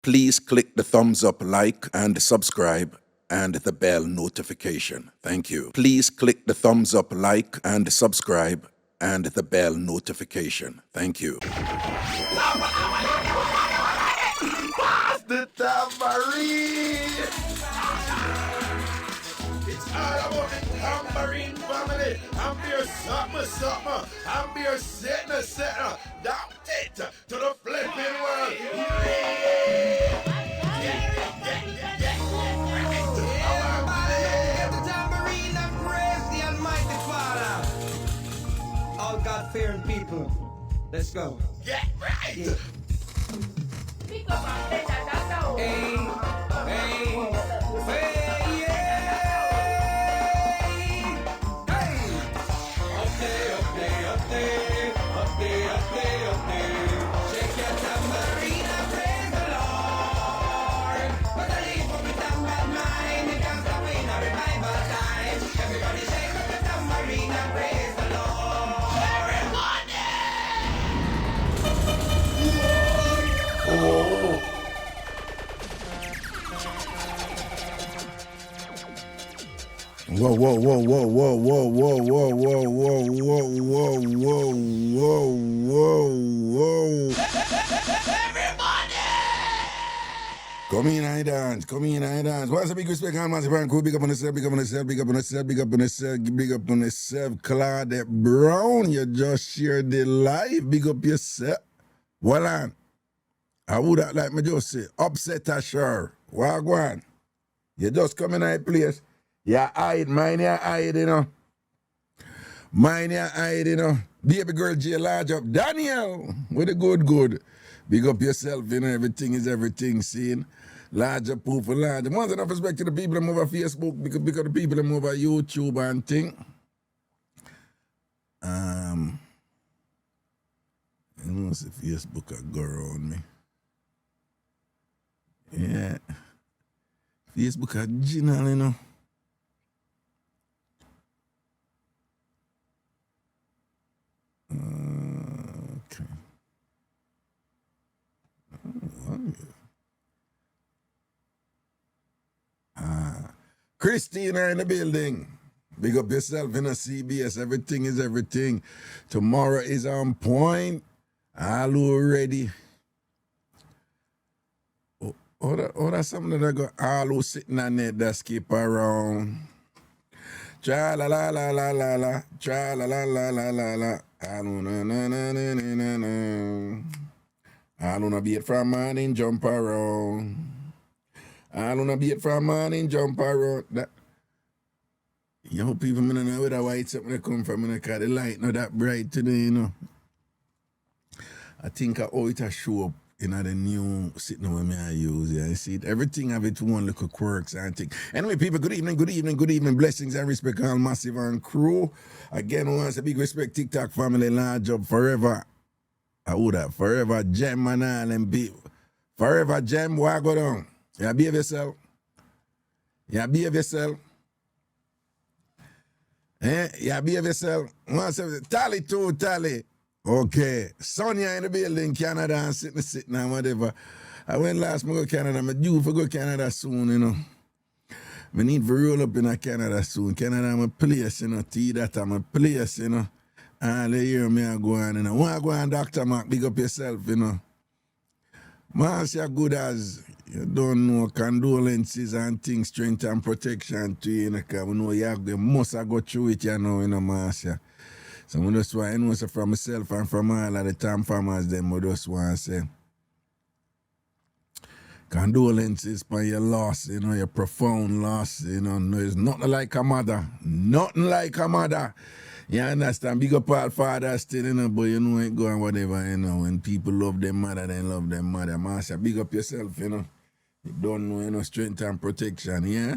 Please click the thumbs up, like, and subscribe, and the bell notification. Thank you. Please click the thumbs up, like, and subscribe, and the bell notification. Thank you. The Tambourine! It's all about the Tambourine family. I'm here, something. I'm here, setting. Down it to the flipping world. The Tambourine and praise the Almighty Father. All God-fearing people. Let's go. Get right! Yeah. Hey, shake your tambourine and praise the Lord. But I leave from the bad mind, it comes to win a revival time. Everybody shake up the tambourine and praise the Lord. Whoa, whoa, whoa, whoa, whoa, whoa, whoa, whoa, whoa, whoa, whoa, whoa, whoa, whoa, whoa. Come in, I dance. What's a big respect on massive and cool? Big up on yourself. Claude Brown, you just shared the live. Big up yourself. Well on. I would have like me just say, upset a sure. Wagwan. You just come in a place. Yeah, mine, you know. Baby girl J large up. Daniel, with the good. Big up yourself, you know, everything is everything, seeing. Larger proof for larger. Once enough respect to the people that move over Facebook, because the people that move over YouTube and thing. I don't see Facebook a go around me. Yeah. Facebook a general, you know. Okay. Christina in the building. Big up yourself in a CBS. Everything is everything. Tomorrow is on point. All ready. Oh, that's something that I got all who sitting on there that skip around. Tra la la la la la la. Tra la la la la la la. I don't know be it from morning jump around. I don't know be it from morning jump around. That. You know, people don't know where the white something they come from, because the light not that bright today, you know. I think I owe it a show up in the new sitting where I use. Yeah, I see it. Everything have its own little quirks and things. Anyway, people, good evening. Blessings and respect all Massive and crew. Again, once a big respect, TikTok family, large up forever. I would have forever gem and all and be forever gem, why go down? You behave yourself. You behave yourself. Once tally. Okay. Sonia in the building, Canada, and sitting and whatever. I went last month to Canada. I'm due for go Canada soon, you know. I need to roll up in Canada soon. Canada, I'm a place, you know. That I'm a place, you know. And they hear me I go on, you know. When I go on, Dr. Mark, big up yourself, you know. Man, say good as you don't know, condolences and things, strength and protection to you, because we know you must have go through it, you know, Marcia. So we just want to know from myself and from all of the TamFamers, them, we just want to say condolences for your loss, you know, your profound loss, you know. There's nothing like a mother. You understand? Big up all fathers still, you know, but you know, it go and whatever, you know. When people love their mother, they love their mother. Master, big up yourself, you know. You don't know, you know, strength and protection, yeah?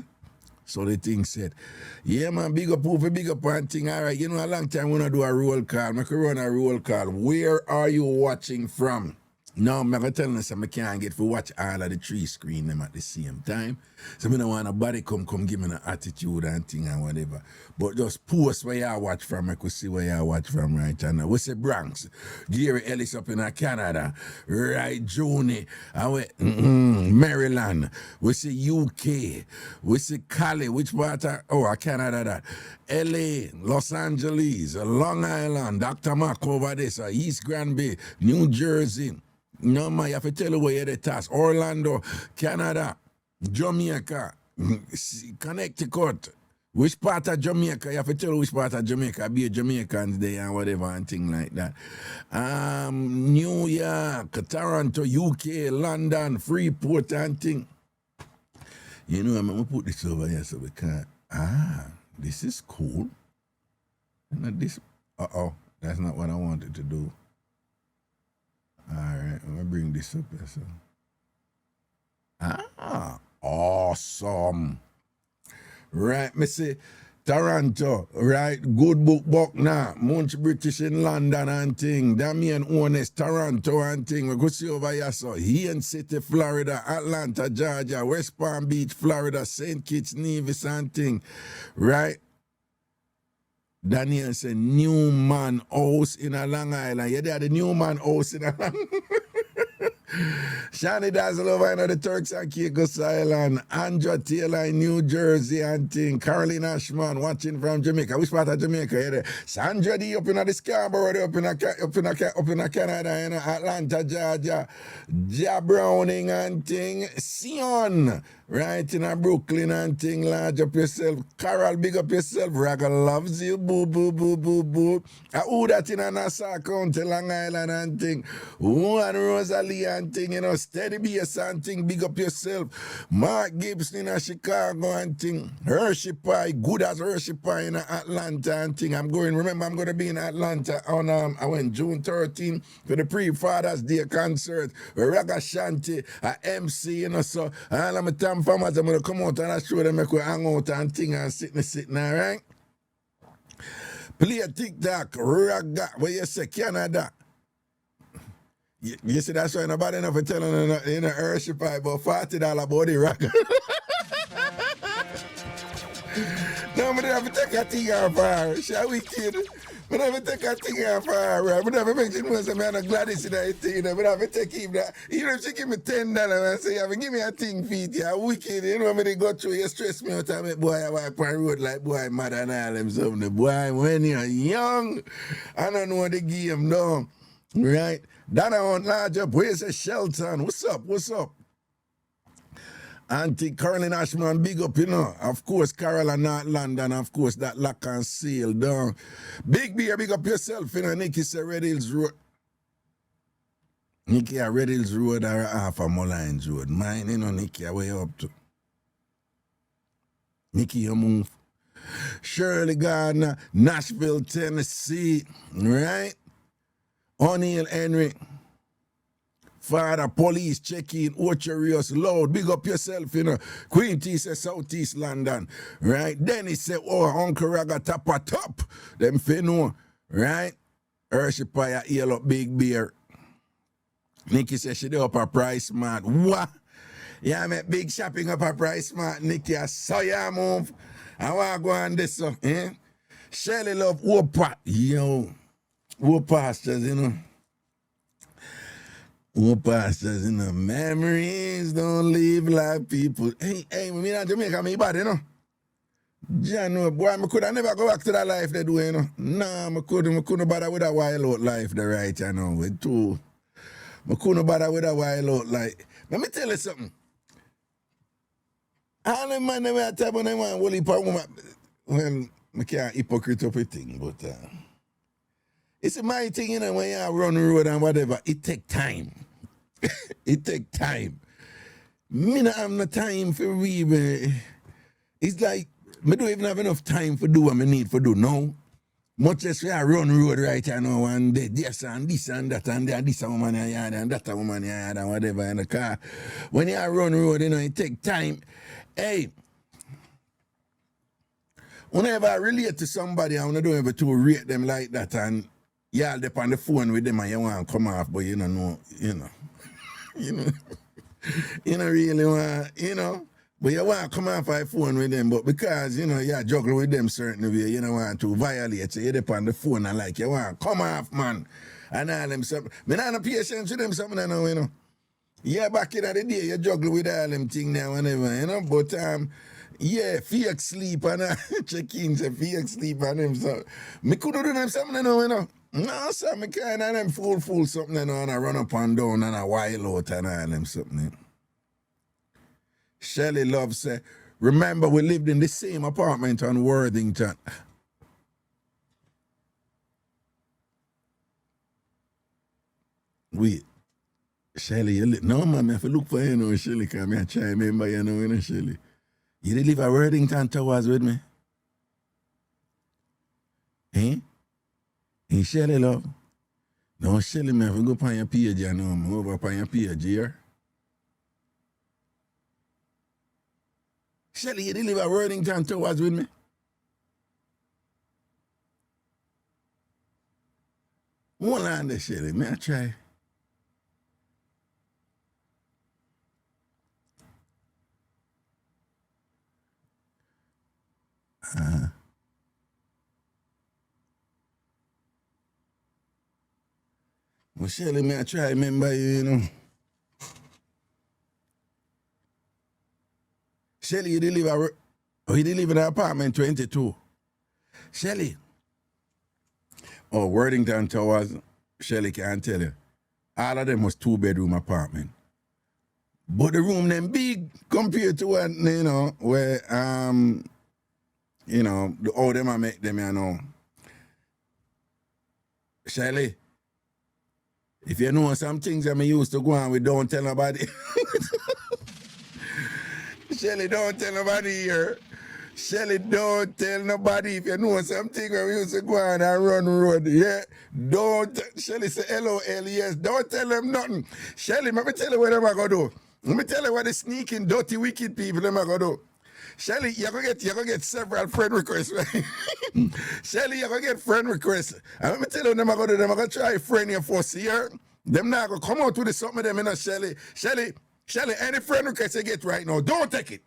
So the thing said. Yeah, man, big up one thing. All right, you know, a long time we don't do a roll call. I can run a roll call. Where are you watching from? No, I'm going to tell you, I can't get to watch all of the three screen them at the same time. So I don't want nobody come give me an attitude and thing and whatever. But just post where you watch from, I could see where you watch from right now. We say Bronx, Gary Ellis up in Canada, right, Juni, Maryland, we see UK, we see Cali, which part of, Canada that, LA, Los Angeles, Long Island, Dr. Mark over there, East Granby, New Jersey. No, man, you have to tell you where you're the task. Orlando, Canada, Jamaica, Connecticut. Which part of Jamaica? You have to tell you which part of Jamaica. Be a Jamaicans there and whatever and thing like that. New York, Toronto, UK, London, Freeport and thing. You know, I'm going to put this over here so we can. This is cool. Not this. That's not what I wanted to do. All right, I'm gonna bring this up here. So. Awesome. Right, me say Toronto, right? Good book now. Munch British in London and thing. Damien Honest, Toronto and thing. We go see over here, so Haines City, Florida, Atlanta, Georgia, West Palm Beach, Florida, St. Kitts, Nevis and thing. Right? Daniel said Newman House in a Long Island. Yeah, they are the Newman House in a Long Shani Dazzle over in the Turks and Caicos Island. Andra Taylor in New Jersey and thing. Caroline Ashman watching from Jamaica. Which part of Jamaica? Yeah, there. Sandra D up in the Scarborough, up in Canada, in Atlanta, Georgia. Ja Browning and thing. Sion. Right in a Brooklyn and thing, large up yourself. Carol, big up yourself. Raga loves you, boo, boo, boo, boo, boo. Who that in a Nassau County, Long Island and thing. One Rosalie and thing, you know, Steady Bass and thing, big up yourself. Mark Gibson in a Chicago and thing. Hershey Pie, good as Hershey Pie in Atlanta and thing. Remember, I'm going to be in Atlanta on, I went June 13 for the Pre-Father's Day concert. Ragashanti, a MC, you know, so, and I'm a TamFam. I'm going to come out and I show them I could hang out and thing and sitting, all right? Play a TikTok, Raga, where you say Canada. You see, that's why nobody enough for telling in a Hershey Pie about $40 about the Raga. No, I'm going to have to take a thing off her. Shall we, kid? I'm going to have to take a thing off her, right? I'm going to have to make sure I'm not Gladys in that thing. I'm going to have to take him that. Even if she give me $10 and say, "Yeah, give me a thing feed, yeah, wicked." You know what I mean? Go through, you stress me out and make boy, I wipe on road like boy, mad and all them something. Boy, when you're young, I don't know the game, no. Right? That I want large up. Where's the Shelton? What's up? Auntie Caroline Ashman, big up, you know. Of course, Carol and North London, of course, that lock and seal down. Big Beer, big up yourself, you know. Nikki said Red Hills Road. Nikki, Red Hills Road or half of Mullines Road. Mine, you know, Nikki, where you up to? Nikki, you move. Shirley Gardner, Nashville, Tennessee, right? O'Neill Henry. Father, police, check-in, Ocherios, loud, big up yourself, you know. Queen T says Southeast London, right? Dennis said, Uncle Raga top. Them finno, right? Hershey Pie, yellow big beer. Nikki says she do up her price, man. What? Yeah, I make big shopping up her price, man. Nikki, I saw ya move. I want to go on this, eh? Shelly love Whoop, yo. Whoop pastures, you know. Pastors in the memories don't live like people. Hey, me not Jamaica, me bad, you know. John, boy, I could have never go back to that life they do, you know. Nah, I couldn't bother with a wild out life, the right, you know, with two. I couldn't bother with a wild out life. Let me tell you something. All the man that I tell when they want woolly part woman, well, I can't hypocrite up a thing, but it's my thing, you know, when you run the road and whatever, it take time. It take time. Me not have no time for read. It's like, me don't even have enough time for do what I need for do, no. Much less I run road right now and this and this and that and this woman in yard and that woman in yard and whatever in the car. When you run road, you know, it take time. Hey, whenever I relate to somebody, I don't ever to rate them like that and y'all dep on the phone with them and you want to come off, but you don't know, you know. You know, you don't really want, you know, but you want to come off the phone with them, but because, you know, you juggle with them certain way, you don't want to violate, so you dep on the phone and like, you want to come off, man, and all them something. Me not no patience with them something now, you know. Yeah, back in the day, you juggle with all them things now, whatever, you know, but, yeah, fake sleep and check-in, say fake sleep and them, so, me couldn't do them something now, you know. No, sir, me kind of them fool something, you know, and I run up and down and I while out and all them something. Shelley Love say, remember we lived in the same apartment on Worthington. Wait, Shelley, you live? No, man, I have to look for you, know, Shelley, because I try to remember you, know, Shelley. You did live at Worthington Towers with me? Eh? And Shelley, love? No, Shelley, man, if you go upon your page, you know, I'm over upon your page here. Shelley, you did live at Worthington Towers with me? Hold on there, Shelley, may I try? Well, Shelley, may I try remember you, you know. Shelley, you did live at, you did live in an apartment 22. Shelley. Oh, Worthington Towers, Shelley can't tell you. All of them was 2-bedroom apartment. But the room them big compared to what, you know, where, you know, all them I make them, you know. Shelley, if you know some things that me used to go on with, don't tell nobody. Shelley, don't tell nobody here. Shelley, don't tell nobody if you know something where we used to go on and run road. Yeah, don't. Shelley say LOL, don't tell them nothing. Shelley, let me tell you what them are going to do. Let me tell you what the sneaking, dirty, wicked people them are going to do. Shelley, you're going to get several friend requests. Right? Shelley, you're going to get friend requests. And let me tell you what them are going to do. Them are going to try friend you for year. Them not going to come out with the something of them, you know, Shelley. Shelley, any friend request you get right now, don't take it.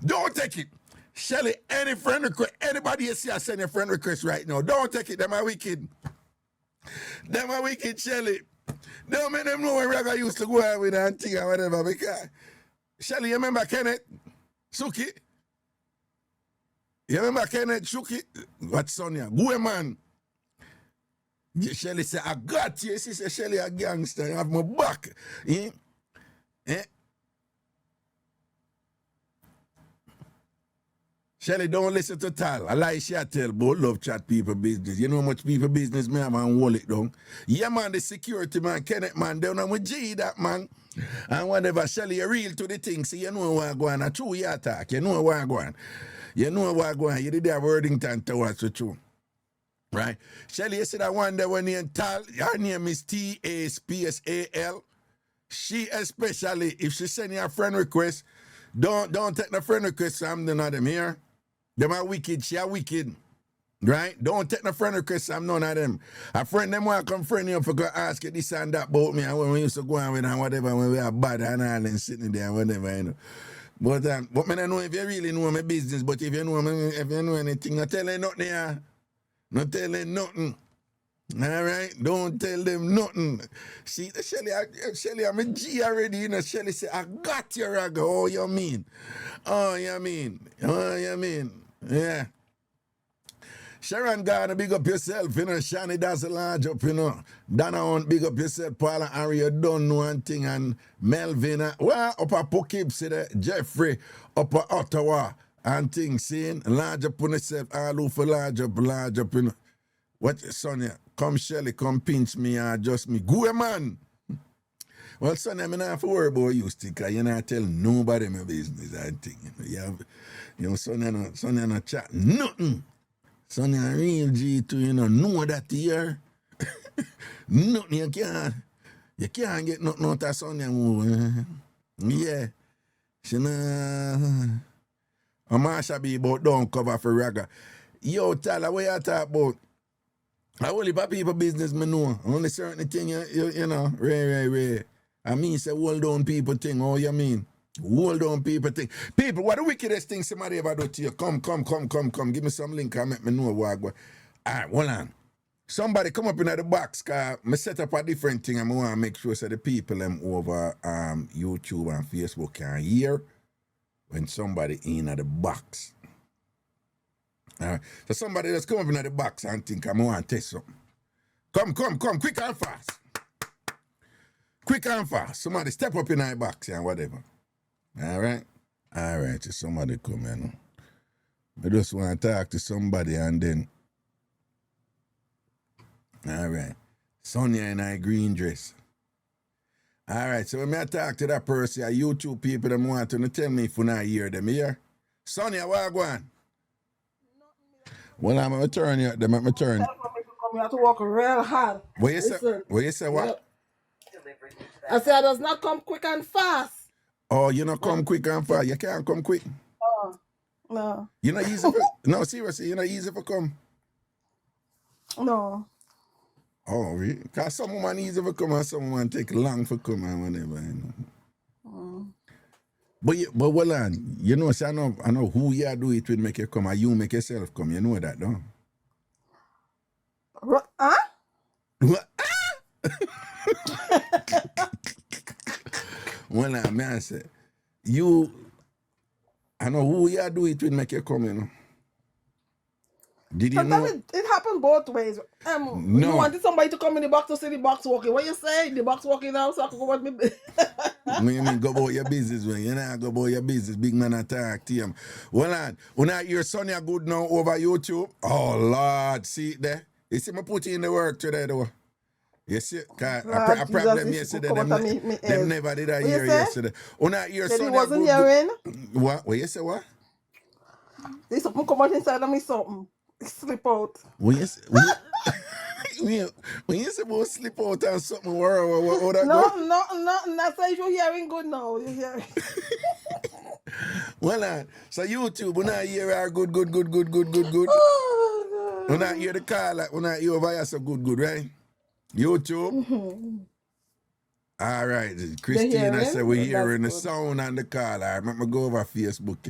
Don't take it. Shelley, any friend request, anybody you see I send a friend request right now, don't take it. Them are wicked. Them are wicked, Shelley. Don't make them know when Raga used to go out with and thing or whatever, because Shelley, you remember Kenneth Suki? You remember Kenneth Suki? What Sonia? Go man. Shelley say, I got you. She say, Shelley a gangster. You have my back. Eh? Shelley, don't listen to Tal. I lie she tell about love chat people business. You know how much people business me have and hold it down. Yeah, man, the security man, Kenneth man, down on with G that man. And whatever, Shelley, you real to the thing. See, you know what going on. A true you attack. You know what going on. You know what going on. You did have Worthington Towers for true. Right? Shelley, you see that one day when you Tal, her name is TASPSAL. She especially, if she send you a friend request, don't take the friend request from none of them here. Them are wicked, she are wicked. Right? Don't take the friend request from none of them. A friend them want to come friend you for go ask you this and that about me and when we used to go on with and whatever when we are bad and all and sitting there and whatever, you know. But me don't know if you really know my business, but if you know anything, not tell you nothing here. Not tell them nothing. All right? Don't tell them nothing. See, Shelley, I'm a G already, you know. Shelley say, I got you, Raga. Oh, you mean? Oh, you mean? Oh, you mean? Yeah. Sharon Garner, big up yourself, you know. Shani, that's a large up, you know. Dana, big up yourself. Paula, Harry, you don't know one thing. And Melvin, well, up at Poughkeepsie there. Jeffrey, up at Ottawa. And things, seeing, large up on yourself. All over large up, you know. What, Sonia? Come, Shelley, come pinch me and adjust me. Go, man. Well, Sonia, I'm not have to worry about you, because you're not telling nobody my business, I think. You know, Sonia not chat nothing. Sonia a real G too, you know that here. Nothing, you can't get nothing out of Sonia more. Yeah. She nah. Marsha be about down cover for Raga. Yo, Tyler, what you talk about? only for people business me know. Only certain thing, you know, Ray. I mean, say hold on people thing. Oh, you mean? Hold on people thing. People, what the wickedest thing somebody ever do to you? Come. Give me some link and make me know what I go. All right, hold on. Somebody come up in the box, cause I set up a different thing and I want to make sure so the people them over YouTube and Facebook can hear when somebody in the box. All right. So somebody just come up in the box and think I want to test something. Come, quick and fast. Quick and fast. Somebody step up in the box and whatever. All right? All right, so somebody come in. I just want to talk to somebody and then. All right. Sonia in a green dress. All right, so when I talk to that person, YouTube people, them want to tell me if you not hear them here. Sonia, what you going? Well, I'm going to turn you. Them at my turn. You have to work real hard. What you say? What you say? What? I said I does not come quick and fast. Oh, you not come quick and fast. You can't come quick. No. You not easy for no, seriously, you not easy for come. No. Oh, really? Because some woman easy for come and some woman take long for come and whatever, you know. But well on, you know, so I know who you do it will make you come and you make yourself come. You know that, don't you? Huh? What? Well, I say, I know who you do it will make you come, you know. Did you know? It happened both ways. No. You wanted somebody to come in the box to see the box walking. What you say? The box walking now, so I can go with me. What you mean go about your business when you not go about your business? Big man attack team. Well, on, when I hear Sonia good now over YouTube, oh Lord, see it there. You see me put in the work today though. You see, I problem yesterday. Them never did I hear yesterday. When I hear Sonia he wasn't good, hearing. What you say? What? There's something come out inside of me. Something slip out. When you say about slip out and something, what that No. go? That's why you're hearing good now. You're hearing. Well, so YouTube, when I hear her good. Oh, When I hear the car, like when I hear over here, so good, right? YouTube. Mm-hmm. All right, Christina said we're hearing the sound on the car. I remember go over Facebook.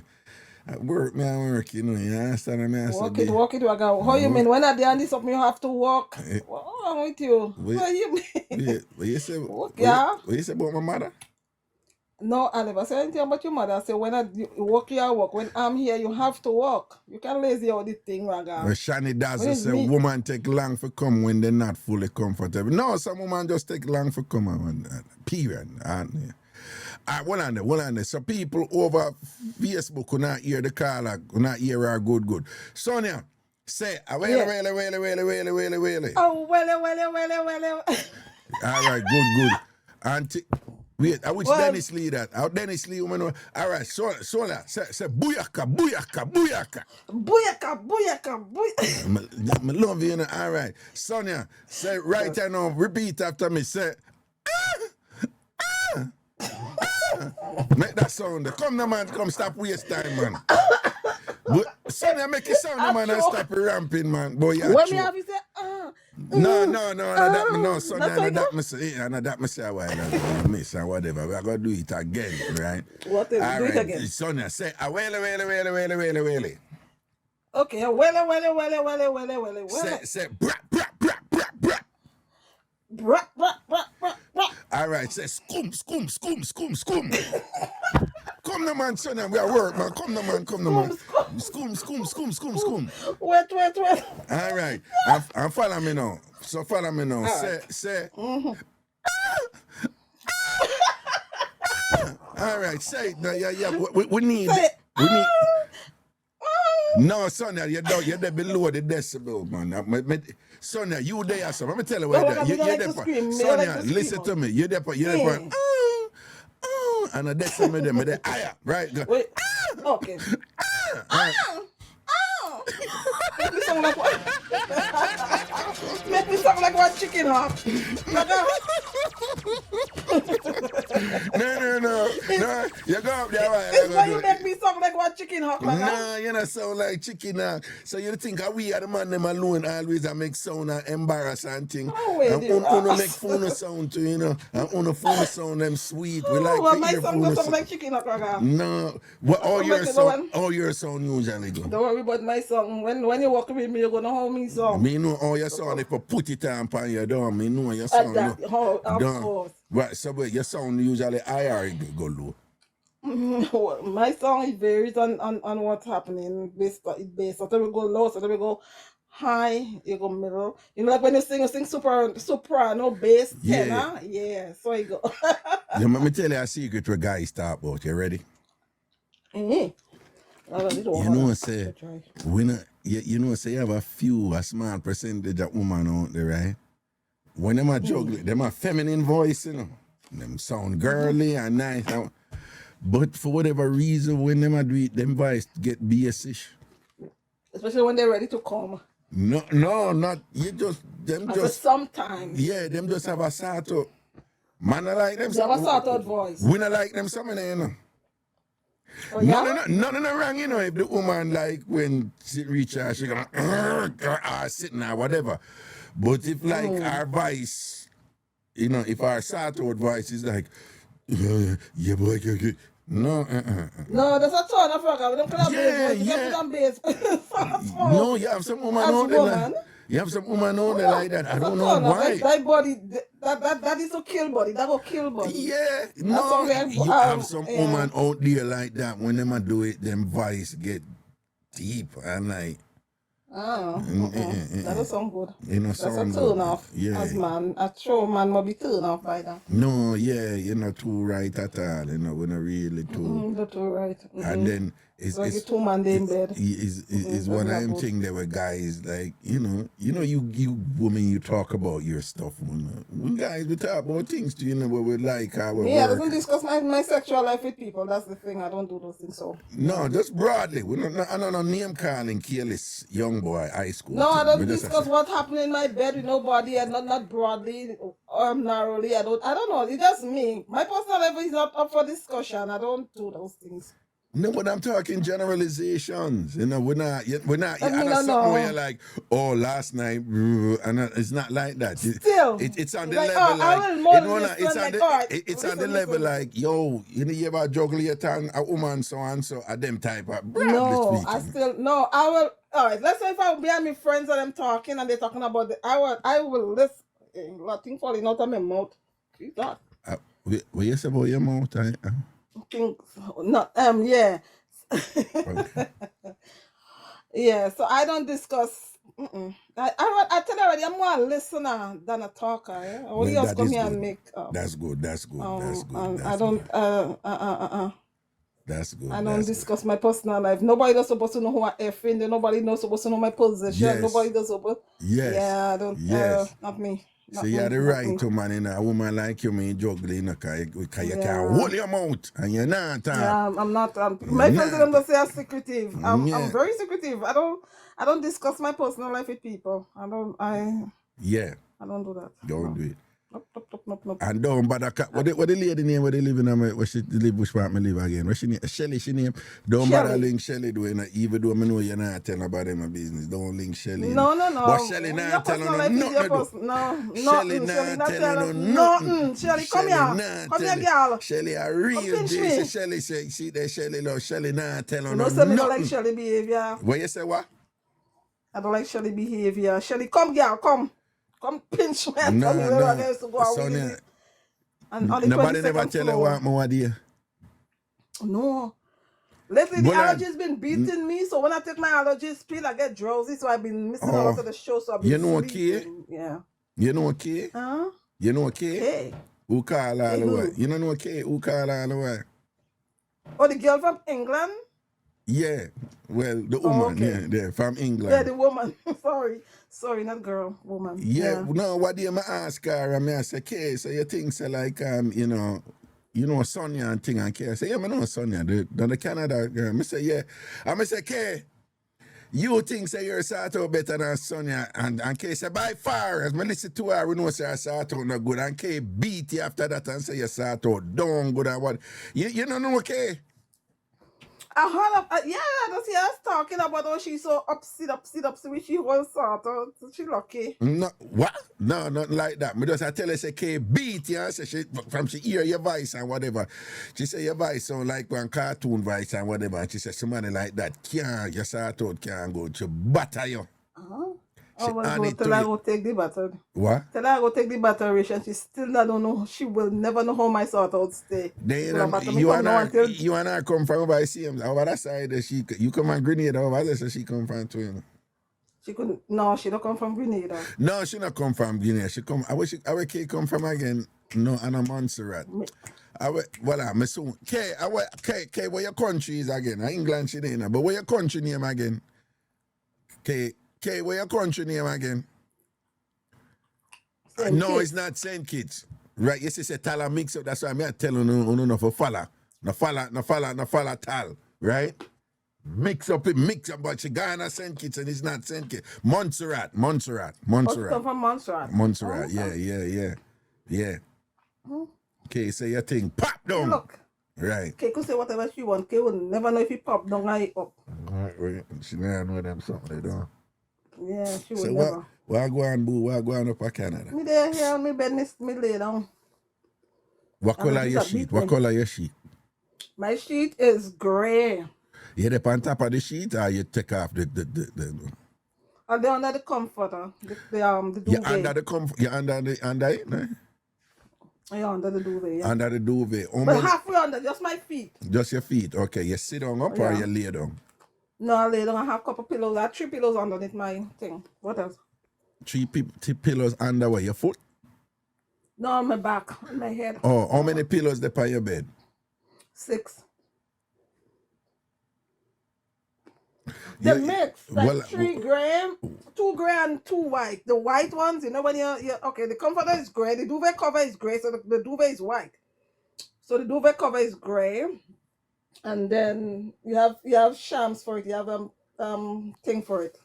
At work, me, I work, you know, you understand me? Walk it, Raga. How you mean? When I done this something, you have to walk. What's wrong with you? What you mean? What you say? What you say about my mother? No, I never said anything about your mother. I said when you walk, you walk. When I'm here, you have to walk. You can lazy all the thing, Raga. Well, Shani does say woman take long for come when they're not fully comfortable. No, some woman just take long for come. Period. One on there. So people over Facebook who not hear the call, who not hear her good. Sonia, say, really. Oh, well. All right, good. Auntie, wait, I wish Dennis Lee that. Dennis Lee, woman. All right, Sonia, say, booyaka. I love you, all right. Sonia, say right now, repeat after me, say, make that sound. Come now, man. Come stop waste time, man. Sonia, make it sound, man, and stop ramping, man. Boy, you when me have you say, No, Sonia, that me say a while ago. Miss and whatever. We're going to do it again, right? What is do it again? Sonia, say, well. Okay, well. Say, bra. All right, say scoom. Come now, man, son, we are work, man. Come now, man. Scoom. Wait. All right, and follow me now. So follow me now. Say. All right, say it now. Yeah. We need. No, Sonia, you're there below the decibel, man. Sonia, you there, so let me tell you what that. You're there for. Sonia, listen to me. You're there for. And the decibel them there. Right? Wait. Okay. Make me sound like what chicken hawk. No. You go up there. It's why you make me sound like what chicken hawk. Nah, you don't sound like chicken now. So you think we are the man them alone always I make sound and embarrass and thing. Oh, wait, and dear. uno make phone sound too, you know. And uno phone sound them sweet. We like well, to my hear song phone just sound sound. like chicken hawk. No. What all your sound usually go? Don't worry about my song. When you walk with me, you're gonna hold me song. Me know all your sound if I put it on your door. Me know your sound. Of course. Right, so but your sound usually higher go low. My song it varies on what's happening. So then we go low, so then we go high, you go middle. You know, like when you sing soprano, bass, tenor. Yeah, so you go. Let me tell you a secret where guys talk about. You ready? You know, say you know, say you have a small percentage of women out there, right? When them a juggle, them a feminine voice, you know. Them sound girly and nice. But for whatever reason, when them a do it, them voice get bassish. Especially when they're ready to come. No, not you just sometimes. Yeah, them just have a sort of man I like them. They have a sort of voice. We not like them something, you know. Oh, yeah? Nothing wrong, you know, if the woman like when she reach her, she gonna sitting or whatever. But if like our voice, you know, if our sort of voice is like, yeah, boy, no, No, that's a tone of Raga. We don't put on bass. You can put on bass. No, you have some woman out there like, you have some woman out there like that. I don't know why. That body, that is a kill body. That will kill body. Yeah, no, you have some woman out there like that. When them a do it, them voice get deep and like. That does sound good. You know, that's a turn off. Yeah. As man, a true man might be turned off by that. No, yeah, you're not too right at all. You know, we're not really too. Not too right. And then it's two man in bed. Is one of them thing there were guys like, you women, you talk about your stuff. We guys, we talk about things to, you know, what we like, how we I work. don't discuss my sexual life with people. That's the thing. I don't do those things. So no, just broadly. I don't know name calling careless young boy high school. No, I don't discuss what happened in my bed with nobody, and not broadly or narrowly. I don't know. It's just me. My personal life is not up for discussion. I don't do those things. No, but I'm talking generalizations. You know, we're not. No. Where you're like, oh, last night, and it's not like that. Still, it's on the level it's on the level like, yo, you ever juggle your tongue, a woman so and so, a them type of. No, I will. All right, let's say if I be with my friends and I'm talking and they're talking about I will listen. Nothing falling out of my mouth. Keep that. What you say about your mouth? Yeah. Okay. Yeah, so I don't discuss. I tell you already, I'm more a listener than a talker. Yeah? Only else come here and make up. That's good. That's good. I don't. That's good. I don't discuss my personal life. Nobody does supposed to know who I effing. Nobody knows supposed to know my position. Yes. Nobody does supposed. Yes. Yeah, I don't. Yes. Not me. So you have the right to man in a woman like you, me juggling, you know, cause you can't hold your mouth and you're not. Yeah, I'm not. My friends don't say I'm secretive. I'm very secretive. I don't discuss my personal life with people. I don't do that. Don't do it. Nope. And don't bother. What the lady name? Where they live in? Where she live? Which part me live again? Where she name? Shelly. She name. Don't bother link Shelly. Even though I know you're not telling about my business. Don't link Shelly. No. But Shelly not telling nothing. No. Shelly not telling nothing. Shelly, come here. Come here, girl. Shelly a real J. Shelly say, see that Shelly love. Shelly not telling nothing. No, I don't like Shelly behavior. What you say? What? I don't like Shelly behavior. Shelly, come, girl, come. Come pinch me. No. Sonia, nobody never tell her what more dear. No. Lately, the allergies been beating me, so when I take my allergies pill, I get drowsy, so I've been missing a lot of the show, so I've been sleeping. Yeah. You know K? You know K? K. Who call all the way? You don't know K? Who call all the way? Oh, the girl from England? Yeah. Well, the woman, yeah, from England. Yeah, the woman. Sorry, not girl, woman. Yeah. No, what do you ask her? I say, K, so you think so like you know Sonia and thing and K. I say, yeah, I know Sonia, the Canada girl. I say, yeah. I say, K, You think say you're sort out better than Sonia, and Kay say by far, as me listen to her, we know say her sort out not good, and Kay beat you after that and say you sort out down good and what. You don't know, Kay? I heard of, yeah, that's yeah, I was talking about how she's so upset with she was sort out. She lucky. No, what? No, nothing like that. Me just I tell her, say, Kay, beat you. Say she, from she hear your voice and whatever. She say your voice sound like one cartoon voice and whatever. And she say, somebody like that can't, your sort out can't go. She batter you. Uh-huh. She Oh, hand go it tell to her you. go take the battle. What? Tell her go take the batteration. She still not don't know. She will never know how my sort out stay. Then, So the battle me you come and now her, until you and her come from over the same, over that side. You come from Grenada over there, so she come from Twin. she couldn't. No, she don't come from Grenada. No, she not come from Guinea. She come. Where Kay come from again? No, Anna Montserrat. Voilà, me soon. Kay, where your country is again? England she there, but where your country name again? Kay, where your country name again? Saint No, Kitts. it's not Saint Kitts. Right, yes, it's a Tala Mixup. That's why I'm telling you, no, for follow. No follow Tal, right? Mix up, but she Ghana Saint Kitts and it's not Saint Kitts. Montserrat. Oh, she come from Montserrat. Montserrat, Oh, yeah. Okay, say your thing, pop down. Look, Right. Kay could say whatever she want. Kay will never know if he pop down or he up. Right. She never know them something they don't. Yeah, she will So never. what go on, boo? What go on up to Canada? Me there here on me bed, me lay down. What And color this your a sheet? big What one. color your sheet? My sheet is grey. You up on top of the sheet or you take off the And they're under the comforter. The you duvet. under the you under it, no? Yeah, under the duvet, yeah. Under the duvet. How But many- halfway under, just my feet. just your feet. Okay, you sit down up or Yeah. you lay down? No, I lay down, I have a couple pillows. I have 3 pillows underneath my thing. What else? Three pillows under where your foot? No, on my back, on my head. Oh, how many pillows there by your bed? 6. The You- mix, like well, 3 gray, 2 gray and 2 white. The white ones, you know when you're okay, the comforter is gray, the duvet cover is gray, so the duvet is white. So the duvet cover is gray, and then you have shams for it, you have thing for it,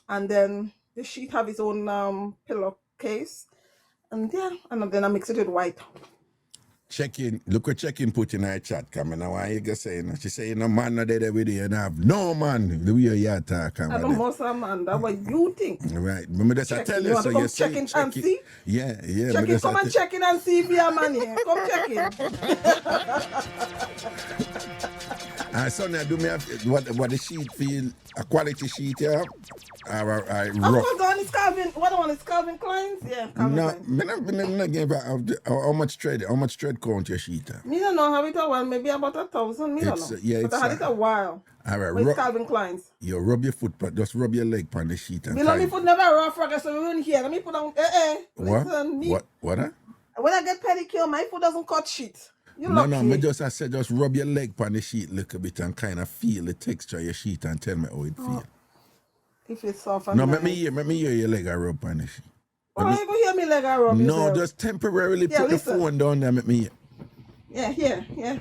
and then the sheet have its own pillowcase, and yeah, and then I mix it with white. Check-in, look what check-in put in her chat. Come on, now you can say, she say, no man not there with you, and have no man. The way you talk, I don't most man, that's what you think. right. Remember that I Check tell in. you, You want so to come you check in and see? Yeah. Check in, come and check in and see if you're a man here. Come check in. Sonia, do me what the sheet feel, a quality sheet, yeah? Or Of rough? course, the one is Calvin. What the one is Calvin Klein's? Yeah, Calvin No, Klein. me give how much thread count your sheet? Me don't know how it a while, maybe about 1,000. Me don't It's, know. yeah, but it's, I had it a while. All right, But it's Calvin Klein's. you rub your foot, but just rub your leg on the sheet. And Me know me time. foot never rough, Raga, so we won't hear. Let me put on. What? Listen, me. What? Huh? When I get pedicure, my foot doesn't cut shit. You No, lucky. me just I said just rub your leg on the sheet a little bit and kind of feel the texture of your sheet and tell me how it feel. If it's soft and No, nice. let me hear your leg rub on the sheet. Oh, you go hear me leg I rub No, yourself. just temporarily Yeah, put listen. the phone down there, make me hear. Yeah.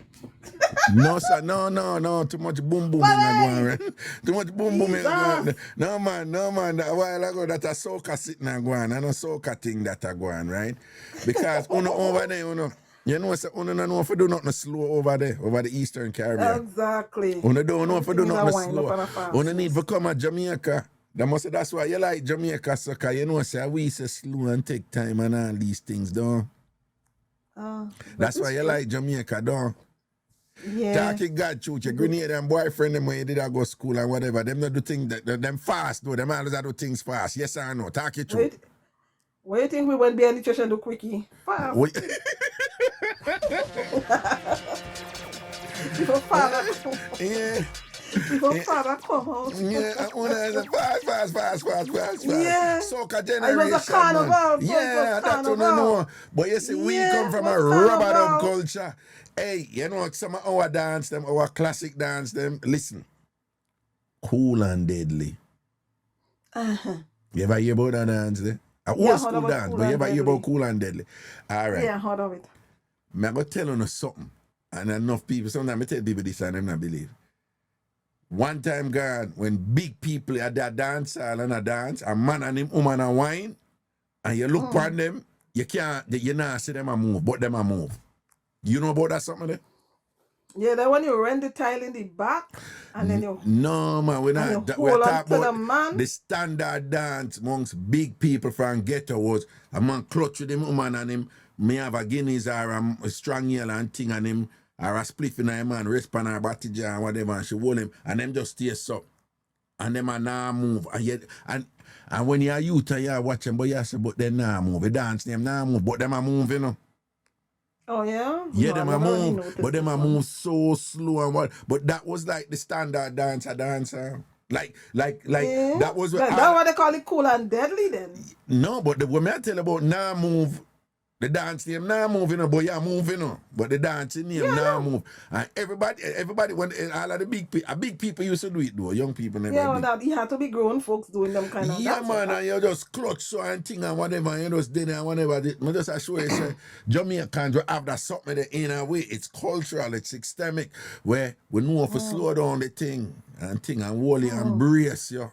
No, sir, no, too much boom boom in Why? going, right? Too much boom boom in going. Jesus. No, man, a while ago that a soca sitting and going, and a soca thing that a going, right? Because uno over there, you know, so uno no know if you do nothing slow over there, over the Eastern Caribbean. Exactly. Uno don't know if you do Everything is a nothing wind up and a slow. fast. Uno need to come to Jamaica. That's why you like Jamaica soca. You know, say we say slow and take time and all these things, don't. That's why you like Jamaica, don't. Yeah. Talking God truth, your Grenada and boyfriend them when you did go school and whatever, them not do things that them fast though, them always do things fast. Yes or no? Talk it truth. Where you think we went behind the church and do quickie? Fast. Wait. Before father, Yeah. before father come out. Yeah, fast. Yeah. Soca It generation. was a carnival. Man. It was Yeah, that's what I carnival. know. But you see, we Yeah, come from it a was rubber dub carnival. culture. Hey, you know, some of our dance, them, our classic dance, them, listen. Cool and deadly. You ever hear about that dance there? A old Yeah, school heard about dance, Cool but you and ever hear Deadly. about cool and deadly? All right. Yeah, hold of it. I'm going to tell you something. And enough people, sometimes I tell people this and them not believe. One time gone, when big people at that dance hall and a dance, a man and him woman a wine, and you look upon them, you not see them a move, but them a move. You know about that something there? Yeah, that when you rent the tile in the back, and then you No, man, we're and you not. We're hold on talking to the about man. the standard dance amongst big people from ghetto was a man clutch with him woman and him. Me have a Guinness or a strong yell and thing and him, or a spliff in him and rest pan her body jar and whatever, and she hold him, and them just stay so. And them a nah move. And yet, and when you're a youth and you're watching, but you say, but they nah move. The dance, them nah move, but them a move, you know. Oh yeah? Yeah, No, them I a never really move, noticed but them this a one. move so slow and what. But that was like the standard dancer. Like Yeah. that was Like, that's why they call it cool and deadly then. no, but the woman I tell about nah move. The dance name now moving, but you're moving, but the dancing name now move. And everybody, when all of the big people used to do it though. Young people never Yeah, well, did. that you had to be grown folks doing them kind of Yeah, dance. man, and you just clutch so and thing and whatever, and you just did and whatever. I just assure you, say, Jamaicans will have that something there in a way. It's cultural, it's systemic, where we know if we slow down the thing and wholly embrace you.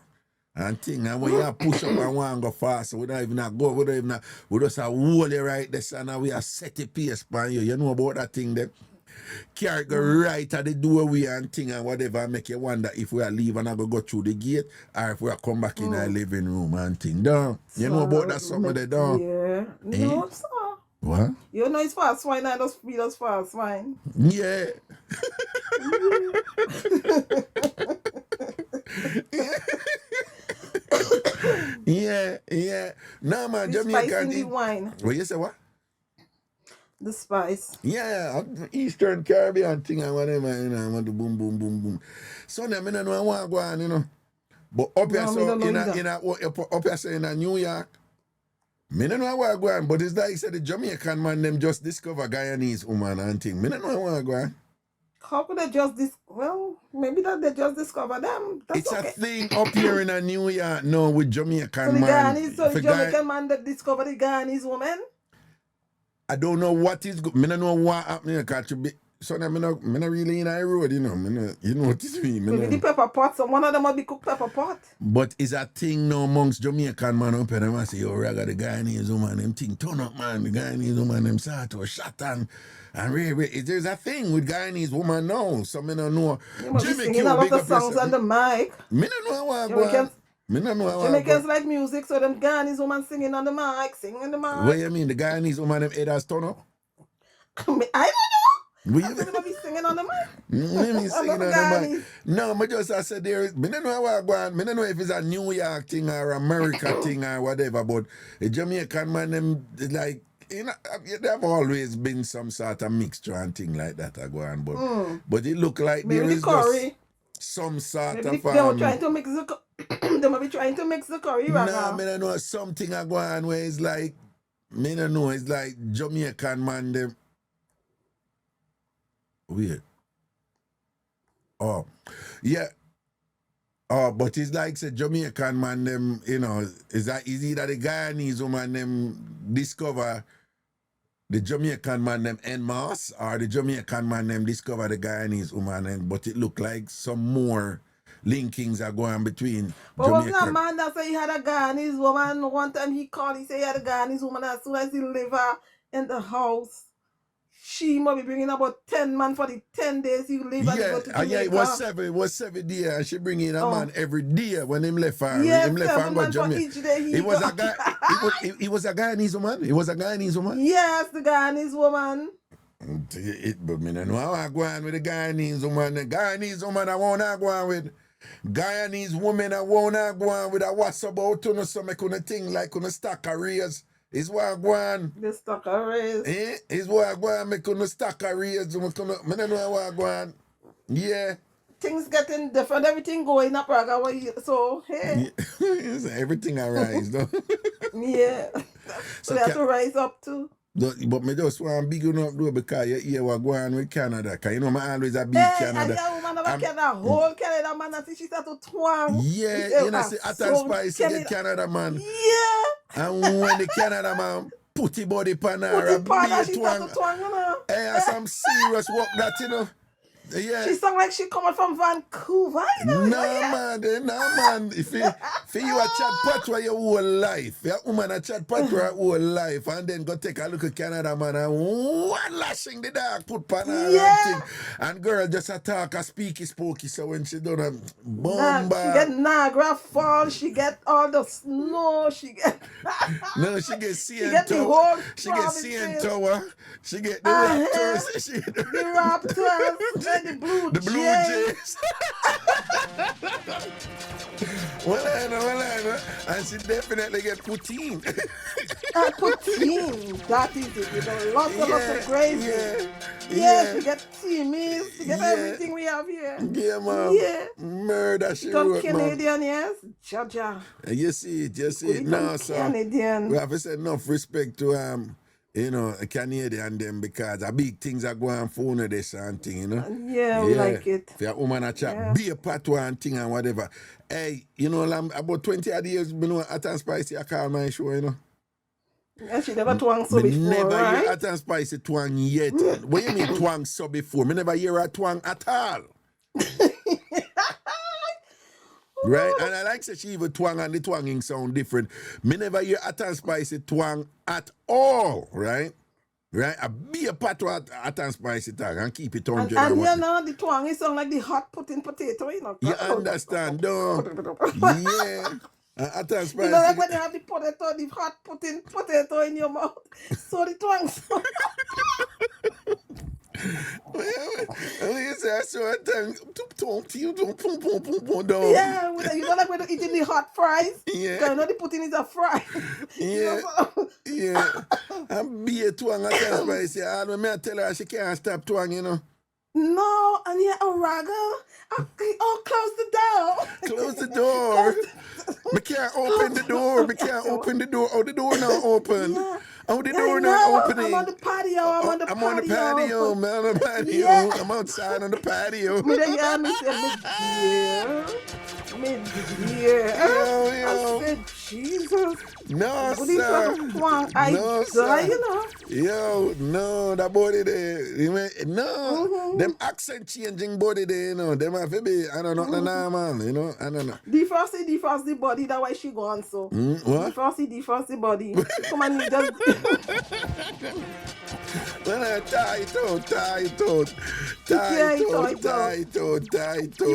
And thing, and when you push up and want to go fast, we don't even go, we just hold you right there, and we are set a pace by you. You know about that thing there? Carry go right at the doorway and thing and whatever, make you wonder if we are leaving and go through the gate or if we are come back in our living room and thing. Don't you know about that something there, don't? Yeah. No, sir. What? You know it's fast wine, I just feel as fast wine. Yeah. yeah. No, man, The spice Jamaican. in the wine. What you say, what? The spice. Yeah, Eastern Caribbean thing and whatever, you know, I want to boom, boom, boom, boom. So now, I don't know I want to go on, you know. But up here, No, me so don't know in either. up here, so in New York, I don't know I want to go on, but it's like you said, the Jamaican man, them just discover Guyanese woman and thing. I don't know I want to go on. How could they just well, maybe that they just discover them. That's It's okay. a thing up here in New York now with Jamaican So the man. Guyanese, so the Jamaican man that discovered the Guyanese woman? I don't know what is good. I don't know what happening because to be so now I'm not really in a road, you know. You know what it means. Maybe the pepper pot, so one of them might be cooked pepper pot. But it's a thing now amongst Jamaican man up here. Them I say, yo, Raga, the Guyanese woman, them thing turn up, man. The Guyanese woman, them start to shot and there's a thing with Guyanese woman now. So I don't know. You must be singing a lot of songs on the mic. I don't know how I go. I don't know how I Jamaicans go. like music, so them Guyanese woman singing on the mic, singing the mic. What you mean? The Guyanese woman, them head has turn up? I don't know. We I said they be singing on the mic. singing on the Guyanese. mic. No, I said there is. I don't know how I go on. I don't know if it's a New York thing or America thing or whatever, but the Jamaican man, them like, you know, there have always been some sort of mixture and thing like that I go on, but it look like Maybe there the is curry. just some sort Maybe of they were trying to mix the they might be trying to mix the curry right nah, now. I don't know something I go on where it's like, I don't know, it's like Jamaican man them. Weird. Oh, yeah. Oh, but it's like say Jamaican man them, you know, is either the Guyanese woman them discover the Jamaican man them en masse or the Jamaican man them discover the Guyanese woman, but it look like some more linkings are going between But wasn't Jamaican. that man that said he had a Guyanese woman? One time he called, he said he had a Guyanese woman as soon as he live her in the house. She might be bringing about 10 man for the 10 days he live and go to Jamaica. Yeah, it was 7 days and she bring in a man every day when him left her. Yes, him left her 7 and go man for Jamaica. each day He was a guy. He was a Guyanese woman. He was a Guyanese woman. Yes, the Guyanese woman. But me don't know how I go on with the Guyanese woman. The Guyanese woman I wanna go on with. Guyanese woman I wanna go on with. I what's about to so make a thing like on a stack of raise. Is what I go on. The stock raise. Is what I go on make on a stack of raise. Me don't know how I go on. Yeah. Things getting different, everything going up, Raga. So, hey. Everything I rise, though. Yeah. So they have to rise up too. But me just want big enough though because you hear what go on with Canada. Because you know I always a big Hey, Canada. and the woman of Canada, whole Canada man, I see she start to twang. Yeah, you know, see, at a spice you get Canada man. Yeah. And when the Canada man put the body pan her, Put it pan her, she twang. start to twang, you know. Hey, some serious work that, you know. Yeah. She sound like she coming from Vancouver, you know. Nah, man. If you a chat patois your whole life, your woman a chat patois her whole life, and then go take a look at Canada man and one lashing the dog put pan her and thing. And girl just a talk a speaky spooky, so when she done a bomba. She get Niagara Falls, she get all the snow, she get No, she get CN get the Tower. whole She get CN provinces. Tower. She get the Raptors. She get The Raptors and the Blue Jays. Well, I know. And she definitely get poutine. Poutine, that is it. You know, lots of gravy. Yeah, she get teamies, she get everything we have here. Yeah, man. Yeah. Murder, she Don't wrote, Canadian, yes? Jaja. You see it. No, so Canadian. we have to say enough respect to a Canadian them because a big things are going for this and thing, you know. Yeah, we like it. If your woman a chat, be a patois and thing and whatever. Hey, you know, about 20 odd years, you know, Hot and Spicy, I call my show, you know. And she never twang so before, never right? hear Hot and Spicy twang yet. What you mean twang so before? Me never hear a twang at all. Right? And I like say she even twang and the twanging sound different. Me never hear Hot and Spicy twang at all, right? Right? I be a patois Hot and Spicy tag and keep it 100. And you know, the twang is sound like the hot putting potato, you know. You understand, though? Yeah. Hot and Spicy. You know, like when you have the hot putting potato in your mouth. So the twang sound. You say I saw a thing. Yeah, you know, like when you're eating the hot fries. Yeah. Because you know the pudding is a fry. Yeah. Yeah. And be a twang Hot and Spicy. I tell her she can't stop twang, you know. No, and yeah, Raga. Close the door. Close the door. We can't open the door. We can't open the door. Oh, the door not open. Yeah. Oh, the door not opening. I'm on the patio. I'm on the patio. I'm on the patio, man. On the patio. Yeah. I'm outside on the patio. Me there, me say, me dear. Yo. I said, Jesus. No, What is sir. that twang? I No, die, sir. you know. Yo, no, that body there. No, them accent changing body there, you know. Them have to be, I don't know, normal, you know. I don't know. Defrost the body, that's why she gone so. What? Defrost the body. Come on, you just... When I tie it out. She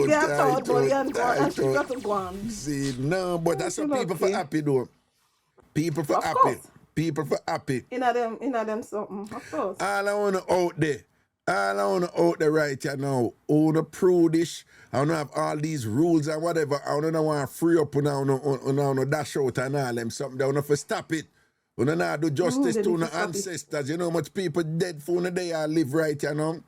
get out, body, and she got to go on. See, no, but that's some people for happy, though. People for Of happy. course. People for happy. In them something, of course. All I want to out there right here now, all the prudish, I don't have all these rules and whatever, I don't want to free up on dash out and all them something, I want to stop it. We don't know do justice to our ancestors. You know how much people dead for the day I live right here now.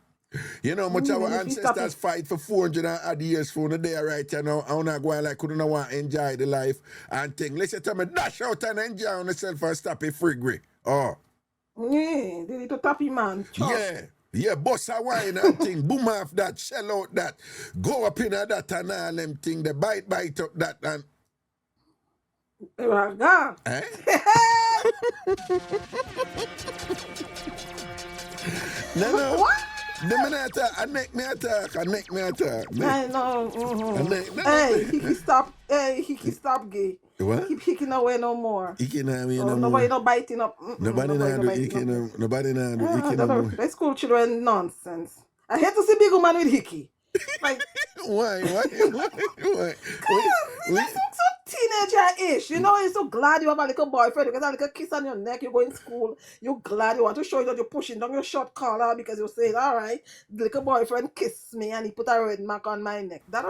You know how much our ancestors fight for 400 odd years for the day right here now. I don't go like couldn't want to enjoy the life and thing. Let's tell me dash out and enjoy on yourself and stop it friggery. Oh. Yeah, they need to tap him, man. Yeah, bust a wine and thing, boom off that, shell out that, go up in that and all them thing, the bite up that and... Raga. Eh? No. What? I neck me attack. I know. Hey, Hickey stop gay. What? Keep hicking away no more. Hickey no more. Nobody no biting up. Nobody no do hickey no. Nobody no do hickey no more. They school children nonsense. I hate to see big woman with hickey. Like Why? You look so teenager-ish. You know, you're so glad you have a little boyfriend. You get a little kiss on your neck. You go in school. You're glad. You want to show you that you're pushing down your short collar because you're saying, all right, the little boyfriend kissed me and he put a red mark on my neck. That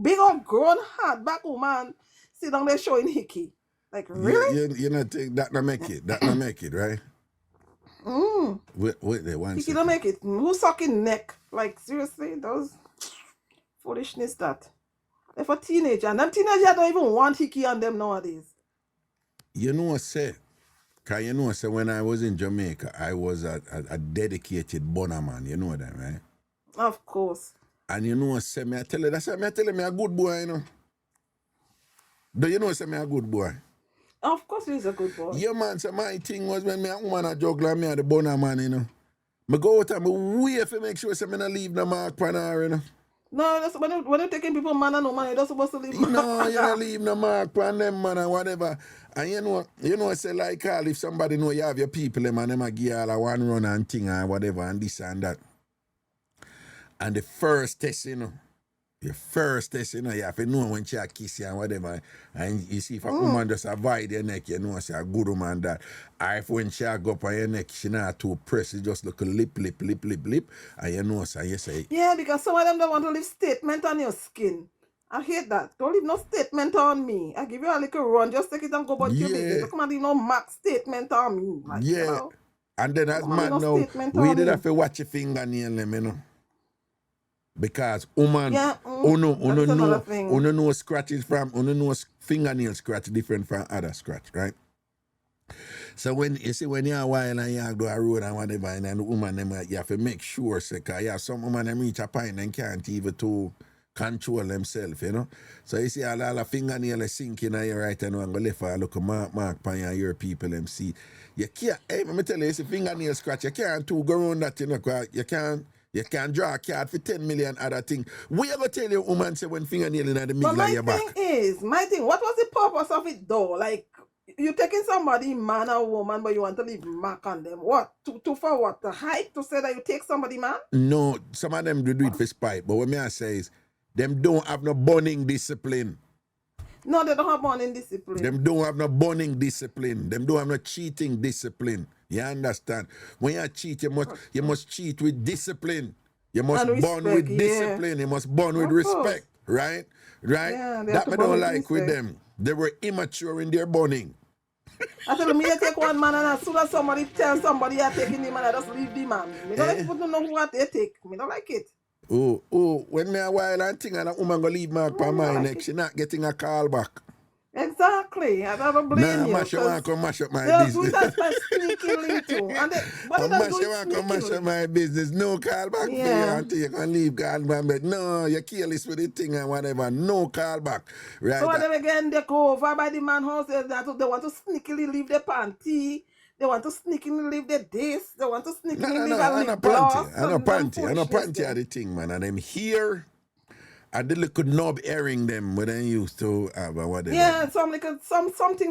big old grown hardback woman sit down there showing hickey. Like, really? You know, that not make it. That not make it, right? Wait there, one Hickey second. don't make it. Who's sucking neck? Like, seriously? Those foolishness that. They're for teenagers. And them teenagers don't even want hickey on them nowadays. You know what, say? Because you know, say, when I was in Jamaica, I was a dedicated bonner man. You know that, right? Of course. And you know, say, me I tell you, me a good boy, you know. Do you know, say, me a good boy? Of course he's a good boy. Yeah, man, so my thing was when me a woman a juggler, me a the bonner man, you know. Me go out and me wait to make sure say me not leave no mark on her, you know. No, that's when you're taking people man and no man, you're not supposed to leave. No, you don't leave no mark on them, man, or whatever. And you know, say like all, if somebody know you have your people, them and them a give you all a one run and thing and whatever and this and that. And the first test, you know, you have to know when she a kiss you and whatever. And you see if a woman just avoid your neck, you know, she a good woman that. Or if when she a go up on your neck, she not too press, she just look a lip, and you know, so you say, Yeah, because some of them don't want to leave statement on your skin. I hate that. Don't leave no statement on me. I give you a little run, just take it and go about your business. Don't come and leave no max statement on me. Like, yeah. you know, And then as don't leave man no now, statement we on did me. have to watch your fingernail them, you know. Because woman, Yeah, uno that's another thing. know scratches from, know fingernail scratch different from other scratch, right? So when you see when you're a while and you do a road and whatever, and then the woman them you have to make sure, say, cause you have some woman them reach a point and can't even to control themselves, you know. So you see all the fingernail sinking in your right and one go left and look a mark pan your people them see. You can't, hey, let me tell you, it's a fingernail scratch, you can't too go around that, you know, cause you can't draw a card for 10 million other things. We ever tell you woman say when fingernail in the But middle of your back? my thing, what was the purpose of it though? Like, you taking somebody, man or woman, but you want to leave mark on them. What? To for what? The hype to say that you take somebody, man? No, some of them do it for spite, but what me I say is, them don't have no burning discipline. No, they don't have burning discipline. Them don't have no burning discipline. Them don't have no cheating discipline. You understand? When you cheat, you must cheat with discipline. You must And burn respect, with yeah. discipline. You must burn with Of course. respect. Right? Right? Yeah, they have that to me burn don't with like with respect. them. They were immature in their burning. I said, me they take one man and as soon as somebody tells somebody you're taking the man, I just leave the man. Me don't like people to know what they take. Me don't like it. Oh, when me a while and thing and a woman go leave mark on my neck, she not getting a call back. Exactly. I don't blame you. Mash, you want to come mash up my They'll do business. it as sneakily too. And they, but they Mash, don't do you it want to come mash up sneakily. my business. No call back for you Yeah. until you can leave call back. But no, you careless with the thing and whatever. No call back. Right? So when they again they go over by the man house, they want to sneakily leave the panty. They want to sneakily leave the this. They want to sneakily No, leave I a no lip gloss. panty. I no and them panty. I no foolishness panty are them. the thing, man. And them here, I the little knob earring them when they used to have or whatever. Yeah, something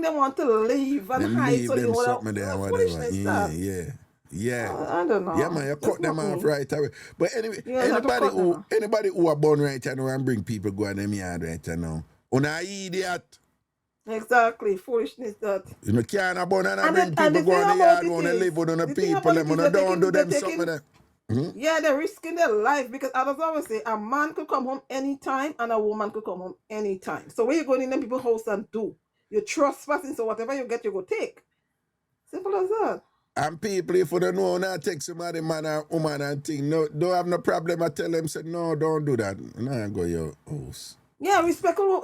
they want to leave and Them hide leave so you them will something there or whatever. foolishness that. Yeah. I don't know. Yeah, man, you That's cut them not off me. right away. But anyway, Yeah, you have to cut them off. anybody who are born right now and bring people go in them yard right now. Una idiot. Exactly, foolishness that. You know, can't born and And bring the- and people the go in thing the about yard, it wanna is- live with the the thing people, about them, it is wanna they're don't do taking- them something there. Yeah, they're risking their life because I just always say a man could come home anytime and a woman could come home anytime. So when you go in them people's house and do, you're trespassing, so whatever you get, you go take. Simple as that. And people, if you don't know how to take somebody, man or woman and thing, no, don't have no problem. I tell them, say, no, don't do that. No, go your house. Yeah, respectable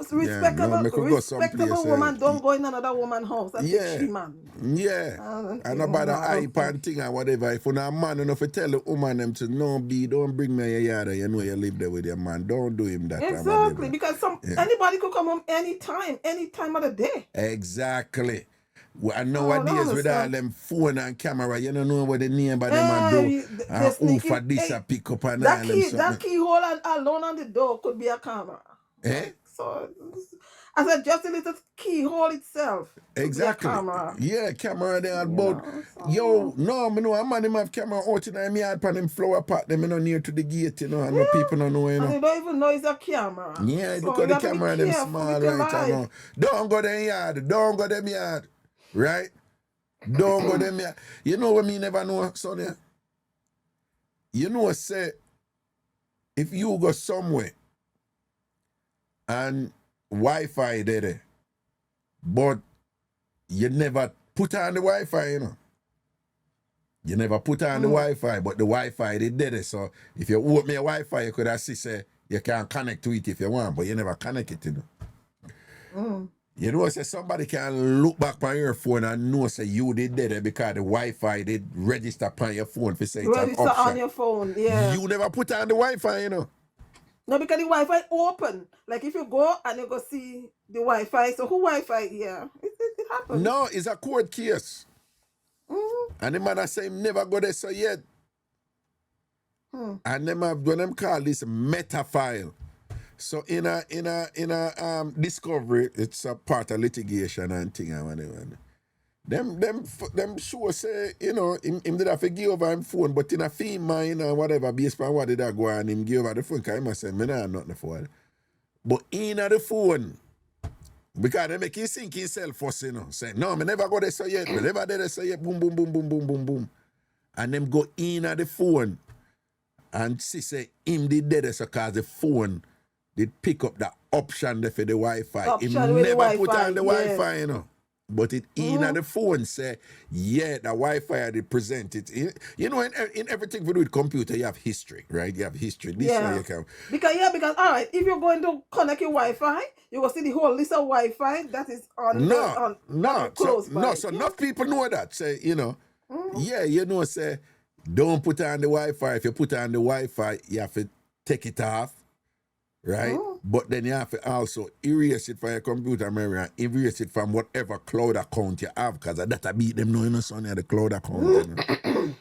me could go someplace, woman don't go in another woman's house and Yeah. take she man. Yeah. And about the hype and thing and whatever. If you're not a man enough to tell the woman them to no be, don't bring me your yard, you know you live there with your man. Don't do him that. and Exactly, whatever. because Yeah. anybody could come home any time of the day. Exactly. And nowadays with all understand. them phone and camera, you don't know what the neighbor them Eh, and do. they And who sneaking- for this eh, a pick up and all That them that keyhole alone on the door could be a camera. Eh? So I said just a little keyhole itself. could be a Exactly. camera. Yeah, camera there You about. know, so- Yo, no, me know a man him have camera out in the yard pan him flower pot them, you know, near to the gate, you know, and no people don't know, you And know. you don't even know it's a camera. Yeah, So look you at the have to be camera them careful small with your right life. now. Don't go them yard. Don't go them yard. Right? Don't go them yard. You know what me never know, Sonia? You know say if you go somewhere and Wi-Fi there, but you never put on the Wi-Fi, you know. You never put on the Wi-Fi, but the Wi-Fi they did it. So if you open your Wi-Fi, you could see say you can connect to it if you want, but you never connect it, you know. You know, say somebody can look back on your phone and know say you did it because the Wi-Fi did register upon your phone for say it's an Register option. on your phone, yeah. You never put on the Wi-Fi, you know. No, because the Wi-Fi open. Like if you go and you go see the Wi-Fi, so who Wi-Fi? Yeah, it happens. No, it's a court case. Mhm. And the man I say him never go there so yet. And them have when them call this metaphile. So in a discovery, it's a part of litigation and thing and whatever. Them sure say, him did have to give over him phone, but in a female or whatever, based on what did I go on, him give over the phone, because he must say, me nah nothing for it. But in the phone, because they make him think himself first, say, no, me never go there so yet, me never there so yet, boom, boom, boom, boom, boom, boom, boom. And them go in the phone, and she say, him did there so cause the phone did pick up the option there for the Wi-Fi. Him never put on the Wi-Fi, But it in the phone say, yeah, the Wi-Fi did present it. In everything we do with computer, you have history, right? You have history. This way you can. Because all right, if you're going to connect your Wi-Fi, you will see the whole list of Wi-Fi that is on close by. So enough people know that. Say, say, don't put on the Wi-Fi. If you put on the Wi-Fi, you have to take it off. Right? But then you have to also erase it from your computer memory and erase it from whatever cloud account you have, because that beat them knowing son of the cloud account.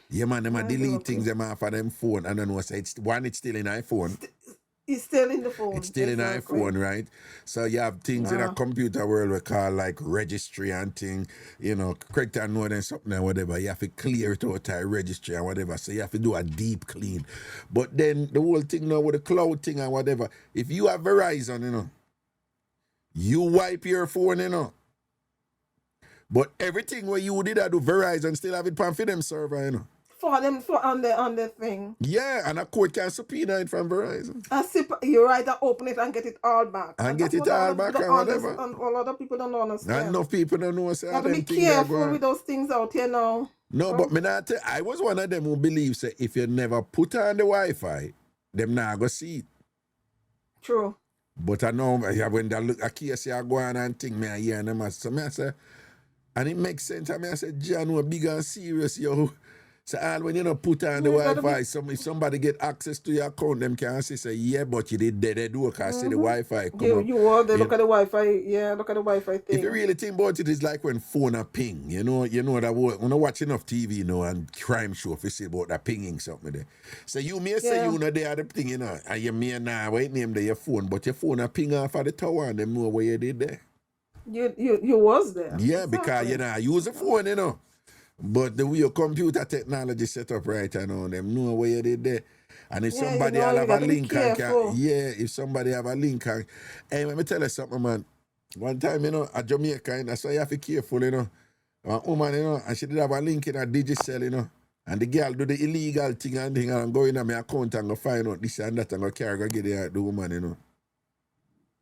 Yeah, man, them delete things them off of them phone and then say it's still in iPhone. It's still in the phone. It's still in iPhone, right? So you have things in a computer world we call like registry and thing, correct and know and something and whatever. You have to clear it out of registry and whatever. So you have to do a deep clean. But then the whole thing now with the cloud thing and whatever, if you have Verizon, you wipe your phone, But everything where you did do Verizon still have it for them server, For them on the thing. Yeah, and a court can subpoena it from Verizon. You right to open it and get it all back. And get it all back and whatever. And a lot of people don't understand. And enough people don't know. You have to be careful with those things out here now. No, but I was one of them who believes that if you never put on the Wi-Fi, them not go see it. True. But I know when they look at case you go on and think, I hear them. So I say, and it makes sense. I say, John, we're big and serious, yo. So when you put on the Wi-Fi, if somebody get access to your account, them can say, yeah, but you did they do because see the Wi-Fi come up. They look at the Wi-Fi, look at the Wi-Fi thing. If you really think about it, it's like when phone a ping. You know that when I watch enough TV, and crime show, if you see about that pinging something there. So you may say they are the thing, and you may wait name there your phone, but your phone a ping off of the tower and them know where you did there. You was there. Yeah, because I use the phone, But the way your computer technology set up right them know where you did there. And if somebody have a link if somebody have a link hey, let me tell you something, man. One time, at Jamaica, so you have to be careful, a woman, and she did have a link in a Digicel, and the girl do the illegal thing and go in my account and go find out this and that and go carry go get the woman,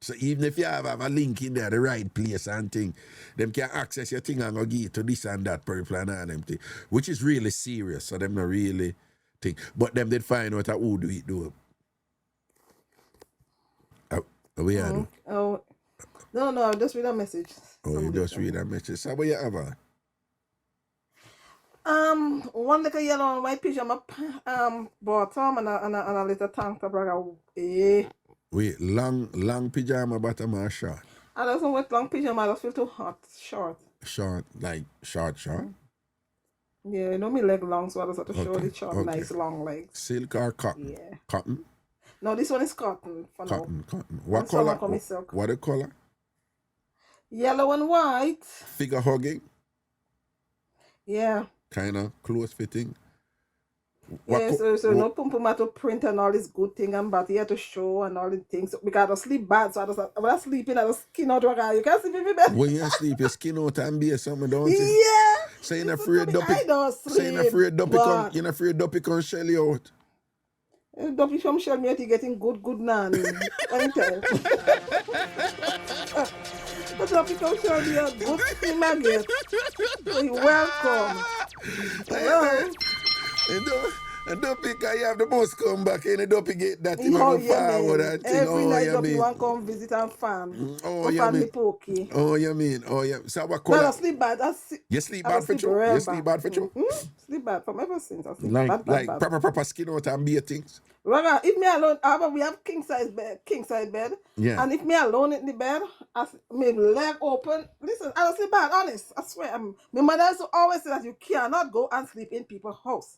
So even if you have a link in there, the right place and thing, them can access your thing and go give it to this and that people and them thing, which is really serious. So them not really think. But them did find out who do it do. We are Oh, no, just read a message. You just read a message. So what you have? One little yellow and white pajama bottom and a little tank top. Wait, long pajama bottom or short? I don't wear long pajama, I just feel too hot. Short. Short, like short? Yeah, me leg long, so I just have to show the short, nice long legs. Silk or cotton? Yeah. Cotton? No, this one is cotton for Cotton. What color? What the color? Yellow and white. Figure hugging? Yeah. Kind of close fitting? So no pum print and all this good thing and but here to show and all the things because I sleep bad, so when I sleeping I just skin out. You can't sleep in my bed. When you sleep, you skin out and be something, don't you? Yeah. So you're not afraid Duppy can shell you out. Duppy from shell me out, you getting good nanny. But Duppy come shell me a good thing maggot. So you're welcome. Hello. And don't pick you have the most come back and don't get that thing forward and thing. Every night you want to come visit and fan. Pokey. You mean. So what color? No, I sleep bad. You sleep bad for you? You sleep bad for you? Sleep bad from ever since. I sleep bad. Bad. Proper skin out and be things. Raga, if me alone, we have king size bed. Yeah. And if me alone in the bed, my leg open. Listen, I don't sleep bad, honest. I swear. My mother used to always say that you cannot go and sleep in people's house.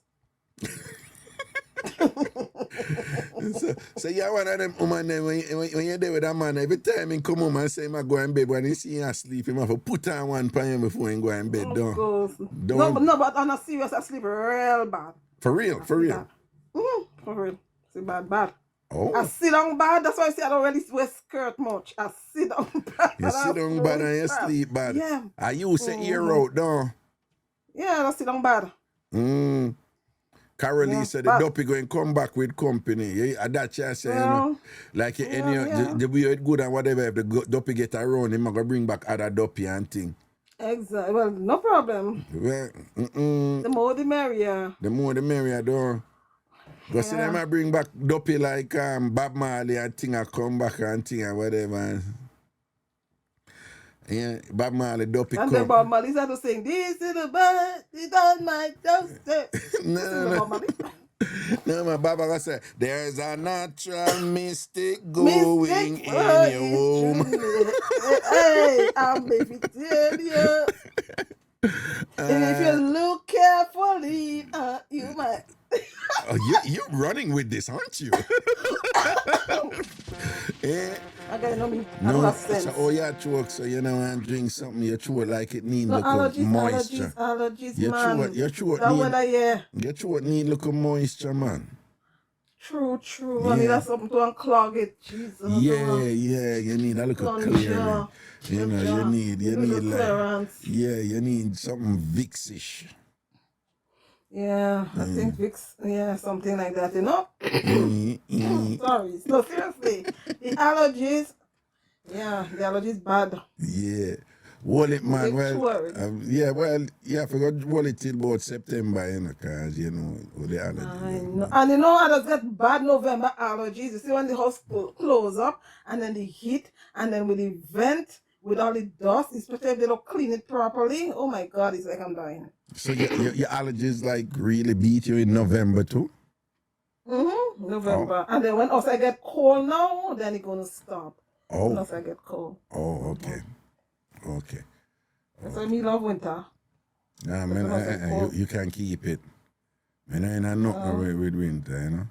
So you're one of them woman then when you're there with that man, every time he come home and say I go in bed, when he see you asleep, he have to put on one pan before he go in bed. Of Don't. course. Don't. No, but on a serious, I sleep real bad. For real. For real. See, bad. Oh. I sit down bad. That's why I say I don't really wear skirt much. I sit down bad. You sit down bad and you sleep bad. Yeah. I use the ear out, though. Yeah, I sit down bad. Carolee said the dopey going come back with company. Yeah, that's what I say, you know. Like the way it good and whatever, if the dopey get around, him going bring back other dopey and thing. Exactly. Well, no problem. Well, the more the merrier. The more the merrier, though. Because them I bring back dopey like Bob Marley and thing, I come back and thing and whatever. Yeah, Bob Marley dopey and come. then Bob Marley's had to sing, this is the bird, it's on my doorstep. No. No, my Baba gonna say, there's a natural mystic going in your womb. Hey, I'm baby tell you. And if you look carefully, you might. You're running with this, aren't you? I gotta know me. No, so yeah, choke, so you know, and drink something, your throat like it need moisture. Allergies, man. Your throat need look moisture, man. True. I need something to unclog it. Jesus. Yeah, you need a little clearing. You know, you need like, you need something Vicks-ish. Yeah, I think Vicks, something like that, you know? Sorry. No, seriously. The allergies bad. Yeah. Wallet, man. I forgot wallet till about September, you know, because, you know, with the allergies. I know. And you know, I just get bad November allergies. You see when the house close up, and then the heat, and then with the vent, with all the dust, especially if they don't clean it properly. Oh my God, it's like I'm dying. So your allergies like really beat you in November too? November. Oh. And then when also I get cold now, then it's gonna stop. When also I get cold. Oh, okay. So me love winter. Nah, man, you can keep it. Man, I ain't nothing with winter, you know.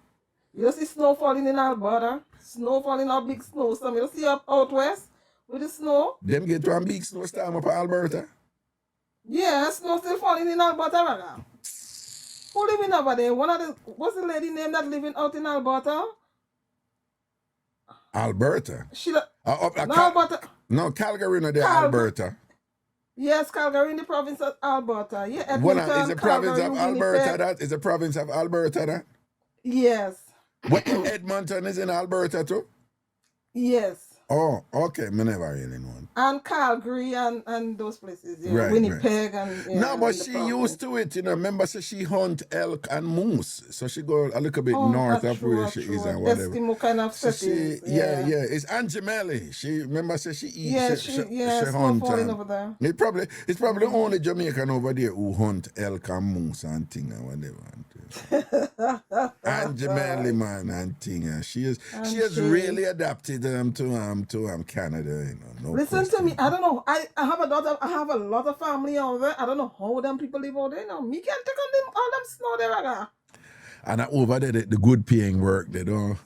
You see snow falling in Alberta? Snow falling out, big snowstorm. You see up out west with the snow? Them get one big snowstorm up in Alberta? Yeah, snow still falling in Alberta, Raga. Who living over there? What's the lady name that living out in Alberta? Alberta? Alberta. No, Calgary, no, they're Alberta. Yes, Calgary in the province of Alberta. Yeah, Edmonton, is the province of Alberta that? Is the province of Alberta that? Yes. What, Edmonton is in Alberta too? Yes. Oh, okay. Me never really know. And Calgary and those places, yeah. Right, Winnipeg and no, but she used to it, you know. Remember, so she hunt elk and moose, so she go a little bit north of where she is and whatever. Eskimo kind of settings. Yeah. It's Angemelli. She remember, so she eats. Yeah, she hunt. Over there. It's probably the only Jamaican over there who hunt elk and moose and thing and whatever. Angemelli, man, and thing. She has really adapted to Canada, you know. No Listen to me. I don't know. I have a lot of family over there. I don't know how them people live over there. Me can't take on them all them snow there, Raga. And over there, the good paying work, they don't.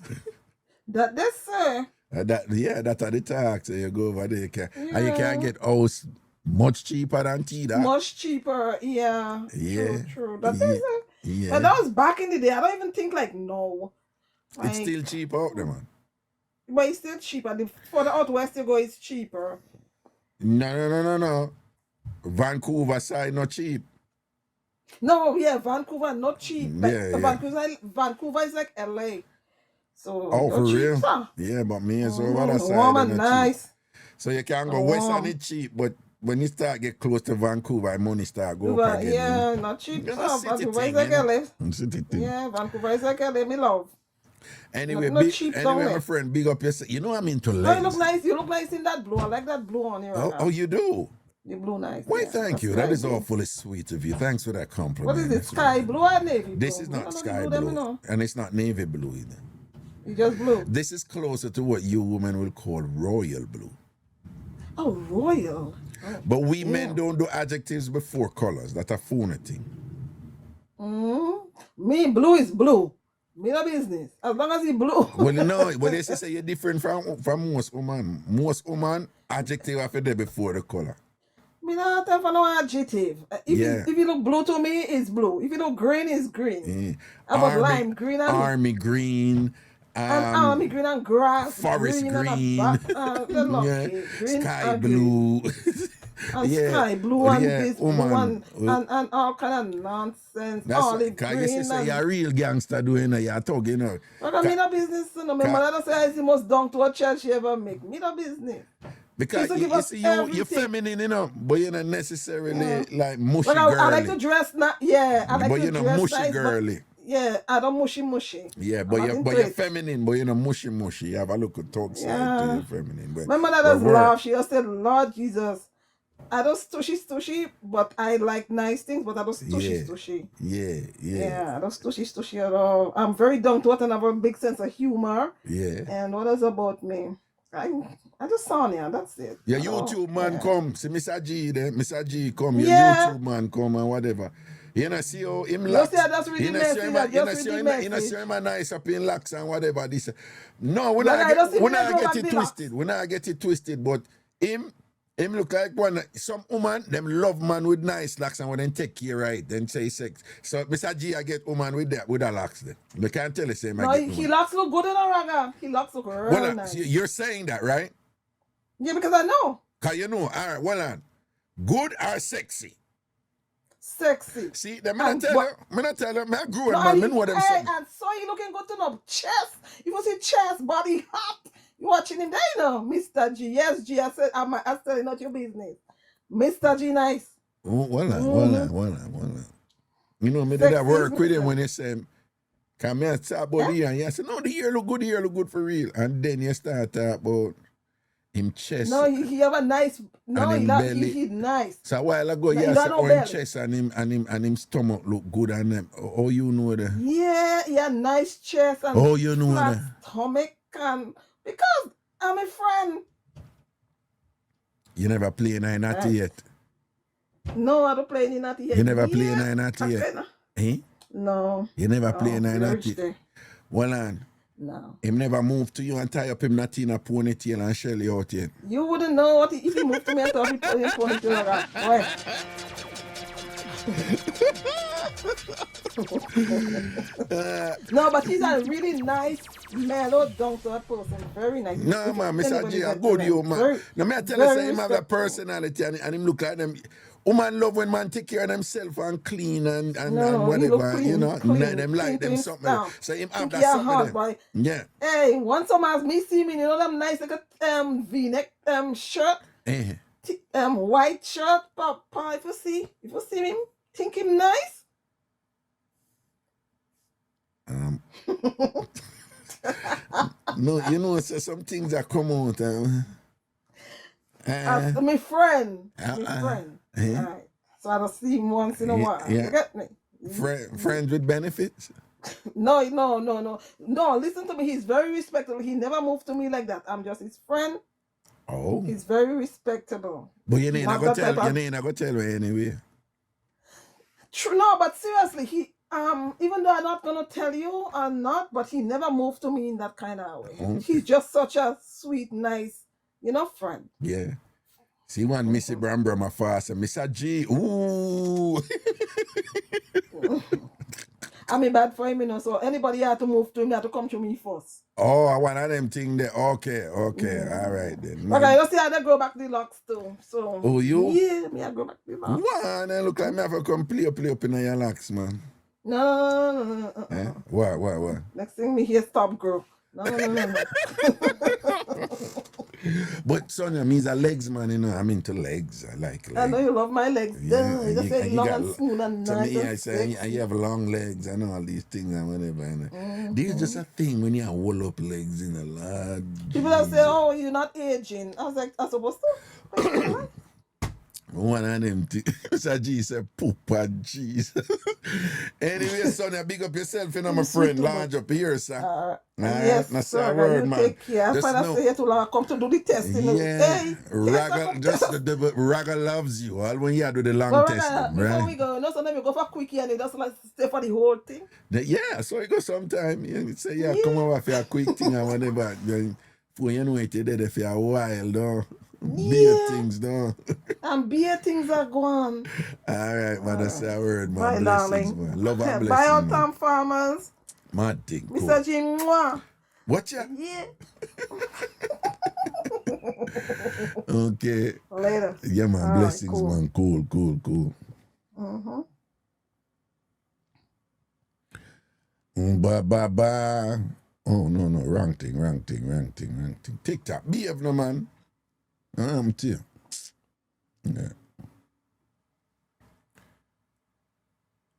That they say. That's how they talk. So you go over there, and you can get house much cheaper than Tida. Much cheaper, yeah. True. That is it. Yeah. But that was back in the day. I don't even think no. It's still cheap out there, man. But it's still cheaper. For the out west you go, it's cheaper. No. Vancouver side not cheap. No, yeah, Vancouver not cheap. Vancouver is like LA. So for real? Sir. Yeah, but me is over that side. Warm and nice. Cheap. So you can go west and it's cheap, but when you start get close to Vancouver, money start go up again. Yeah, not cheap. Vancouver is like LA. City thing. Yeah, Vancouver is like LA, me love. Anyway, cheap my friend, big up yourself. You know I'm into lens. You look nice in that blue. I like that blue on you. Oh, you do? The blue nice. Why, thank you. That is awfully sweet of you. Thanks for that compliment. What is it, sky blue or navy blue? This is not sky blue. And it's not navy blue either. It's just blue. This is closer to what you women will call royal blue. Oh, royal. Oh, but we men don't do adjectives before colors. That's a phony thing. Me, blue is blue. Me no business. As long as he blue. Well, no, but they say you're different from most women. Most women, adjective after there before the color. Me not have for no adjective. If, Yeah. if you look blue to me, it's blue. If you look green, it's green. About lime green and army green. army green and grass. Forest green. Green Sky and blue. and sky blue and this blue and all kind of nonsense. Olive green. Because you say you're a real gangster doing it, you're talking. But me no business. No, my mother say it's the most down to a child she ever make. Me no business. Because you see, you're feminine, but you're not necessarily like mushy but girly. I like to dress I like but to you're dress not mushy nice, girly. I don't mushy. Yeah, but you're feminine, but you're not mushy. You have a look at talk side to you feminine. But, my mother does laugh. She just said, Lord Jesus, I don't stushy, but I like nice things, but I don't stushy. Yeah, I don't stushy at all. I'm very down to earth and have a big sense of humor. Yeah. And what is about me? I just Sonia, that's it. Yeah, YouTube man come. See Mr. G there. Mr. G come. Your YouTube man come and whatever. You know, see how him locks. You know, see him nice up in locks and whatever. This. No, we not get it twisted. We not get it twisted. But him look like one. Some woman, them love man with nice locks and when they take care right, then say sex. So Mr. G, I get woman with the locks then. We can't tell the same. No, he locks look good in a Raga. He locks look real nice. You're saying that, right? Yeah, because I know. Because you know, all right, well on. Good or sexy? Sexy. See, I'm not tell you, I grew up, man, I know what them saying. And so you looking good to know chest. You will see chest, body hot. You watching him there, you know, Mr. G. Yes, G, I said, I'm telling not your business. Mr. G, nice. Oh, well on. You know, me did that work with him when he said, come here, talk about the ear. And he said, no, the ear look good for real. And then you start talking about him chest. No, he have a nice. No, he nice. So a while ago, he said, him chest and him stomach look good and him. Oh, you know that? Yeah, nice chest and you know flat that? stomach and because I'm a friend. You never play 9 yet? No, I don't play 9 yet. You never play 9 yet? Eh? No. You never play 9 yet? Well, on. No. Him never moved to you and tie up him not in a ponytail and shell you out yet. You wouldn't know what if he moved to me and thought he put him ponytail like that. No, but he's a really nice, mellow, down-to-earth person. Very nice. No, man, Mr. G, I go to you, man. Now, me I tell you, say him have a personality and him look like them. Woman love when man take care of themselves and clean and whatever, clean, you know. clean, them like them something. Down. So him have that something. Boy. Yeah. Hey, once some as me see me, you know them nice like a V-neck shirt. White shirt, Papa, if you see him, think him nice. No, you know, so some things that come out. My friend. Right. So I don't see him once in a while. Yeah. You get me? Friends with benefits? No. Listen to me. He's very respectable. He never moved to me like that. I'm just his friend. Oh. He's very respectable. But you ain't gonna tell me anyway. True, no, but seriously, he even though I'm not gonna tell you or not, but he never moved to me in that kind of way. Okay. He's just such a sweet, nice, friend. Yeah. See one Missy Brambra fast and Mr. G. Ooh. I mean bad for him, so anybody had to move to him, had to come to me first. Oh, one of them things there. Okay, all right then. Okay, you see how they grow back the locks too. So oh, you? Yeah, me I grow back the locks. What? They look like me have to come play up in your locks, man. No. What? Next thing me hear stop grow. No. But Sonia, me's a legs man, I'm into legs. I like legs. I know you love my legs. Yeah, you just say long and smooth and nice. To me, I say you have long legs and all these things and whatever. This is just a thing when you have wall up legs in a lot. People that say, oh, you're not aging. I was like, I'm supposed to? One of them, Mr. G said, Poopa Jesus. Anyway, Sonia, big up yourself, you know, my friend. Large up here, sir. Yes, That's sir. a word, You man. take care. Just Find out know, say too long. Come to do the testing. yeah, Hey, Raga, just the Raga loves you. All when you do the long well, test, them, before right? we go, no, sometimes we go for quickie and they just like stay for the whole thing. Yeah, so you go sometime. You say, yeah, Yeah. come over for a quick thing and whatever. For you know it, you're there for a while, though. Beer Yeah. things, though. And beer things are gone. All right, man, that's a word, man. Bye, Blessings, darling. man. Love and Bye, all blessings, man. time farmers. Mad thing, cool. Mr. G, mwah. What ya? Yeah. Okay. Later. Yeah, man. All right, Blessings, cool. man. Cool. Mm-hmm. Ba. Oh, no. Wrong thing. TikTok. Behave, no, man. I'm too. Yeah.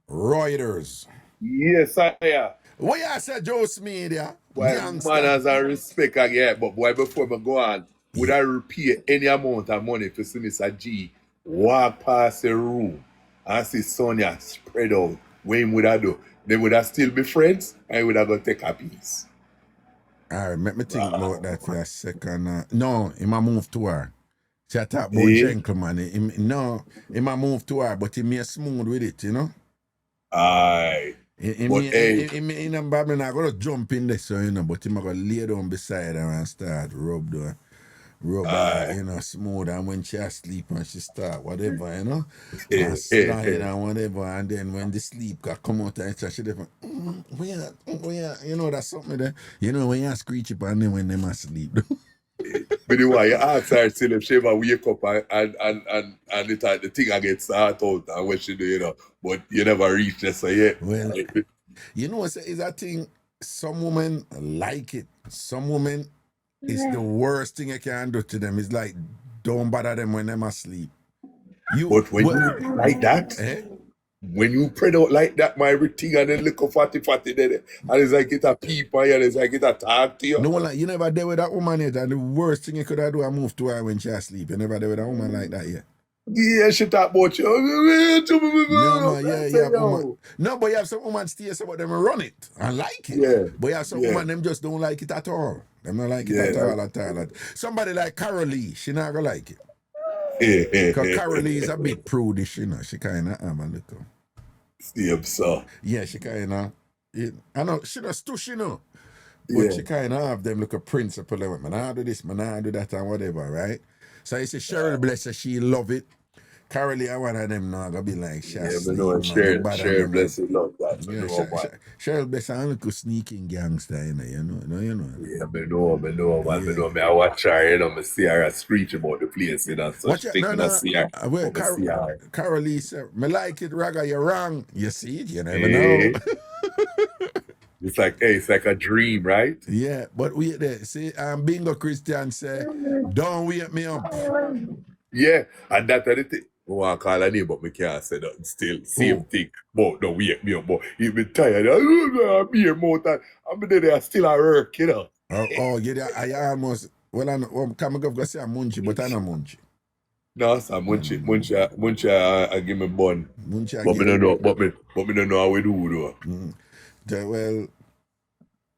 Reuters. Yes, I am. What you say, Joe Smith, yeah? Well, Youngster. manners and respect again, but boy, before I go on, would I repay any amount of money to see Mr. G walk past the room and see Sonia spread out? When would I do? They would I still be friends? I would have go take a piece. All right, let me think about that for a second. No, he might move to her. She talk about Eh? gentleman. He might move to her, but he may smooth with it, you know? Aye. But hey, He not gonna jump in there, so you know, but he might go lay down beside her and start rub her, you know, smooth, and when she asleep and she start whatever, you know, and slide and whatever, and then when the sleep can come out and she different, where, you know, that's something there, you know, when you screech up and then when them asleep. but the way you ask her till if she ever wake up and the thing I get start out and what she do, you know, but you never reach there, so yeah. Well, you know, is a thing, some women like it, some women, it's the worst thing you can do to them. It's like, don't bother them when they're asleep. But when you like that, when you spread out like that, my everything and then look fatty there, and it's like it a people and it's like it a talk to you. No, like you never deal with that woman yet, and the worst thing you could do is move to her when she's asleep. You never deal with a woman like that yet. Yeah, she talk about you. No, man, yeah, woman. No, but you have some women stay about them and run it and like it. Yeah. But you have some women them just don't like it at all. Them don't like it at all. Somebody like Carol Lee, she not gonna like it. Because Carol Lee is a bit prudish, you know. She kind of am a little. Steve, so. Yeah, she kind of. I know she does stush, you know. But she kind of have them look a principle. Like, man, I do this, man, I do that, and whatever, right? So you see, Cheryl bless her, she love it. Carolee, I one of them now, gonna be like, Cheryl bless you, love that. Cheryl bless her, a little sneaking gangster, you know. Yeah, I know, man. I watch her, you know, I see her screech about the place, you know, so she think I see her. Carolee said, me like it, Raga, you're wrong. You see it, you never know. It's like a dream, right? Yeah, but wait there. See, Bingo Christian say, don't wake me up. Yeah, and that's the thing. I want to call her name, but I can't say that still. Same thing. But don't wake me up. But you be tired. I don't be more time. I'm there still at work, you know. Yeah, I almost, well, I come go say I'm munchy, but I'm not munchy. No, sir, munchy, I give me bun. Munchy, but me don't know how we do, though. Well,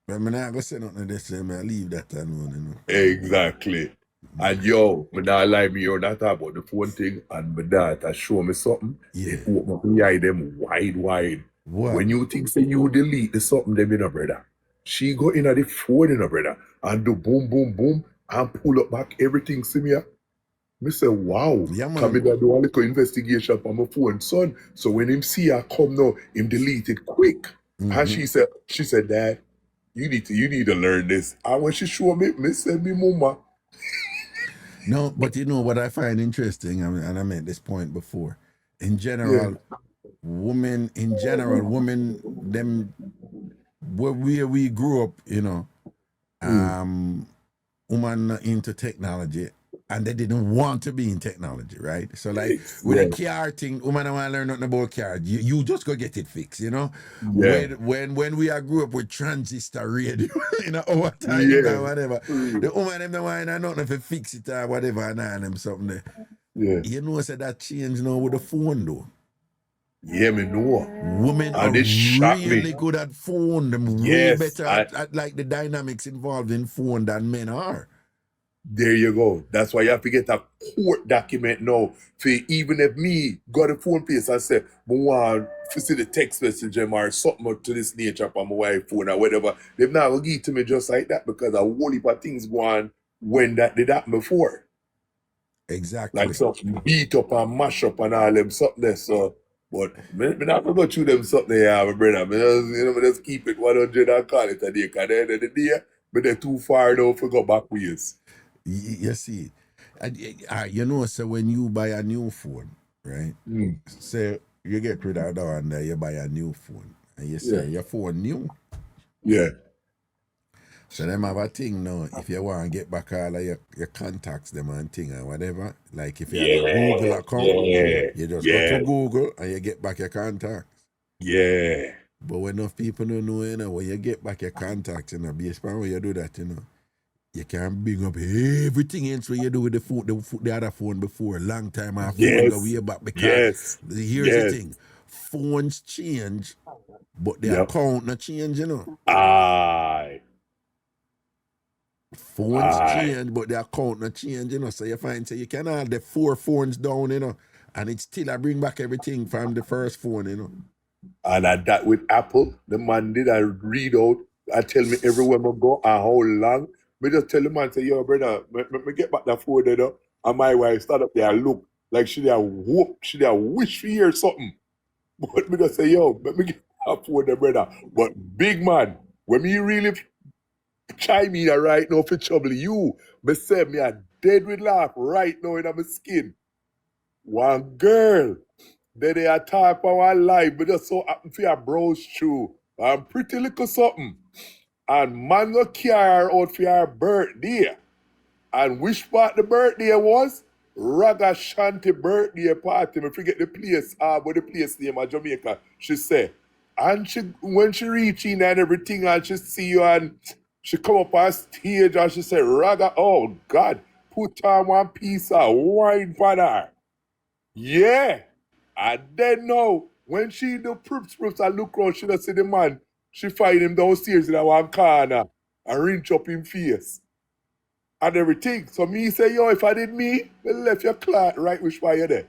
I'm not going to say nothing to this, I leave that alone, you know. Exactly. And yo, me not lie, me you're not talk about the phone thing, and my daughter show me something. Yeah. It open my eye them wide. What? When you think say you delete the something them in a brother, she go in at the phone in a brother and do boom, and pull up back everything. See me. Me say, wow. Yeah, man. Come in and do a little investigation on my phone, son. So when him see her come now, him delete it quick. And she said, Dad, you need to learn this. And when she show me said, me mama. No, but you know what I find interesting, and I made this point before. In general, women, them, where we grew up, you know, women not into technology, and they didn't want to be in technology, right? So like with a car thing, women don't want to learn nothing about car. You just go get it fixed, you know. Yeah. When we grew up with transistor radio, you know, over time or whatever, the woman them don't want nothing to fix it or whatever, and them something there. Yeah. You know, say that change now with the phone though. Yeah, me know. Women are And it shocked really me. good at phone. Them way Yes, better at like the dynamics involved in phone than men are. There you go. That's why you have to get a court document now. For even if me got a phone place and say, I want to see the text message or something to this nature on my wife phone or whatever, they've not going to give it to me just like that because a whole heap of things go on when that did happen before. Exactly. Like something beat up and mash up and all them something there. So, but me not go through them something there, my brother. Me just keep it 100 and call it a day. Because at the end of the day, but they're too far now to go back ways. You see, you know, so when you buy a new phone, right? Say you get rid of that one there, you buy a new phone, and you say your phone new. Yeah. So them have a thing now. If you want to get back all of your contacts, them and thing and whatever, like if you have a Google account, you just go to Google and you get back your contacts. Yeah. But when enough people don't know, you know, when you get back your contacts, you know, based on when you do that, you know, you can bring up everything else what you do with the phone, the other phone before. A long time our phone go way back because here's the thing. Phones change, but the account not change, you know. Aye. Phones change, but the account not change, you know. So you find you can have the 4 phones down, you know, and it still bring back everything from the first phone, you know. And at that with Apple, the man did I read out and tell me everywhere I go and how long. Me just tell the man, say, yo, brother, me get back that phone there, though. And my wife start up there and look like she there whoop, she there wish for hear something. But me just say, yo, let me get that phone there, brother. But big man, when me really chime in right now for trouble you, me say me are dead with laugh right now in my skin. One girl, they attack our life, but just so happen for your browse through. And pretty little something. And man go carry her out for your birthday. And which part the birthday was? Ragashanti birthday party. I forget the place, but the place name of Jamaica. She said. And when she reach in and everything, and she see you and she come up on stage and she said, Raga, oh God, put on one piece of wine for her. Yeah. And then now, when she do proofs and look around, she don't see the man. She find him downstairs in one corner and rinse up him face. And everything. So me say, yo, if I did me, I left your cloth right which way you there.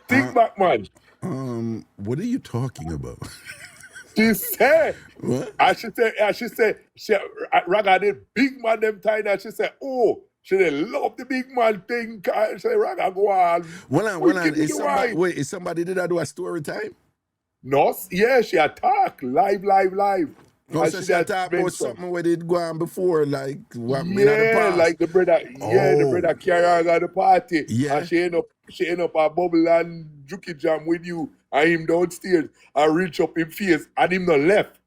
Think back, man. What are you talking about? She said, what? and she said, Raga did big man them time, and she said, oh, she did love the big man thing. She said, Raga go on. Well, is somebody did that do a story time? No, yeah, she attack live. No, so she attack about something where it go on before, like what yeah, the past. like the brother, the brother carry her at the party. Yeah. And she end up a bubble and juky jam with you and him downstairs and reach up him face and him not left.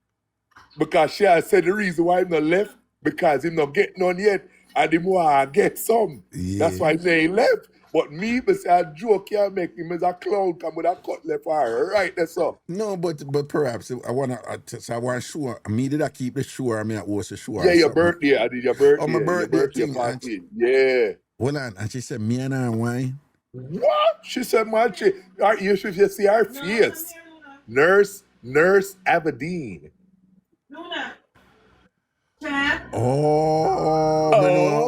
Because she has said the reason why him not left, because him not get none yet and him want to get some. Yeah. That's why he left. But me, but say a joke can't make him as a clown come with a cut left for her. Right, that's all. No, but perhaps I want sure. Me did I keep the show? I mean, I was the show. Yeah, your birthday. I did your birthday. Oh, my birthday thing. Party. Yeah. Hold on. And she said, me and her wine. What? She said, man, you should see her face. Nurse Aberdeen. Luna. Oh, me know.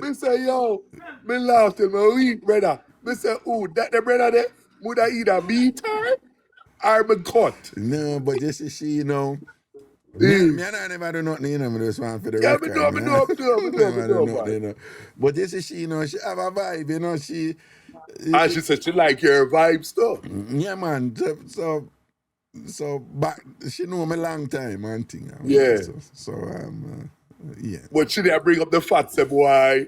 Me say, yo, me laugh till my week, brother. Me say, oh, that the brother there, would I either beat her or me cut? No, but this is she, you know. Me and I never do nothing, you know, me just want for the record. Yeah, me know. But this is she, you know, she have a vibe, you know, she... And she said she like your vibe stuff. Yeah, man. So back, she know me long time and thing. Yeah. Yeah. But she didn't bring up the fact, say, boy,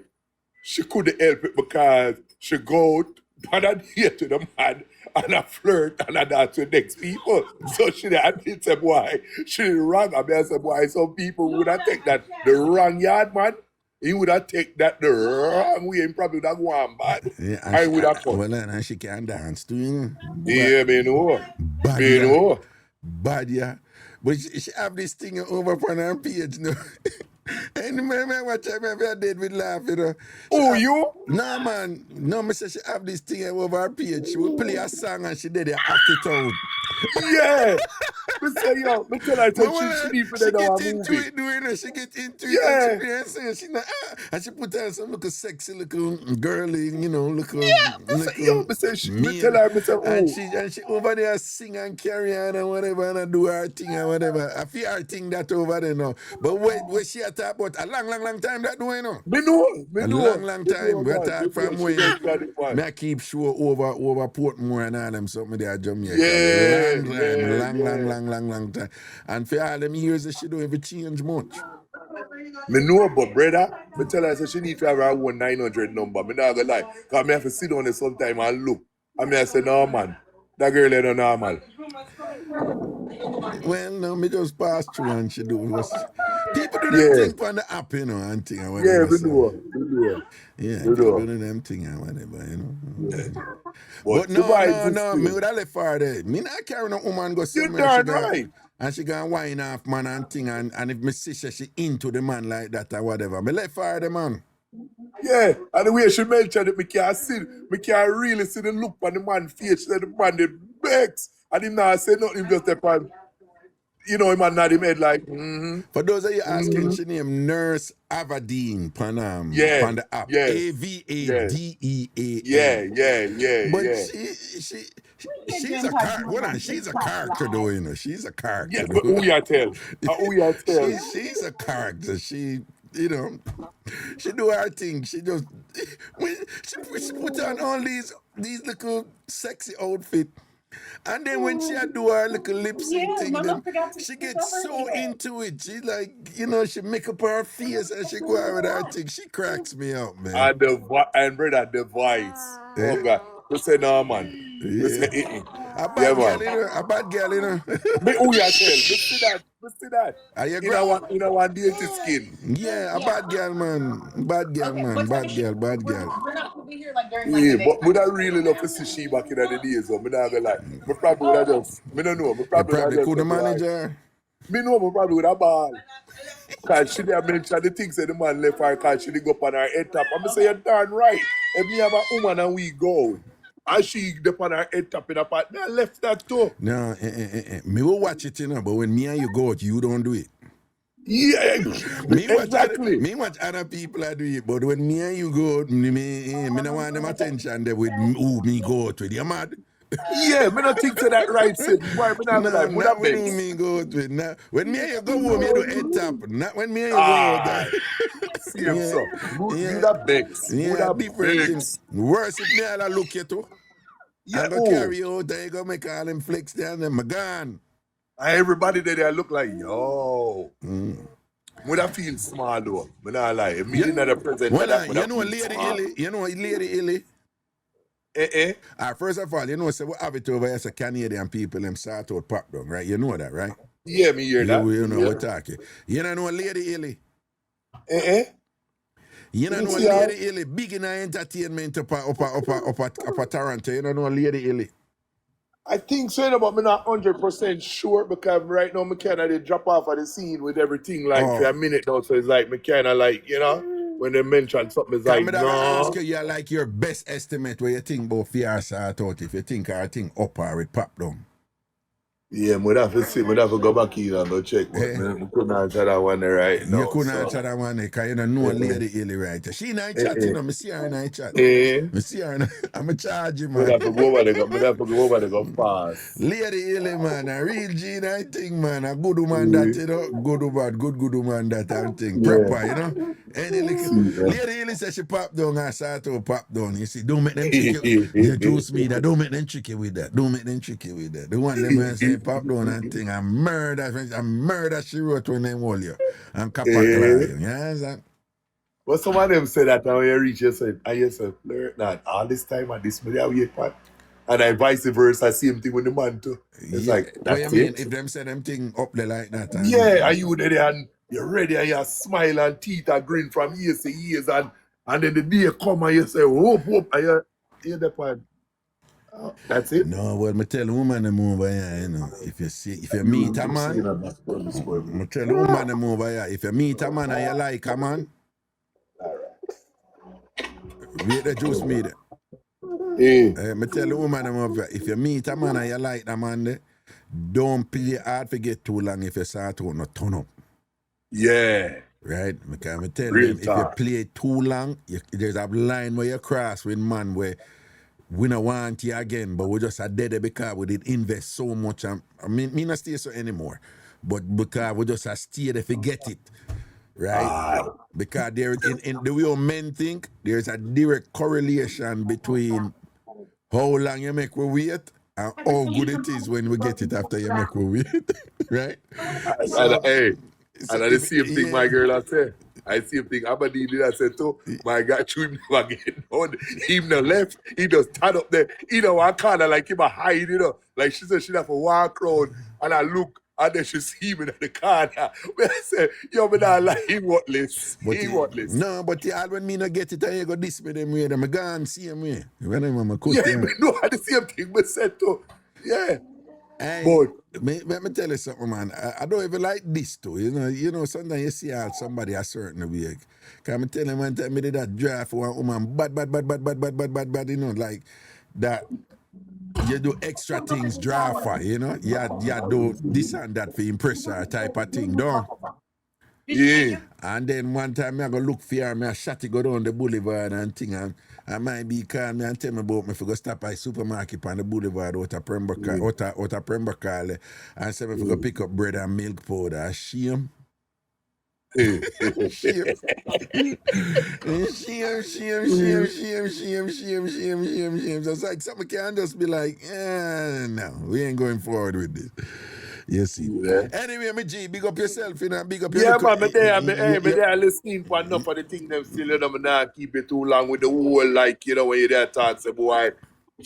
she couldn't help it because she go on a date to the man and a flirt and a dance with next people. So she didn't say, boy, she didn't wrong. I mean, I said, boy, some people would have taken that the wrong yard, man. He would have taken that the wrong way and probably would have gone bad. Yeah, I would have cut. Well, and she can dance too, you know. Yeah, me know. Bad, yeah. But she have this thing over on her page, you know. And remember what I did with laugh, you know. Oh, you? No, man. No, me say she have this thing over her page. She would play a song and she did act it out. Yeah. Me say, yo, me tell her, But she need for she that get our into movie. it, doing it. She get into it and she Yeah. be saying, she like, and she put on some little sexy, little girly, you know, little, Me say, yo, me say, me tell mean. her, me say, And oh. she over there sing and carry on and whatever and do her thing and whatever. I feel her thing that over there now. But wait, she a talk about a long time that doing, you know. Me know, me A know. long Me time. know, We man. talk Me know, from she when just got it, man. me I keep show over Portmore and all them something there Jamaica. Yeah, Long time, yeah. long time. And for all them years that she don't even change much. Me know, but brother, me tell her, say she need to have her own 900 number. Me not gonna lie. Because me have to sit down there sometime and look. And me I say, no, man. That girl ain't no normal. Well, no, me just pass through and she do was people do them Yeah. thing on the app, you know, and thing and Yeah, whatever. me So know. Me know. yeah, Me people know. do them thing and whatever, you know. Yeah. But the vibes is no, still. me would have left her there. Me not carry no woman go You somewhere she darn go right. and she gonna whine off man and thing and if me see she into the man like that or whatever, me left her there, man. Yeah, and the way she mentioned it, me can't really see the look on the man's face. She said the man the vex. And him not say nothing, him just step on. You know, him and nod him head like, For those of you asking, she named Nurse Avadine yeah, pan the app. yeah, AVADEAN. But yeah. she's a character. Well, she's a character though, you know. She's a character Yeah, though. but who you tell? Who you tell? She's a character. She, you know, she do her thing. She just when she put on all these little sexy outfit. And then when she do her little lip sync thing, then she gets so into it. She like, you know, she make up her face and she go out with her thing. She cracks me up, man. And brother, the voice. Eh? Oh God. We say no man. We say Yeah. A Yeah, bad girl, man. you know. A bad girl, you know. Me who you tell? We see that. Are you In a one dirty skin. Yeah, a bad girl, man. Bad girl, man. Bad girl. We're not gonna be here like during Yeah, but would I really love to see she back in the days? So me not gonna lie. Me probably would have just. Me don't know. Me You probably would probably have could have just. managed her. Me know me probably would have ball. Cause she didn't mention the things that the man left her cause she didn't go up on her head top. I'm say you're darn right. If me have a woman and we go, and she up on her head top in a part, me I left that too. No, me will watch it, you know, but when me and you go out, you don't do it. Yeah, exactly. Me watch other people do it, but when me and you go out, me don't want them attention there with who me go out with. You mad? Yeah, me not think to that right said. Why me not be No, like, would not have with who vex? me go out with. Nah. When me and you go home, you do head tap. Not when me and you go Ah, out. same so. Would Yeah. have vex. Would Yeah, have different thing. vex. Worse if me all look you too. Yeah, I'm gonna carry you out there, you go make all them flex there and them gone. Everybody there look like, yo. Would I feel small though? Me not lie. If me didn't have the present Well, that, you know Lady Illy. You know Lady Illy. First of all, you know, so we have it over here, so Canadian people, them start out pop down, right? You know that, right? Yeah, me hear that. You know, we're talking. You don't know Lady Illy. You don't know see how- Lady Illy, big in entertainment up Toronto. You don't know Lady Illy. I think so, but I'm not 100% sure because right now, me kind of drop off of the scene with everything like for a minute now. So it's like, me kind of like, you know, when they mention something, it's like, I'm no. ask you, like your best estimate where you think about fear start out, if you think our thing up or it pop down. Yeah, we'd have to see. We'd have to go back in and go check. But we couldn't answer that one right now. You couldn't answer that one because you don't know Lady Illy right. She not chatting, I see her in a chat. I see her, I'm a charge you, man. We'd have to go over there, go fast. Lady Illy, man, a real G, I think, man, a good woman that, you know, good woman that and thing, proper, you know. Any Lady Illy says she pop down and start to pop down. You see, don't make them tricky. You choose me that, don't make them tricky with that. The one them say pop down and thing, and murder she wrote when they hold you. And Kappa yeah, But some of them say that now when you reach yourself, and you say, flirt not all this time and this media wait part. And I vice versa, same thing with the man too. It's like, that's what you mean, it. if them say them thing up there like that. Yeah, and you there and you're ready and you smile and teeth are grin from years to years and then the day come and you say, whoop, and you hear the point. That's it. No, well, me tell the woman them over here, you know, if you meet a man, me tell the woman them over here, if you meet a man and you like a man, wait the juice me there. Me tell the woman them over here, if you meet a man and you like the man there, don't play hard for get too long if you start to not turn up. Yeah. Right? Because I tell Real them, if you talk. play too long, there's a line where you cross with man where we don't want you again, but we just are dead because we did invest so much. I mean, me not stay so anymore, but because we just are stay there, forget it, right? Because there, in the way men think, there's a direct correlation between how long you make we wait and how good it is when we get it after you make we wait, right? So, And I the same thing my girl I said. I same thing Aberdeen did I said too. My God, him never get done. Him no left. He just stand up there. You know, I kind of like him a hide, you know. Like she said, she have to walk around and I look and then she see him in the corner. But I said, yo, but I like him worthless. He worthless. No, but when me not get it, I go this way them way. I'm gone see him way. When I'm cook, yeah, but no, I the same thing. But said too. Yeah. But let me tell you something, man. I don't even like this too. You know, sometimes you see how somebody a certain way. Can I tell you one time I did that drive for one woman, bad, you know, like that. You do extra things, drive for, you know. You do this and that for impress her type of thing, don't? Yeah. And then one time I go look for her, I shot it go down the boulevard and thing, and I might be call me and tell me about me if I go stop by supermarket on the boulevard out of Pembroke, out of Pembroke, and say me if I go pick up bread and milk powder. Shame. Shame. Shame. So it's like something can just be like, no, we ain't going forward with this. You see. Yeah. Anyway, me G, big up yourself, you know, big up your man, me there listening for enough of the thing them still, you know, me not keep it too long with the whole, like, you know, when you're there talk, say, boy,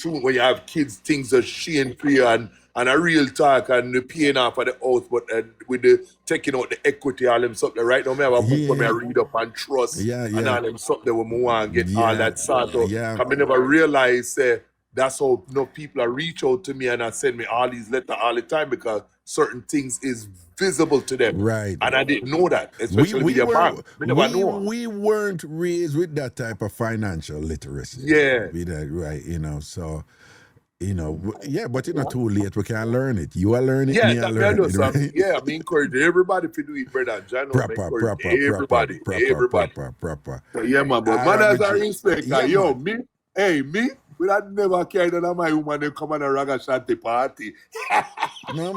when you have kids, things are shame for you and a real talk and the paying off of the house, but with the taking out the equity, all them something, right now, me have a book where me read up and trust and all them something where me want to get all that sort of, I never realize, that's how people are reach out to me and I send me all these letters all the time because certain things is visible to them. Right. And I didn't know that, especially with your bank. We weren't raised with that type of financial literacy. Yeah. Right, you know, so, you know, yeah, but it's not too late. We can learn it. You are learning it, yeah, me I learn it, right? Yeah, I mean, encourage everybody to do it, brother. Proper. Yeah, my boy. Manners and respect. Yo, me, we had never carried on my woman they come on a Ragashanti party. No,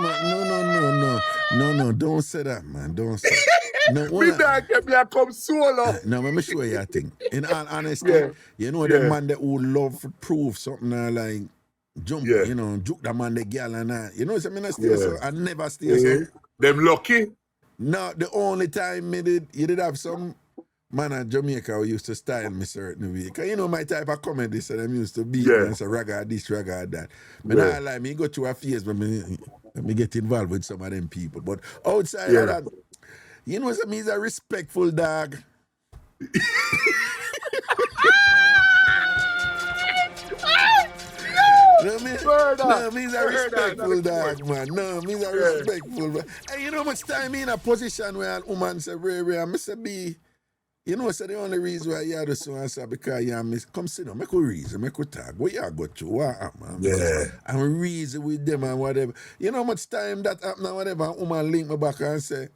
don't say that, man. Don't say that. No, me I come solo. No, let me show you a thing. In all honesty, you know the man that would love to prove something like jump, you know, juke the man, the girl and that. You know, so I stay so I never stay so. Them lucky? No, the only time you did have some man in Jamaica who used to style me certain way. Because you know my type of comedy, so them used to be and say Raga this, Raga that. But I like me go to a phase when me get involved with some of them people. But outside of that, you know, so me's a respectful dog. Me's a respectful dog, man. No, me's a respectful dog. And you know much time in a position where a woman say, Ray, I must be. You know, so the only reason why you do so and so because you miss come sit down, make a reason, make a talk. What you go through, what happen? Yeah. And reason with them and whatever. You know how much time that happen and whatever, and woman link me back and say,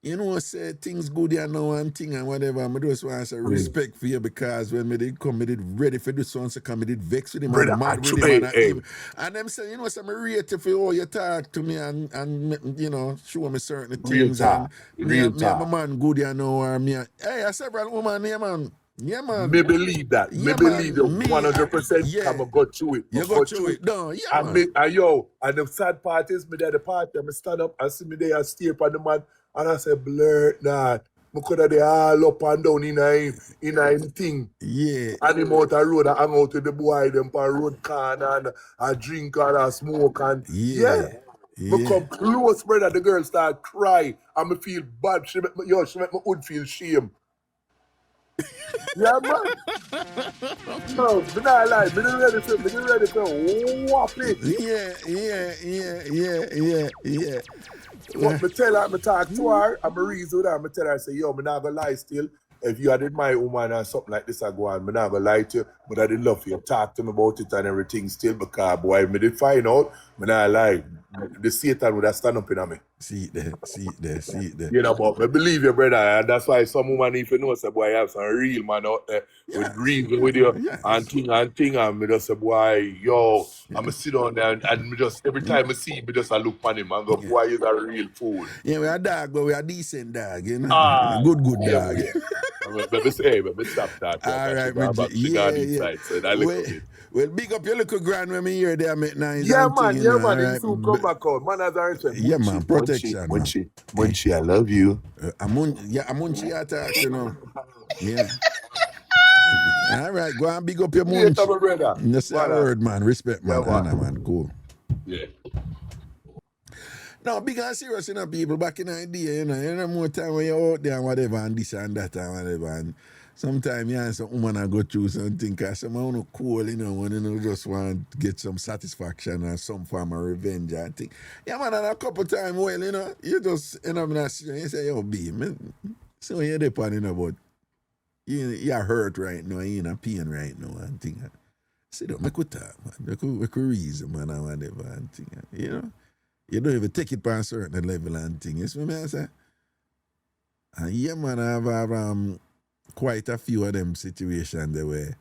you know, say things good here now and thing and whatever. I just want to say respect for you because when me did come, me did ready for this one, so come, me did vex with him and mad with him. And them say, you know, so me rate you for all you talk to me and you know, show me certain things. Me and my man good here now or me. Hey, I several woman here, man. Yeah, man. Me believe that. Me believe it 100%. I'm going to go through it. You go through it. No, yeah, man. And the sad part is, me there the party, I stand up and see me there and stare upon the man. And I said, blur that. I could have all up and down in a thing. Yeah. And him out the road and hang out with the boy, them for road can and a drink and a smoke and I come close, brother. The girl start cry and me feel bad. She make my hood feel shame. Yeah, man. No, me not lie. Me not ready to whop it. Yeah. But me tell her, me talk to her, and me reason with her, me tell her, say, yo, me not gonna lie still. If you had my woman and something like this, I go on, me not gonna lie to you, but I did love you. Talk to me about it and everything still, because boy, me did find out, me not lie. The Satan would have stand up in me. See it there. You know, but I believe you, brother, and that's why some woman, if you know, say, boy, have some real man out there with reason with you Yes. and thing, and me just say, boy, yo, I'm going to sit down there and me just, every time I see him, me just look on him and go, boy, you're a real fool. Yeah, we are dog, but we are decent dog, you know. Ah, Good yeah, dog. yeah. But me say, but me stop that. All right, She back, she got inside, so that little bit. Well, big up your little grand when me hear they make nice. Yeah, and man, thing, you know, He all right. soon come back out. Man, as I said, Yeah, man, protection, man. Munchie, I love you. Munchie attack, you know. Yeah. All right, go and big up your Yeah, munch. my brother. You say a word, man. Respect, man. Yeah, man. Anna, man. Cool. Yeah. No, big and serious, you know, people. Back in the day, you know more time when you're out there and whatever, and this and that and whatever. And sometimes you and some woman I go through something, because some want to cool, you know, when you just want to get some satisfaction or some form of revenge, I think. Yeah, man, and a couple times, well, you know, you just, you know, you say, yo, B, man, so you're the pan, you know, but you're hurt right now, you're in pain right now, and thing. Sit down, make a talk, man. Make a reason, man, and whatever, and thing, you know. You don't even take it by a certain level and thing. You see what I say? And yeah, man, I have quite a few of them situations there where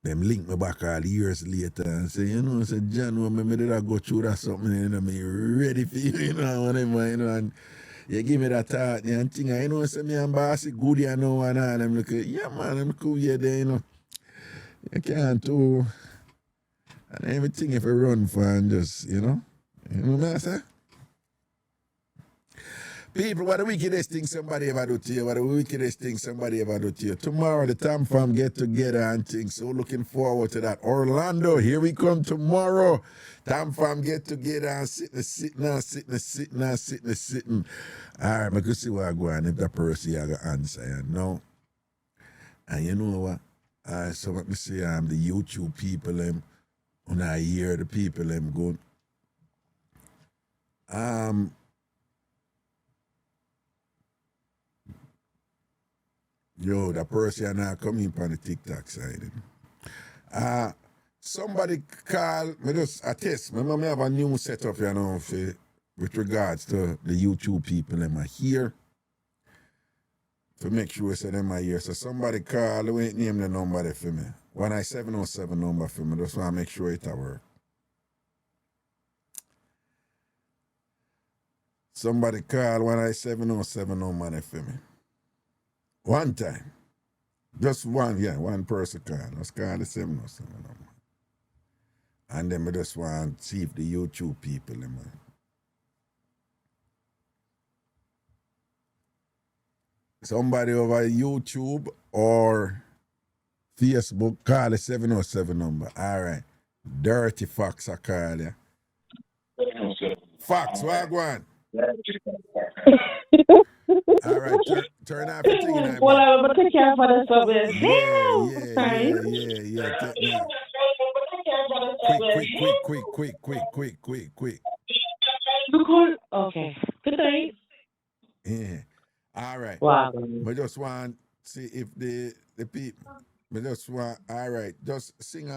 them link me back all years later and say, you know, say, John, well, maybe did I go through that something, you know, me ready for you, you know, whatever, you know, and you give me that thought and thing, you know, say me and bossy good, you know, and all them look, yeah, man, I'm cool, yeah, there, you know. You can't do, and everything if you run for and just, you know. You know what I say? People, what the wickedest thing somebody ever do to you? What the wickedest thing somebody ever do to you? Tomorrow, the TamFam get together and things. So looking forward to that. Orlando, here we come tomorrow. TamFam get together and sitting. All right, I can see what I go on if the person I got answer. You know? And you know what? So let me say, the YouTube people, when I hear the people, go. Yo, the person now coming on the TikTok side. Somebody call me just a test. My mom have a new setup, you know, with regards to the YouTube people them are here. To make sure say them are here. So somebody call, they won't name the number there for me. 1-707 number for me. Just want to make sure it work. Somebody call 1-707 number there for me. One time. Just one person call. Just call the 707 number. And then I just want to see if the YouTube people them somebody over YouTube or Facebook call the 707 number. All right. Dirty Fox I call you. Fox, what go on? All right, turn off the thing in that. Well, but take care for the service. Yeah. Take me out. Quick. Okay. Good night. Yeah. All right. Wow. We just want to see if the people. We just want. All right. Just sing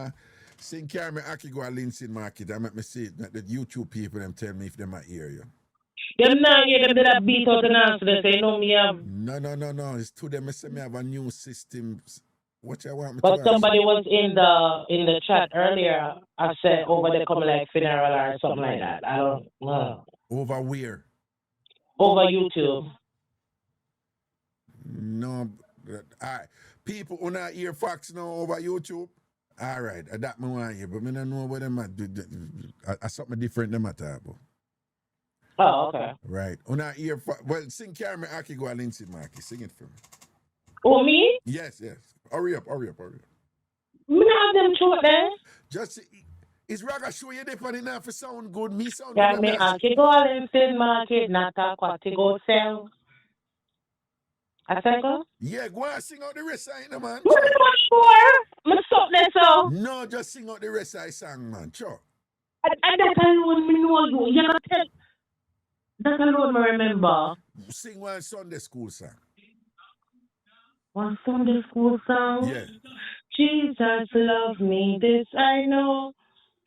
carry me Aki go a Lindsay Market. I make me see that the YouTube people them tell me if they might hear you. Them now you them did a beat out and answer. They say no me have. No. It's to them. I say me have a new system. What you want me But to somebody was in the chat earlier. I said over the come like funeral or something like that. I don't know. Over where? Over YouTube. No. All right. People who not hear Fox now over YouTube. All right. That me want hear, but I don't know what them do. Something different them at all. Oh, okay. Right. Who not hear well, sing carry me Aki go a Lindsay Market. Sing it for me. Oh, me? Yes. Hurry up. Me not have them short there. Just is Raga show you there now for sound good? Me sound Yeah, good. me Aki go Lindsay Market, not a quati go sell. I said go. Yeah, go and sing out the rest of it, no, man. What Sure. much more? I'm stop there so. No, just sing out the rest of the song, man. Sure. And that alone me know you. You gotta tell. That alone me remember. Sing one Sunday school song. One Sunday school song. Yeah. Jesus love me, this I know.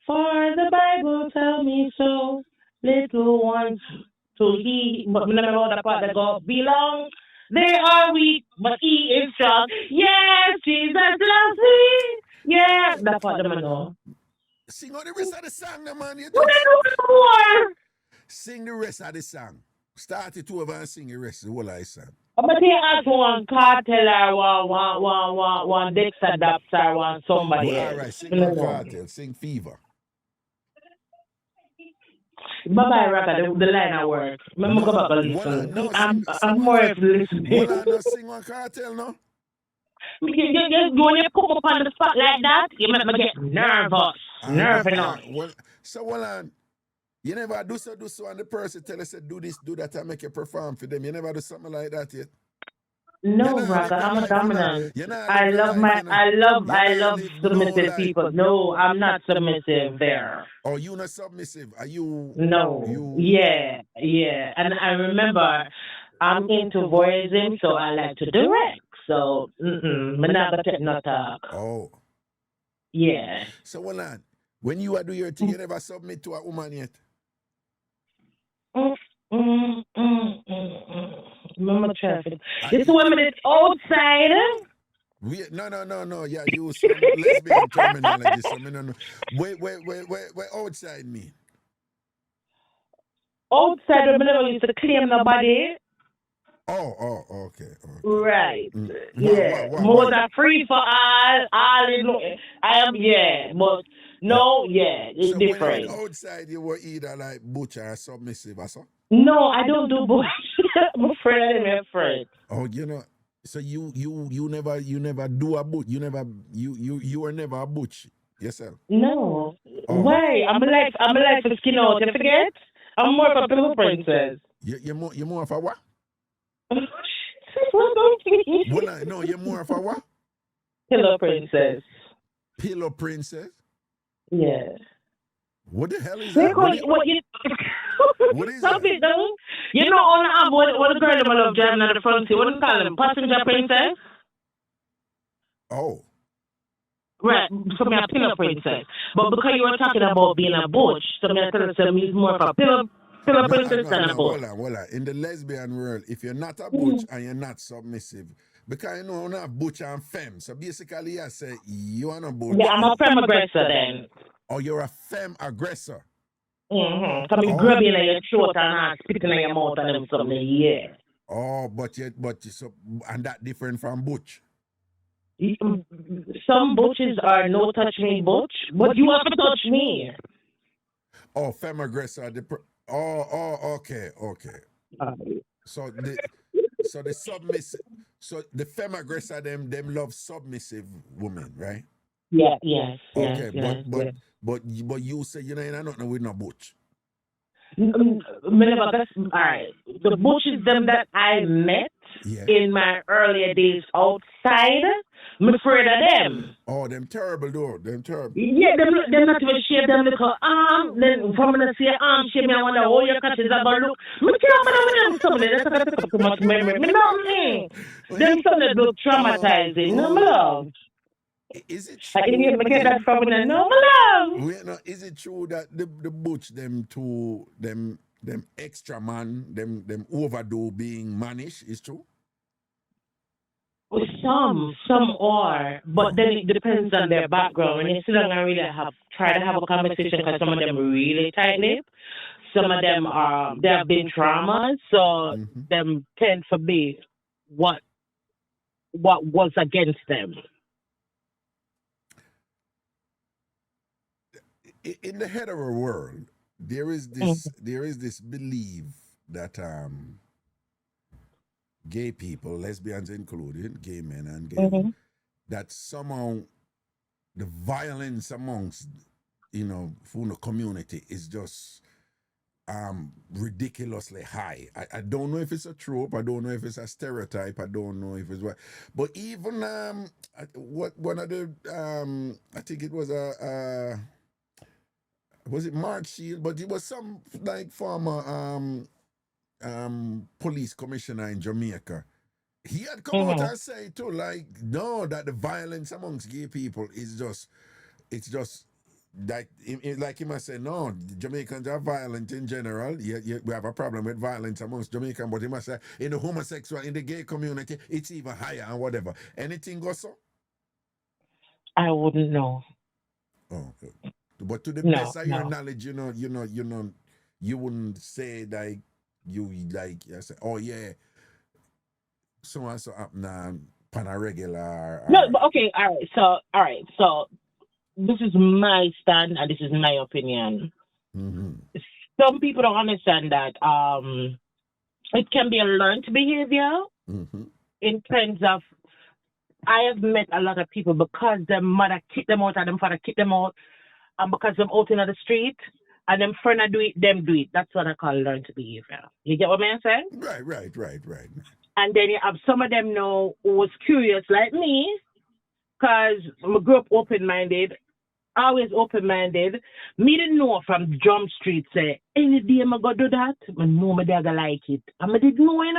For the Bible tell me so. Little ones to he, but remember the part that God belong. They are weak, but he is strong. Yes, Jesus loves me. Yeah, that's what them know. Sing out the rest of the song, no, man. You What just are more? sing the rest of the song. Start it over and sing the rest of the whole of the song. I'm gonna ask one cartel or one Dexter Daps or one somebody Well, all else. right, sing one cartel, sing Fever. Bye bye, Raga. The line at work. Let me go back and listen. I'm more of listening. Well, I not sing one cartel, no? When you come up on the spot like that, you make me get nervous. Well, so you never do so, and the person tell us, do this, do that, and make you perform for them. You never do something like that yet? No, Raga, I'm a dominant. I love submissive people. No, I'm not submissive there. Oh, you not submissive? Are you? No. Yeah. And I remember I'm into voiceing, so I like to direct. So, I'm not gonna take no talk. Oh. Yeah. So, when you do your thing, you never submit to a woman yet? Remember traffic. This woman is outside. No. Yeah, you some lesbian terminology. So me no. Where outside mean? Outside, we never used to claim nobody. Oh, okay. Right. Yeah. More than free for all. I am, yeah. But no, yeah. It's so different. When outside, you were either like butcher or submissive or so? No, I don't do both. I'm afraid. Oh, so you never do a butch. You were never a butch yourself. No. Oh. Why? I'm like for skin out. You forget? I'm more of a pillow princess. You're more of a what? No, you're more of a what? Pillow princess. Pillow princess? Yeah. What the hell is that? What is Stop that? it, though. You know, on what the girl I love driving at the front seat, what do you call them? Passenger princess? Oh. Right, so me a pillow princess. But because you were talking about being a butch, so me I tell you he's more of a pillow princess than a butch. Hold on. In the lesbian world, if you're not a butch and you're not submissive, because you have butch and femme, so basically I say you are not butch. Yeah, I'm a femme aggressor then. Oh, you're a femme aggressor. Come in grabbing at your throat and spitting in your mouth and them something, yeah. Oh, but so, and that different from butch. Some butches are no touch me butch, but you have to touch me. Oh, femme aggressor. Okay. So the submissive. So the femme aggressor them love submissive women, right? Yeah. Yes. Okay, yes, but you say you're not with no butch. Alright. The butches them that I met in my earlier days outside, I'm afraid of them. Oh, them terrible though. Them terrible. Yeah, them not even shave them little arm. Then from when I see arm shave me, I wonder how your cat is about look. Me can't some of them. That's not too much memory. Me know them some that look traumatizing. No, my love. Is it true? I can hear that from them. No, my love. Wait, no, is it true that the butch them to them extra man, them overdo being mannish is true? Some are, but then it depends on their background. When you sit down and really try to have a conversation, because some of them are really tight-lipped, some of them they have been traumas, so them tend to be what was against them. In the hetero world, there is this belief that gay people, lesbians included, gay men and gay women, that somehow the violence amongst from the community is just ridiculously high. I don't know if it's a trope. I don't know if it's a stereotype. I don't know if it's what. But even what one of the I think it was was it Mark Shield? But it was some like former police commissioner in Jamaica. He had come out and say too, like, no, that the violence amongst gay people is just, it's just like he must say, no, Jamaicans are violent in general. We have a problem with violence amongst Jamaicans, but he must say in the homosexual, in the gay community, it's even higher and whatever. Anything goes so? I wouldn't know. Oh, okay. But to the No, best of your no. knowledge, you wouldn't say like you say, oh yeah, so and so up now, pan a regular. No, but okay, all right. So this is my stand and this is my opinion. Mm-hmm. Some people don't understand that it can be a learned behavior Mm-hmm. in terms of I have met a lot of people because their mother kicked them out and their father kicked them out and because they're out in the street and them friend do it, them do it. That's what I call learned behavior. You get what I'm saying? Right. And then you have some of them now who was curious like me, because I grew up open-minded, always open-minded. Me didn't know from Jump Street say, any day I go do that, I know my dad like it. And I didn't know, I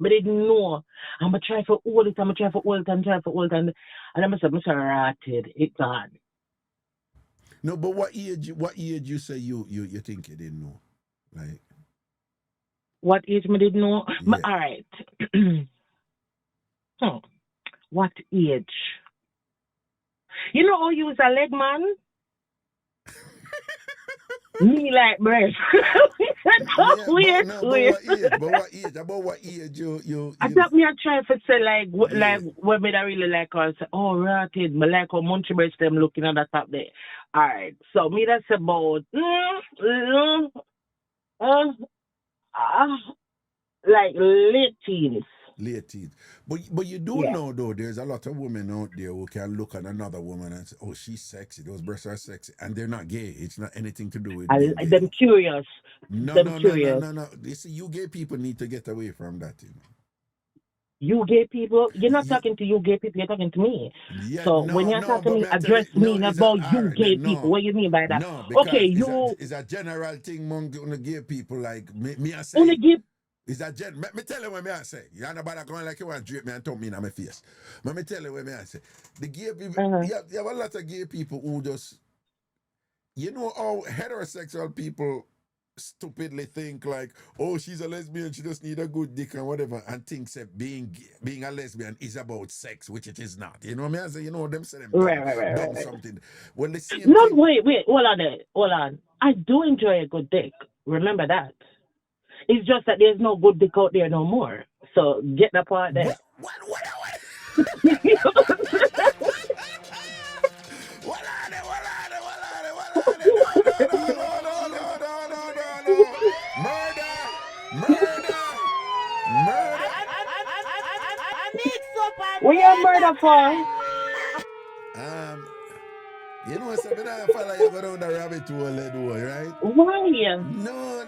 didn't know. I'm going to try for all it, and I'm so rotted. It's gone. No, but what age you say you think you didn't know? Like, What age I didn't know? yeah. All right. What age? You know how you was a leg man? Me like breast. But what age? About what age you I thought me I try to say like what me I really like or say, oh rotted, me like how munchy breast them looking at the top there. Alright. So me that's about like late teens. late teens. But you do know though, there's a lot of women out there who can look at another woman and say, oh, she's sexy, those breasts are sexy, and they're not gay. It's not anything to do with being gay. Them curious. No. You see, you gay people need to get away from that, You gay people, you're not talking to you gay people, you're talking to me. Yeah, so when you're talking to me, address me about you gay people. What do you mean by that? No, because okay, it's a general thing among the gay people. Like me I say, only gay. Is that me tell you what me I say. You're not about going like you want to drape me and thump me in my face. But me tell you what me I say. The gay people, you have a lot of gay people who just, you know how heterosexual people stupidly think like, oh, she's a lesbian, she just need a good dick and whatever, and thinks that being a lesbian is about sex, which it is not. You know what I mean? I say, them say them done something. Well, the same no, thing. Wait, hold on. I do enjoy a good dick. Remember that. It's just that there's no good dick out there no more. So get that part there. What? Murder. What you murder for? You know, so me not follow you go down the rabbit hole, right? Why? No.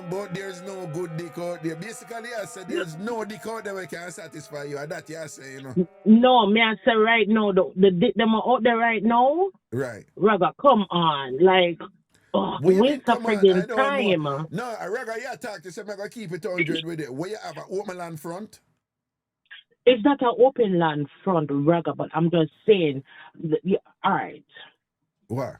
But there's no good dick out there. Basically, I said there's no dick out there that can satisfy you. And that you say, No, me I say right now, the dick them are out there right now. Right. Raga, come on. Like, waste of friggin' time. No, Raga, you talk to say, I'm going to keep it 100 with it. Where you have an open land front? It's not an open land front, Raga, but I'm just saying, all right. What?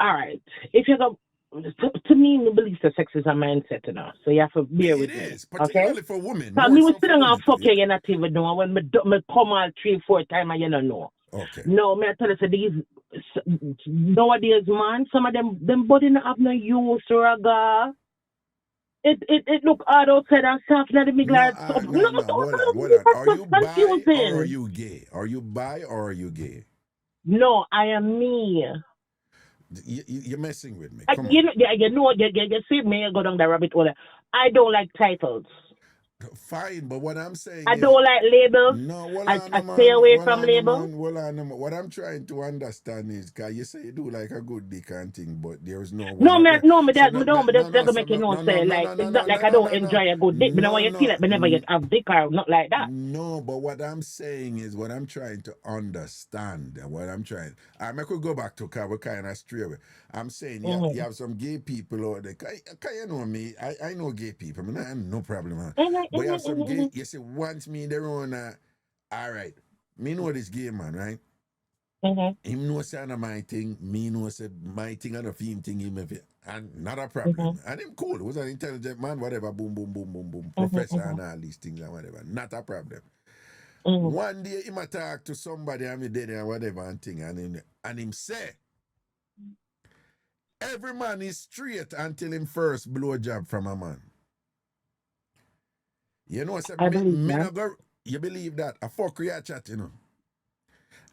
All right. If you go, to me, I believe the sex is a mindset, so you have to bear with me. It is, particularly for women. So me was sitting on fuck you, not even know. When me come out 3-4 times, you don't know. Okay. No, me I tell you, so these nowadays, man, some of them body not have no use, Raga. It look hard outside and soft, not the big like. No, hold on. Are you bi or are you gay? Are you bi or are you gay? No, I am me. You're messing with me. You see me, I go down the rabbit hole. I don't like titles. Fine, but what I'm saying I is, don't like labels. no, hold I, on, I no, stay man. away Hold from on, no, labels. man. Hold on, no, man. What I'm trying to understand is, cause you say you do like a good dick and thing, but there's no one No, out man, there. no, me So that no, me don't, no, me no, just no, gonna so make you no, know no, no, say no, like no, no, it's no, not like no, I no, don't no, no, enjoy a good dick. Me don't want you no, feel like me never yet have dick or not like that. no. But what I'm saying is, what I'm trying to understand, and what I'm trying, I could go back to car, we're kind of stray away. I'm saying, yeah, you Mm-hmm. have some gay people out there. Can you know me? I know gay people. I mean, I have no problem. Huh? Mm-hmm, But you have mm-hmm, some gay. mm-hmm, You say once me their own. All right, me know this gay man, right? mm-hmm, Him know say my thing, me know say my thing and a him thing him if and not a mm-hmm, problem. And him cool. He was an intelligent man, whatever, boom, boom, boom, boom, boom. mm-hmm, Professor mm-hmm, and all these things and whatever. Not a problem. mm-hmm. One day him a talk to somebody and me dead and whatever and thing and him say every man is straight until him first blow a job from a man. You know, say I believe me that. not go, you believe that? A fuck real chat, you know.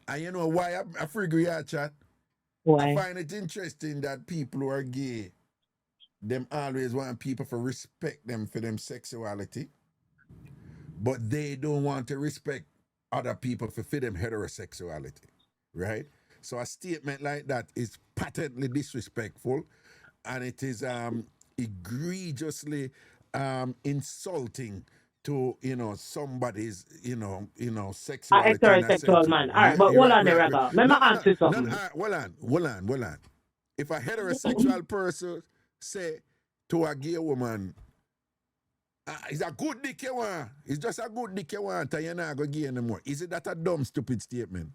And you know why I free real chat? I Why? find it interesting that people who are gay, them always want people to respect them for them sexuality, but they don't want to respect other people for them heterosexuality, right? So a statement like that is patently disrespectful, and it is egregiously insulting to somebody's A sexuality in a sense. heterosexual man. All right, Yeah, but hold right, on there, right, right. Raga. Let me No, no, no, ask you no, no. something. Hold on. If a heterosexual person say to a gay woman, it's a good dick you want, it's just a good dick you want, and you're not going to gay anymore. Is it that a dumb, stupid statement?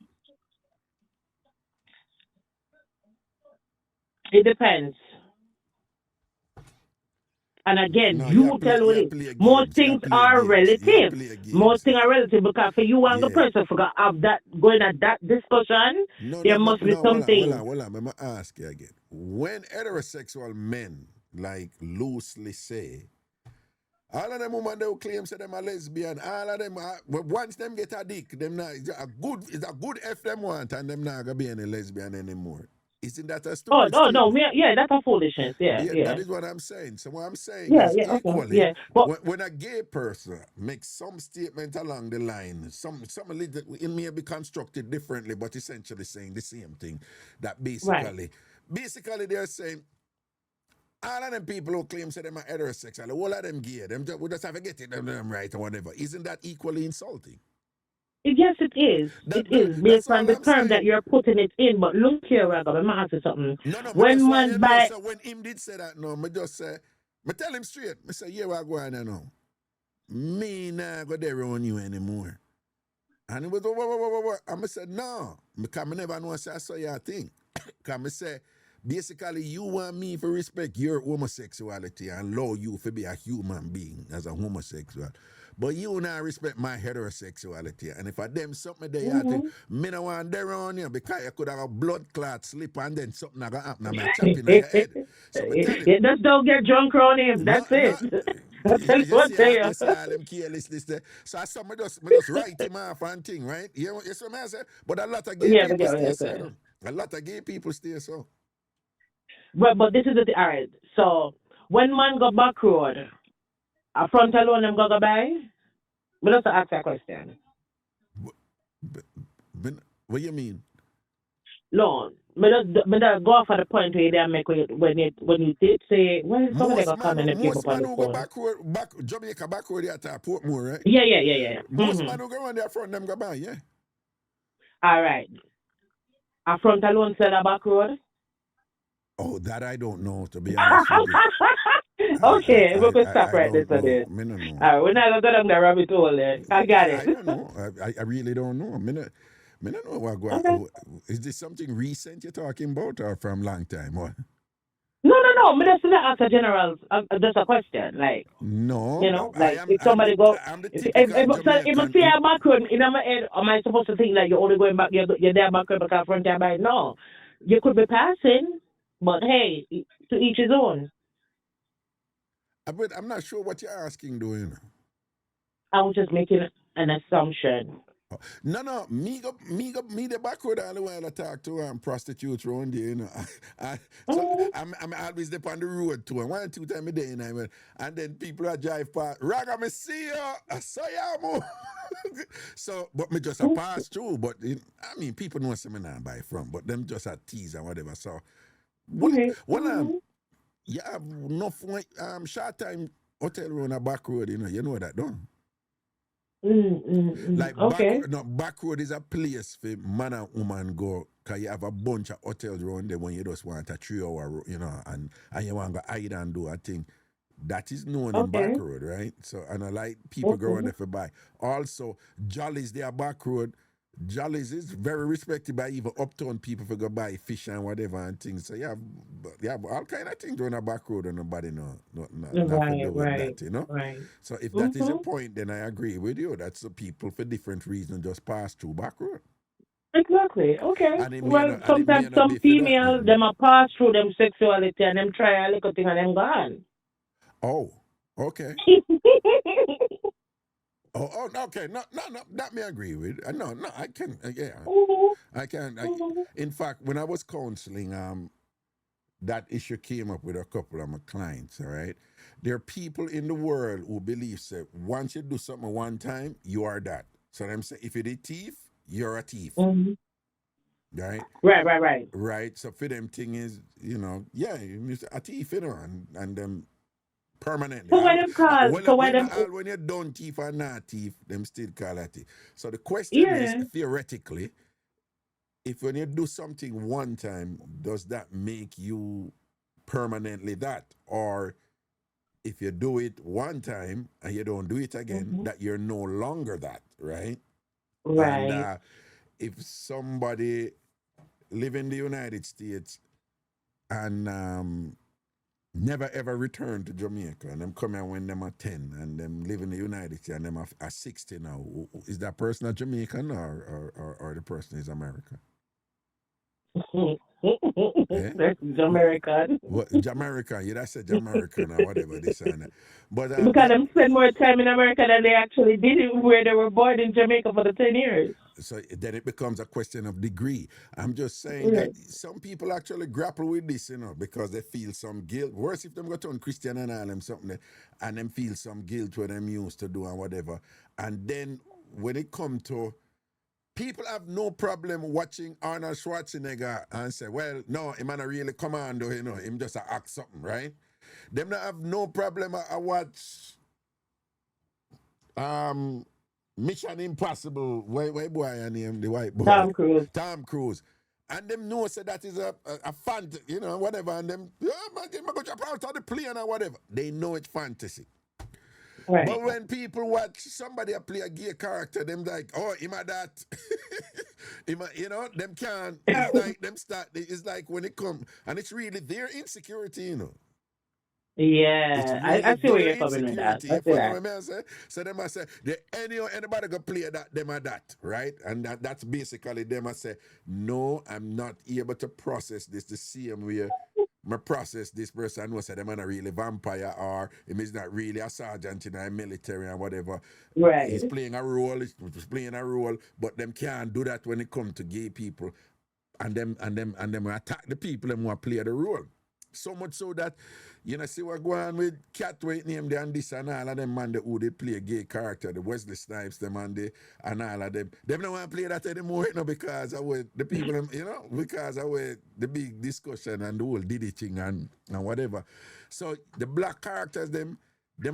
It depends. And again, No, you tell what you it is. play Most games. You things play are games. You relative. play Most games. things are relative because for you and the Yeah. person forgot have that going at that discussion, No, there must be hold something. on. I'm going to ask you again. When heterosexual men, like, loosely say, all of them women they will claim say them a lesbian. All of them, once them get a dick, them not it's a good F them want, and them not gonna be any lesbian anymore. Isn't that a Oh, stupid no, no, statement? yeah, that's a foolishness. Yeah, Yeah, yeah, that is what I'm saying. So what I'm saying yeah, is yeah, okay, equally yeah. But when a gay person makes some statement along the line, some it may be constructed differently, but essentially saying the same thing. That right. basically they're saying all of them people who claim say them are heterosexual, all of them gay, we just have to get it them right or whatever. Isn't that equally insulting? Yes, it is. It is That's based on all the I'm term that saying. you're putting it in. But look here, Raga, let me ask you something. No, me just When want you man know, buy, so when him did say that, no, me just say, me tell him straight, me say, yeah, what go on now. Me nah go there on you anymore. And he was, what? And I said, no, because I never know say I saw your thing. Because I say, basically, you want me to respect your homosexuality and allow you to be a human being as a homosexual. But you not respect my heterosexuality. And if I them something they have to, mm-hmm. me no want there on you because you could have a blood clot slip and then something gonna happen and I chop in your head. So me tell him, Yeah, just don't get drunk on him. no, That's no. it. That's what tell you. You see all them careless this there. So I saw me just write him off and thing, right? You see what I say? But a lot of gay Yeah, people stay so, okay. A lot of gay people stay so. But this is the thing. All right. So when man go back road, a front alone them go by. But just to ask that question. B- what you mean? Loan. Me just go off at the point where they make when you did say when somebody got calling the people Most on man the who go phone. back Jamaica back road at Portmore, right? Yeah. Most Mm-hmm. man who go on there front them go by, yeah. All right. A front alone sell a back road. Oh, that I don't know, to be honest with you. Okay, we could stop I right there don't know. today. Me no know. All right, we're not gonna go down the rabbit hole then. I got I it. don't know. I really don't know. Me no know what Okay. go. Is this something recent you're talking about or from long time? What? No. Me just ask a general, just a question. Like, No, like if somebody go, I'm the typical if I Jamaican. see a background in my head, am I supposed to think that you're only going back, you're there background because front your back? No, you could be passing, but hey, to each his own. But I'm not sure what you're asking, though. I was just making an assumption. No, me the back road all the while I talk to prostitutes around there, you know. So I'm always there on the road too. And 1 2 times a day, you know, and then people are drive past. Raga, me see you. I saw you, mo. So, but me just a pass through. But I mean, people know some I buy from, but them just a tease and whatever. So, you have enough short time hotel around a back road, you know that, don't? Like Okay. back road is a place for man and woman go, because you have a bunch of hotels around there when you just want a 3 hour, and you want to go hide and do a thing. That is known in back Okay. road, right? So, and I like people go on Okay. there for buy. Also, Jolly's their back road. Jolly's is very respected by even uptown people for go buy fish and whatever and things. So you have all kind of things on the back road and nobody nothing to do with that, you know? Right. So if that is a point, then I agree with you. That's the people for different reasons just pass through back road. Exactly. Okay. And it may Well, not, sometimes some be for that. female them a pass through them sexuality and them try a little thing and them gone. Oh, okay. Oh, okay. No, that may agree with. No, I can. Yeah, I can. In fact, when I was counseling, that issue came up with a couple of my clients. All right, there are people in the world who believe that once you do something one time, you are that. So them say if you're a thief, you're a thief. Right. Right. So for them thing is, yeah, you're a thief, and them. Permanently. So when them call, When you don't thief or not thief, them still call it thief. So the question is, yeah. theoretically, if when you do something one time, does that make you permanently that? Or if you do it one time and you don't do it again, that you're no longer that, right? Right. And if somebody live in the United States and never ever return to Jamaica, and them come here when them are 10, and them live in the United States, and them are 60 now. Is that person a Jamaican or the person is American? That's Jamaican. What Jamaican? Yeah, that's a Jamaican or whatever this and that. But Because them spend more time in America than they actually did where they were born in Jamaica for the 10 years. so then it becomes a question of degree. I'm just saying that some people actually grapple with this, because they feel some guilt. Worse if them go turn Christian and all them something, and them feel some guilt what them used to do and whatever. And then when it come to people have no problem watching Arnold Schwarzenegger and say, well, no, him not really commando, him just a act something, right? Them not have no problem I watch Mission Impossible, why boy and him, the white boy. Tom Cruise. And them know say that is a fantasy, whatever, and them, man, go jump out of the plane or whatever. They know it's fantasy. Right. But when people watch somebody play a gay character, them like, oh, him a that. Them can't. It's like them start. It's like when it come, and it's really their insecurity, Yeah, really I see where you're coming with that. I see that. What I say? So them I say, anybody go play that, them are that, right? And that's basically them I say, no, I'm not able to process this the same way I process this person who said them not really vampire or him is not really a sergeant in the military and whatever. Right. He's playing a role, but them can't do that when it comes to gay people. And them attack the people and want to play the role. So much so that, see what going on with Catway name there and this and all of them man who they play a gay character, the Wesley Snipes, them and all of them. Them don't want to play that anymore, because of the people, because of the big discussion and the whole Diddy thing and whatever. So the black characters, them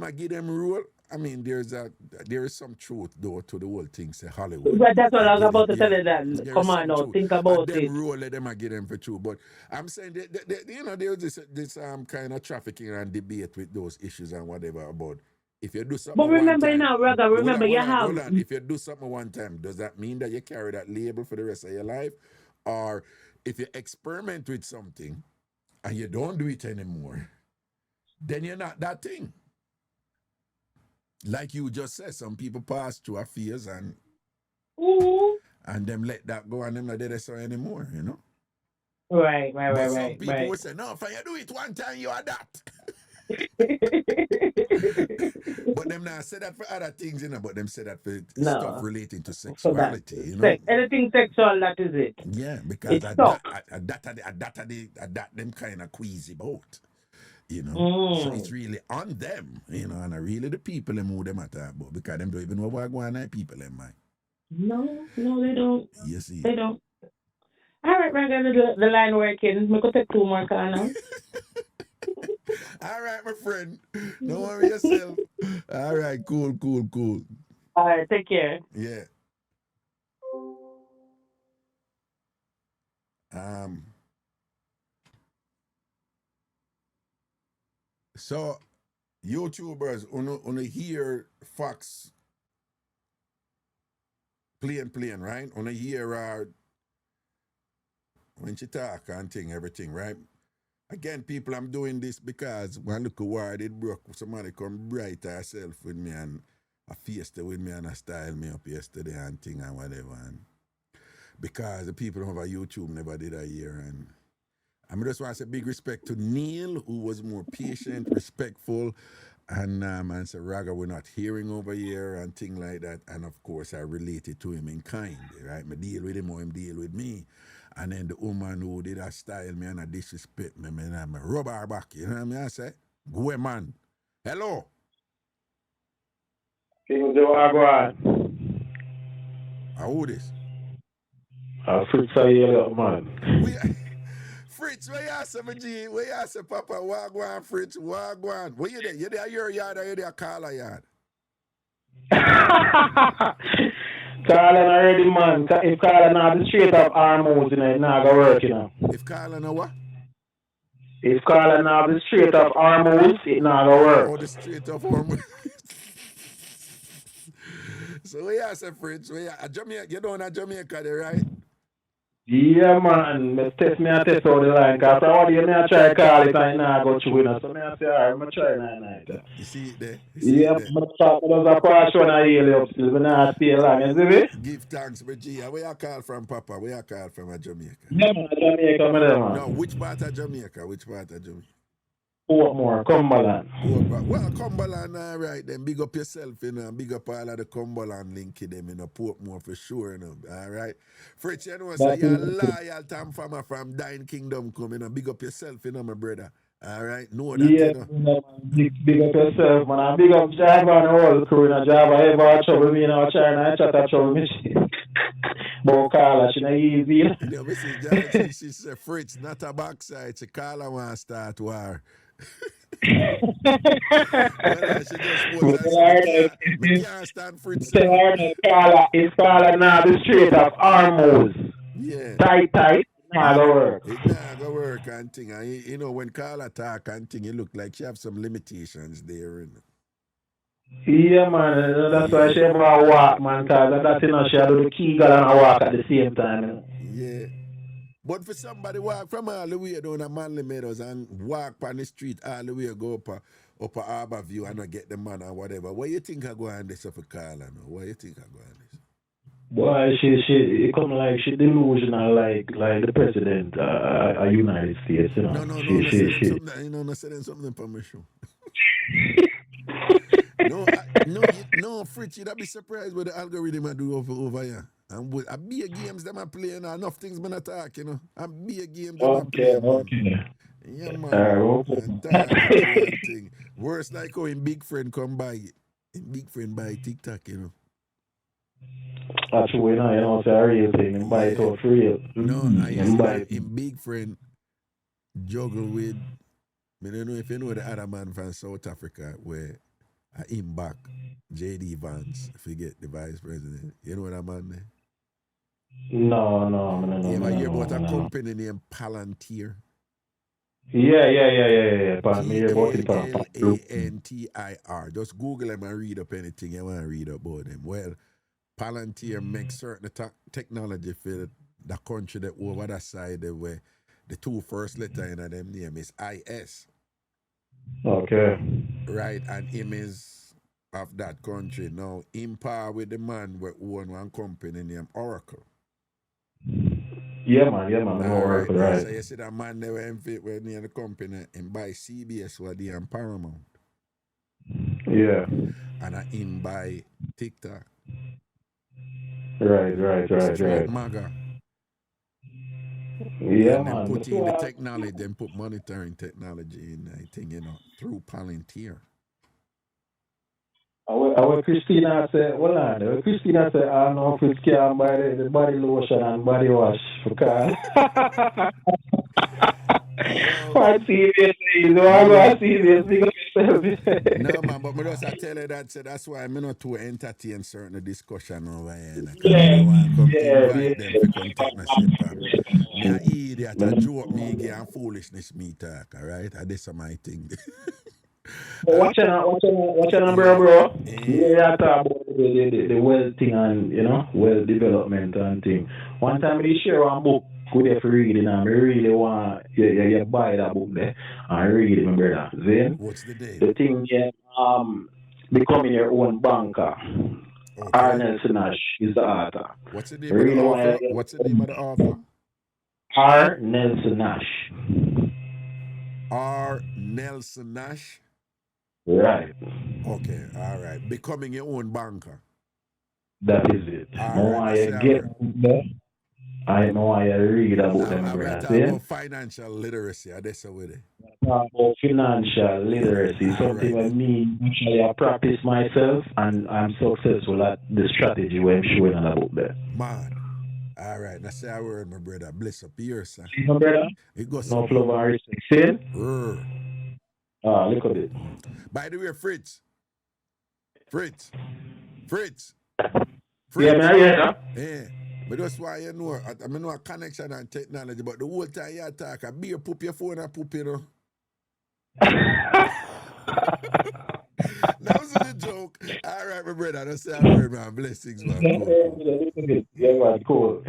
I give them role. I mean, there is some truth though to the whole thing. Say Hollywood. But that's what I was about to tell you. That come on now, think about it. Role let them I give them for true. But I'm saying there's this kind of trafficking and debate with those issues and whatever about if you do something. But remember one time, now, Raga, remember you have. Hold on. If you do something one time, does that mean that you carry that label for the rest of your life? Or if you experiment with something and you don't do it anymore, then you're not that thing. Like you just said, some people pass through a phase and them let that go and them not there so anymore, Right. But some people will say, no, if you do it one time, you are that. But them not say that for other things, you know, but them say that for No. stuff relating to So that sexuality, you know. anything sexual, that is it. Yeah, because It's stuck. that them kind of queasy about, you know. So it's really on them, you know, and really the people them who them attack about because them don't even know what going on people them mind. No, they don't. You see. They don't. All right, we're gonna do the line working. We could take 2 more calls now. All right, my friend. Don't worry yourself. All right, cool. All right, take care. Yeah. So YouTubers on hear Fox playing, right? On hear when she talk and thing, everything, right? Again, people, I'm doing this because when I look at where it broke, somebody come bright herself with me and a fiesta with me and a style me up yesterday and thing and whatever. And because the people over YouTube never did a year. And I just want to say big respect to Neil, who was more patient, respectful, and say, Raga, we're not hearing over here and thing like that. And of course, I related to him in kind, right? I deal with him or him deal with me. And then the woman who did a style me and a disrespect me, and I'm a rub her back. You know what I mean? I say, go away, man. Hello. Kingsley, Wagwan. Who this? Fritz, man. Fritz, where you say, my G? Where you say, Papa? Wagwan, Fritz, Wagwan. Where you there? You there your yard or you there Carla yard? Carla already, man. If Carla not the straight up arms, you know, it not gonna work, you know. If Carla know what? If Carla not the straight up arms, it not gonna work. Oh, the straight up arm. So where you say, Fritz? Where you Jamaica? You don't know Jamaica there, right? Yeah, man. I test out the line. Because for all you may try to call it and not go through it. So I say, all right, I'm try night. You see it there? Yeah, but I was a question I hear up still. But I stay long, you see me? Give thanks, my G. Where you call from, Papa? Where you call from Jamaica? Yeah, man, Jamaica, man. No, which part of Jamaica? Portmore, Cumberland. Well, Cumberland, all right, then big up yourself, you know, big up all of the Cumberland link in them, you know, Portmore for sure, you know, all right. Fritz, you know, so you're loyal TamFam from Dying Kingdom come, you know, big up yourself, you know, my brother, all right, know that, yeah, you know. big up yourself, man, and big up Java and the whole crew, you know, Java ever trouble me, you know, China, I chat trouble me, but Carla, she not easy, you know, Mrs. Java, she said, Fritz, not a backside, she Carla want to start war. Well, she just we can't stand for it. It's Carla now the straight up arms. Yeah. Tight, not gonna work. It not gonna work and thing. And you know, when Carla talk and thing, it look like she have some limitations there. You know? Yeah, man. That's why she ever walk, man. Because that's, you know, she do the key girl and walk at the same time. You know? Yeah. But for somebody walk from all the way down to Manly Meadows and walk on the street all the way go up a Harbour View and not get the man or whatever, what you think I go on this for Carla? No? What you think I go on this? Boy, she come like she delusional like the president of United States, you know. No, saying something for my show. No, Fritz, you'd be surprised what the algorithm I do over here. And with a big games them are playing, enough things men attack, you know. A big games them are playing. Okay. Yeah, man. Thing. Worse like how in Big Friend come by. In Big Friend buy TikTok, you know. Actually, you know, it's a real thing. And buy it out for real. No, in Big Friend juggle with, I don't know if you know the other man from South Africa where I him back, J.D. Vance, forget the vice president. You know that man there? No. You ever hear about a company named Palantir? Yeah. Palantir. Just Google them and read up anything you want to read about them. Well, Palantir makes certain technology for the country that over that side where the two first letters in them name is IS. Okay. Right, and him is of that country. Now, in par with the man who own one company named Oracle. Yeah, man. Oracle, right. So you see that man they were near the company and buy CBS or the Paramount. Yeah. and I in by TikTok. Right. Straight MAGA. Yeah, And then man. put in the technology, then put monitoring technology in, I think, through Palantir. Our Christina said, well, Christina said, I don't know if it's can buy the body lotion and body wash because. I see this. I see this because No, man, but me just I tell you that, so that's why I'm not to entertain certain discussion over here. Because yeah, I want to come yeah. invite them to come take my ship. Me an idiot, a joke me again, and foolishness me talk, all right? And this is my thing. Watch your number, bro. Yeah. Yeah, talk about the well thing and well development and thing. One time they share one book with you for reading and I really want you buy that book there and read it, my brother. Then What's the name? the thing becoming your own banker. Okay. R. Nelson Nash is the author. What's the name of the author? What's the name of the author? R. Nelson Nash. R. Nelson Nash. Right. Okay, all right. Becoming your own banker. That is it. All right, I know I read about them. I'm talking about financial literacy. That's with it. About financial literacy, something I mean actually I practice myself and I'm successful at the strategy where I'm showing about that. Man. All right, now say a word, my brother. Bless up yours, sir. My brother? It goes No flow and respect. Look at it. By the way, Fritz. Yeah, man, yeah. But that's why you know, I know a connection and technology, but the whole time you talk, I be a poop your phone and poop, you know. That was a joke. All right, my brother. That's say a word, man. Blessings, man. Cool. Yeah, man, cool.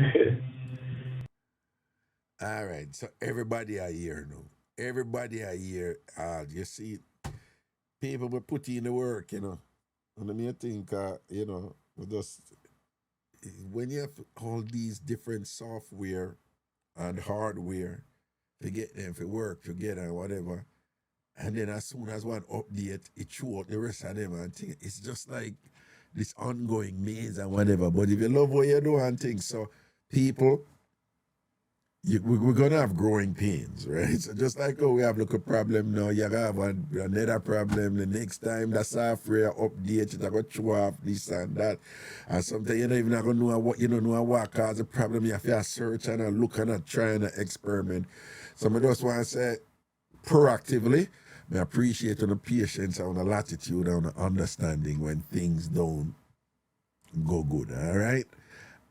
All right, so everybody are here now. Everybody are here. You see, people will put in the work, you know. And I think, just when you have all these different software and hardware to get them to work together and whatever, and then as soon as one update, it throw out the rest of them and things. It's just like this ongoing maze and whatever. But if you love what you do and things, so people, we're going to have growing pains, right? So just like we have a problem now, you have another problem. The next time the software updates, it's going to throw off this and that. And sometimes you don't even know what, you don't know what cause the problem. You have to search and look and try and experiment. So I just want to say, proactively, I appreciate the patience and the latitude and the understanding when things don't go good, all right?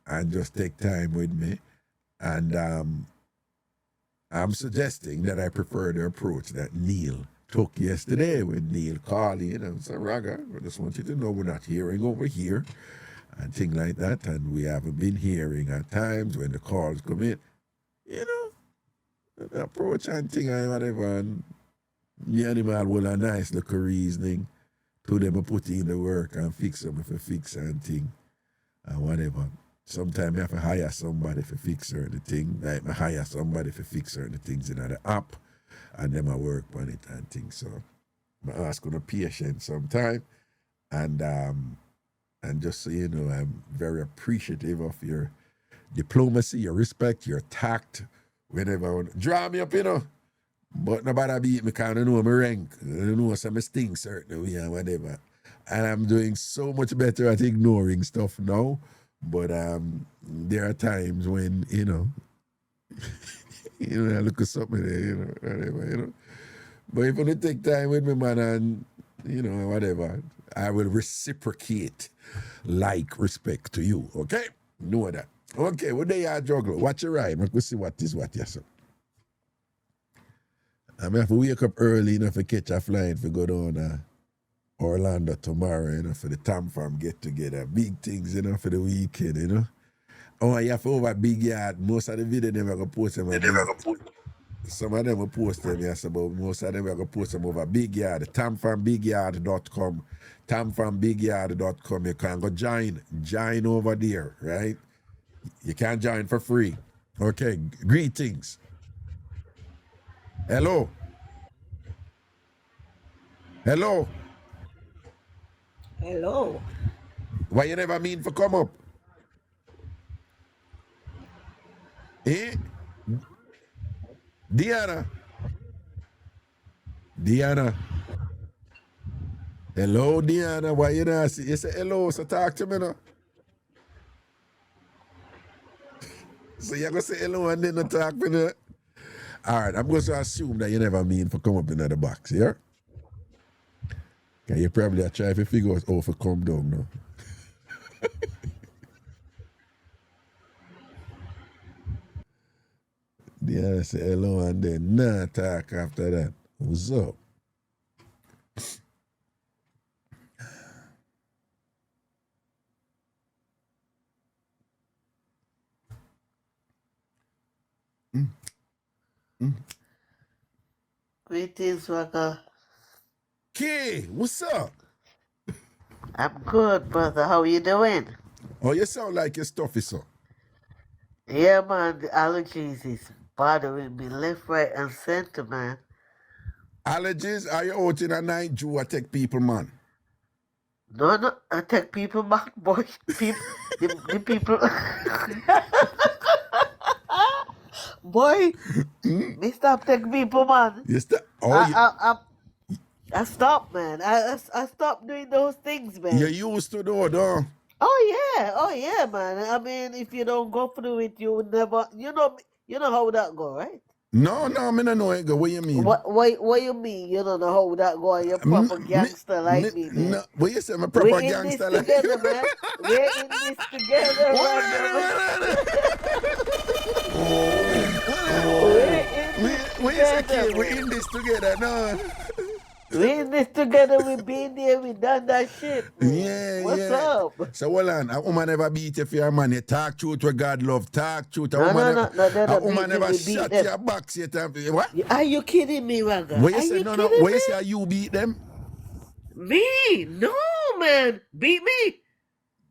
And just take time with me. And I'm suggesting that I prefer the approach that Neil took yesterday when Neil called in and said, Raga, I just want you to know we're not hearing over here and things like that. And we haven't been hearing at times when the calls come in. You know, the approach and thing and whatever. And the animal will a nice little reasoning to them put in the work and fix them if you fix and thing and whatever. Sometimes you have to hire somebody to fix certain things. Like I hire somebody to fix certain things in the app and then I work on it and things. So I ask for the patience sometime. And just so you know, I'm very appreciative of your diplomacy, your respect, your tact. Whenever draw me up, you know. But nobody beat me because I know my rank. I know some stink certain way and whatever. And I'm doing so much better at ignoring stuff now. But there are times when, I look at something there, whatever. But if you take time with me, man, and, whatever, I will reciprocate like respect to you, okay? Know that. Okay, what day you juggle? Watch your rhyme. I can see what is what, yes, sir. I'm going to have to wake up early enough to catch a flight to go down Orlando tomorrow, for the TamFam get together. Big things, for the weekend, Oh, you have to over big yard. Most of the video never going to post them. Some of them will post them, yes, but most of them are going to post them over big yard. TamFamBigYard.com. TamFamBigYard.com. You can go join over there, right? You can join for free. Okay, greetings. Hello. Hello. Why you never mean for come up? Eh? Diana. Hello, Diana. Why you not say? You say hello, so talk to me now. So you're going to say hello and then not talk to me. All right, I'm going to assume that you never mean for come up in the box, yeah? Okay, you probably are trying to figure out how to come down now. Diana say hello and then nah talk after that. What's up? Greetings, Raga. Kay, what's up? I'm good, brother. How you doing? Oh, you sound like your stuffy, so. Yeah, man. The allergies is bothering me left, right, and center, man. Allergies? Are you out in a night, Jew, I take people, man? No, I take people back, boy. People, the people. Boy, me stop take people, man. You oh, I stop, man. I stop doing those things, man. you used to do, though. Oh yeah, man. I mean, if you don't go through it, you would never. You know how that go, right? No, me no know it. What you mean? What you mean? You don't know how that go? You're proper gangster like me, man. No, what you say? I'm a proper We're in gangster this like together, man. We're in this together, We're in this together, no. We're in this together. We've been there. We done that shit. Man. Yeah, What's up? So hold on, a woman never beat you for your man. You talk truth where God love. Talk truth. A woman never shot your box yet. What? Are you kidding me, Raga? What you say? No. What you say? You beat them? Me? No, man. Beat me?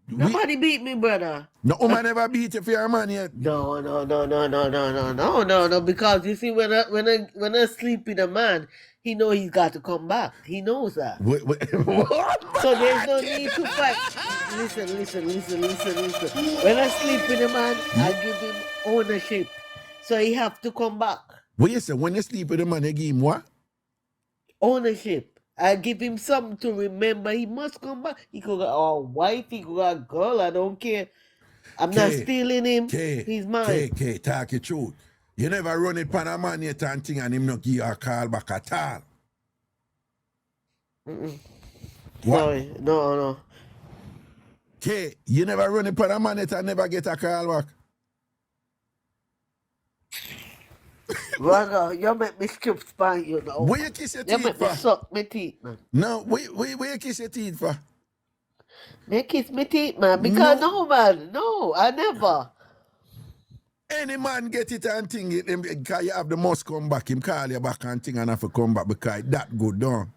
Nobody beat me, brother. No woman never beat you for your man yet. No. Because you see, when I sleep with a man, he know he's got to come back. He knows that. So there's no need to fight. Listen. When I sleep with a man, I give him ownership. So he have to come back. What you say? When you sleep with a man, you give him what? Ownership. I give him something to remember. He must come back. He could got a wife, he could got a girl, I don't care. I'm not stealing him. He's mine. Talk your truth. You never run it pan a man yet and thing and him not give you a call back at all. Sorry, no. You never run it pan a man yet and never get a call back. Raga, you make me skip spine, you know. Where you kiss your teeth for? You make me suck my teeth, man. No, where you kiss your teeth for? They kiss my teeth, man. Because no, man. No, I never. Any man get it and thing, because you have the must come back, him call you back and thing and have to come back because that good, don't.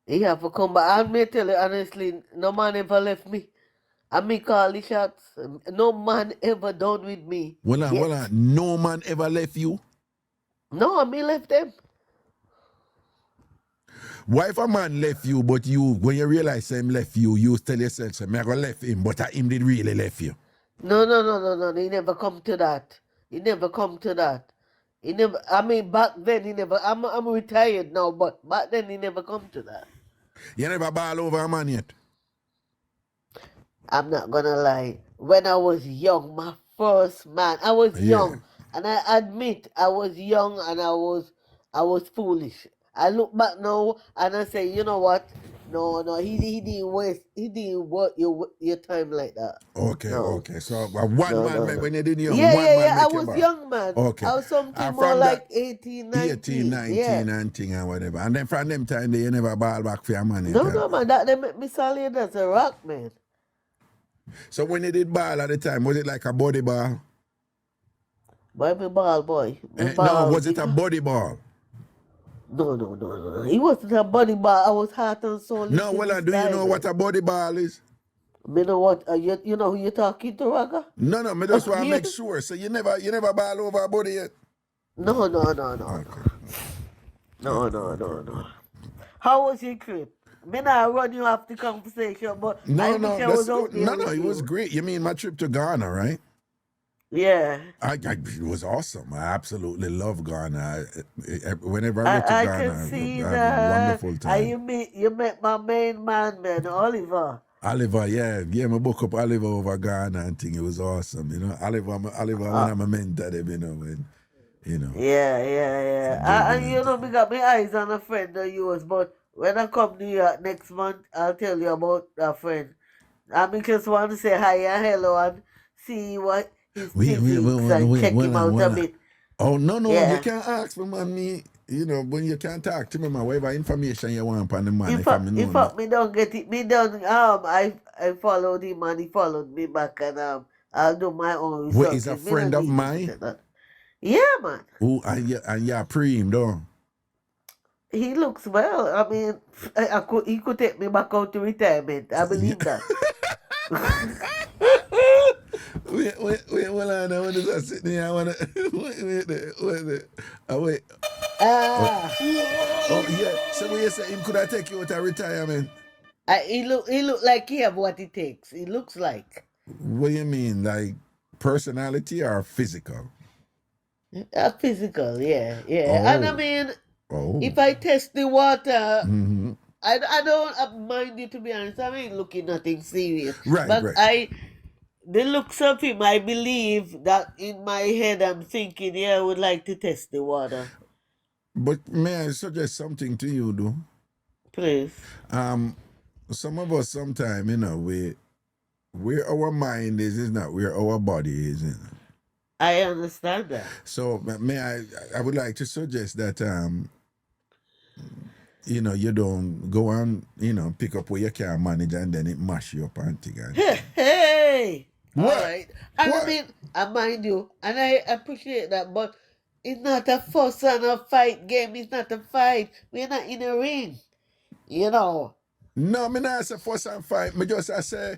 He have to come back. I may tell you honestly, no man ever left me. I me call the shots. No man ever done with me. Well, no man ever left you? No, I me left them. Why if a man left you, but you, when you realize him left you, you tell yourself, so, me I go left him, but him did really left you? No. He never come to that. He never, I mean, back then he never, I'm retired now, but back then he never come to that. You never ball over a man yet? I'm not gonna lie. When I was young, my first man, I was young. And I admit I was young and I was foolish. I look back now and I say, you know what? No, he didn't work your time like that. Okay. So man when you didn't young, I was young, man. Okay. I was something more like 18, 19. 19 and thing and whatever. And then from them time you never ball back for your money. No, man, that they make me solid as a rock, man. So when you did ball at the time, was it like a body ball? Body ball, boy. No, was it a body ball? No. He wasn't a body ball. I was heart and soul. No, well, do you know what a body ball is? Me know what? You know who you talking to, Raga? No, me just want to make sure. So you never ball over a body yet? No. Okay. No. How was your trip? me not run you off the conversation, but I No, wish no, I that's was out good. there No, with it was you. great. You mean my trip to Ghana, right? Yeah. It was awesome. I absolutely love Ghana. Whenever I go to I Ghana, can see I have a that. wonderful And time. you met my main man, Oliver. Oliver, yeah, my book up Oliver over Ghana and thing. It was awesome, you know. Oliver, one of my mentor, them, you know, when, you know. Yeah. And you know, me got my eyes on a friend of yours, but when I come to New York next month, I'll tell you about that friend. I just want to say hi and hello and see what his physiques and check him out a bit. Oh, no, Yeah. you can't ask for me, you know, when you can't talk to me, man, whatever information you want on the man, In fact, me don't get it. Me done. I followed him and he followed me back, and I'll do my own research. Wait, is a friend of mine? Yeah, man. Who and you pre him, though? He looks well. I mean, he could take me back out to retirement. I believe that. Wait, hold on. I want to sit there. I want to wait. Oh, yeah. So when you say him could I take you out of retirement? He look like he have what it takes. He looks like. What do you mean, like personality or physical? Physical, yeah. Oh. And I mean, if I test the water, I don't mind you, to be honest. I ain't looking nothing serious. Right. The looks of him, I believe that in my head I'm thinking, I would like to test the water. But may I suggest something to you, though? Please. Some of us sometimes, you know, where our mind is not where our body is. You know? I understand that. So I would like to suggest that you know, you don't go and, you know, pick up where you can manage and then it mash you up and thing. Hey! What? All right. And I mean, I mind you, and I appreciate that, but it's not a fuss and a fight game. It's not a fight. We're not in a ring. You know. No, me not say fuss and fight. Me just I say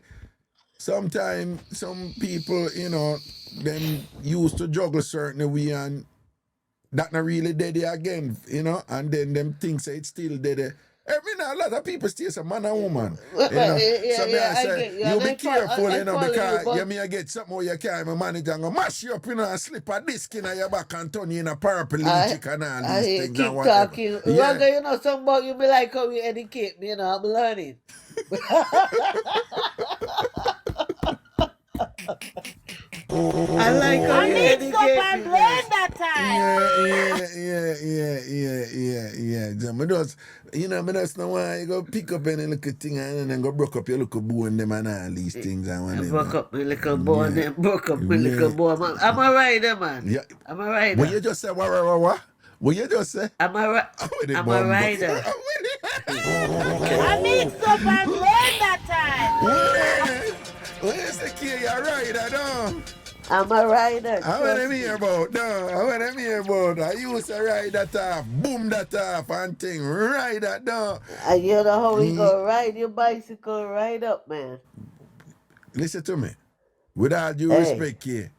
sometimes some people, you know, them used to juggle certain way and that not really dead again, you know, and then them think say it's still dead. I mean, a lot of people still say man and woman. You know? I say, you be careful, you know, because you may get something where you can't manage and go mash you up, you know, and slip a disc in your back and turn you in a paraplegic and all these things. Keep talking. Yeah. Raga, you know, some about you be like how you educate me, you know, I'm learning. I like how you educate me. An Blenda time. Yeah. Me just, you know, me just know why you go pick up any little thing and then go broke up your little bone them and all these things and whatever. Broke up my little bone, them broke up my little bone, man. I'm a rider, man. Yeah. I'm a rider. What you just say? What? What you just say? I'm a rider. A Mixup and Blenda time. What is the key? You're rider, no? I'm a rider. I want to hear about, I used to ride that off, boom that off and thing, ride that down. And you know how we go ride your bicycle right up, man. Listen to me. With all due respect here,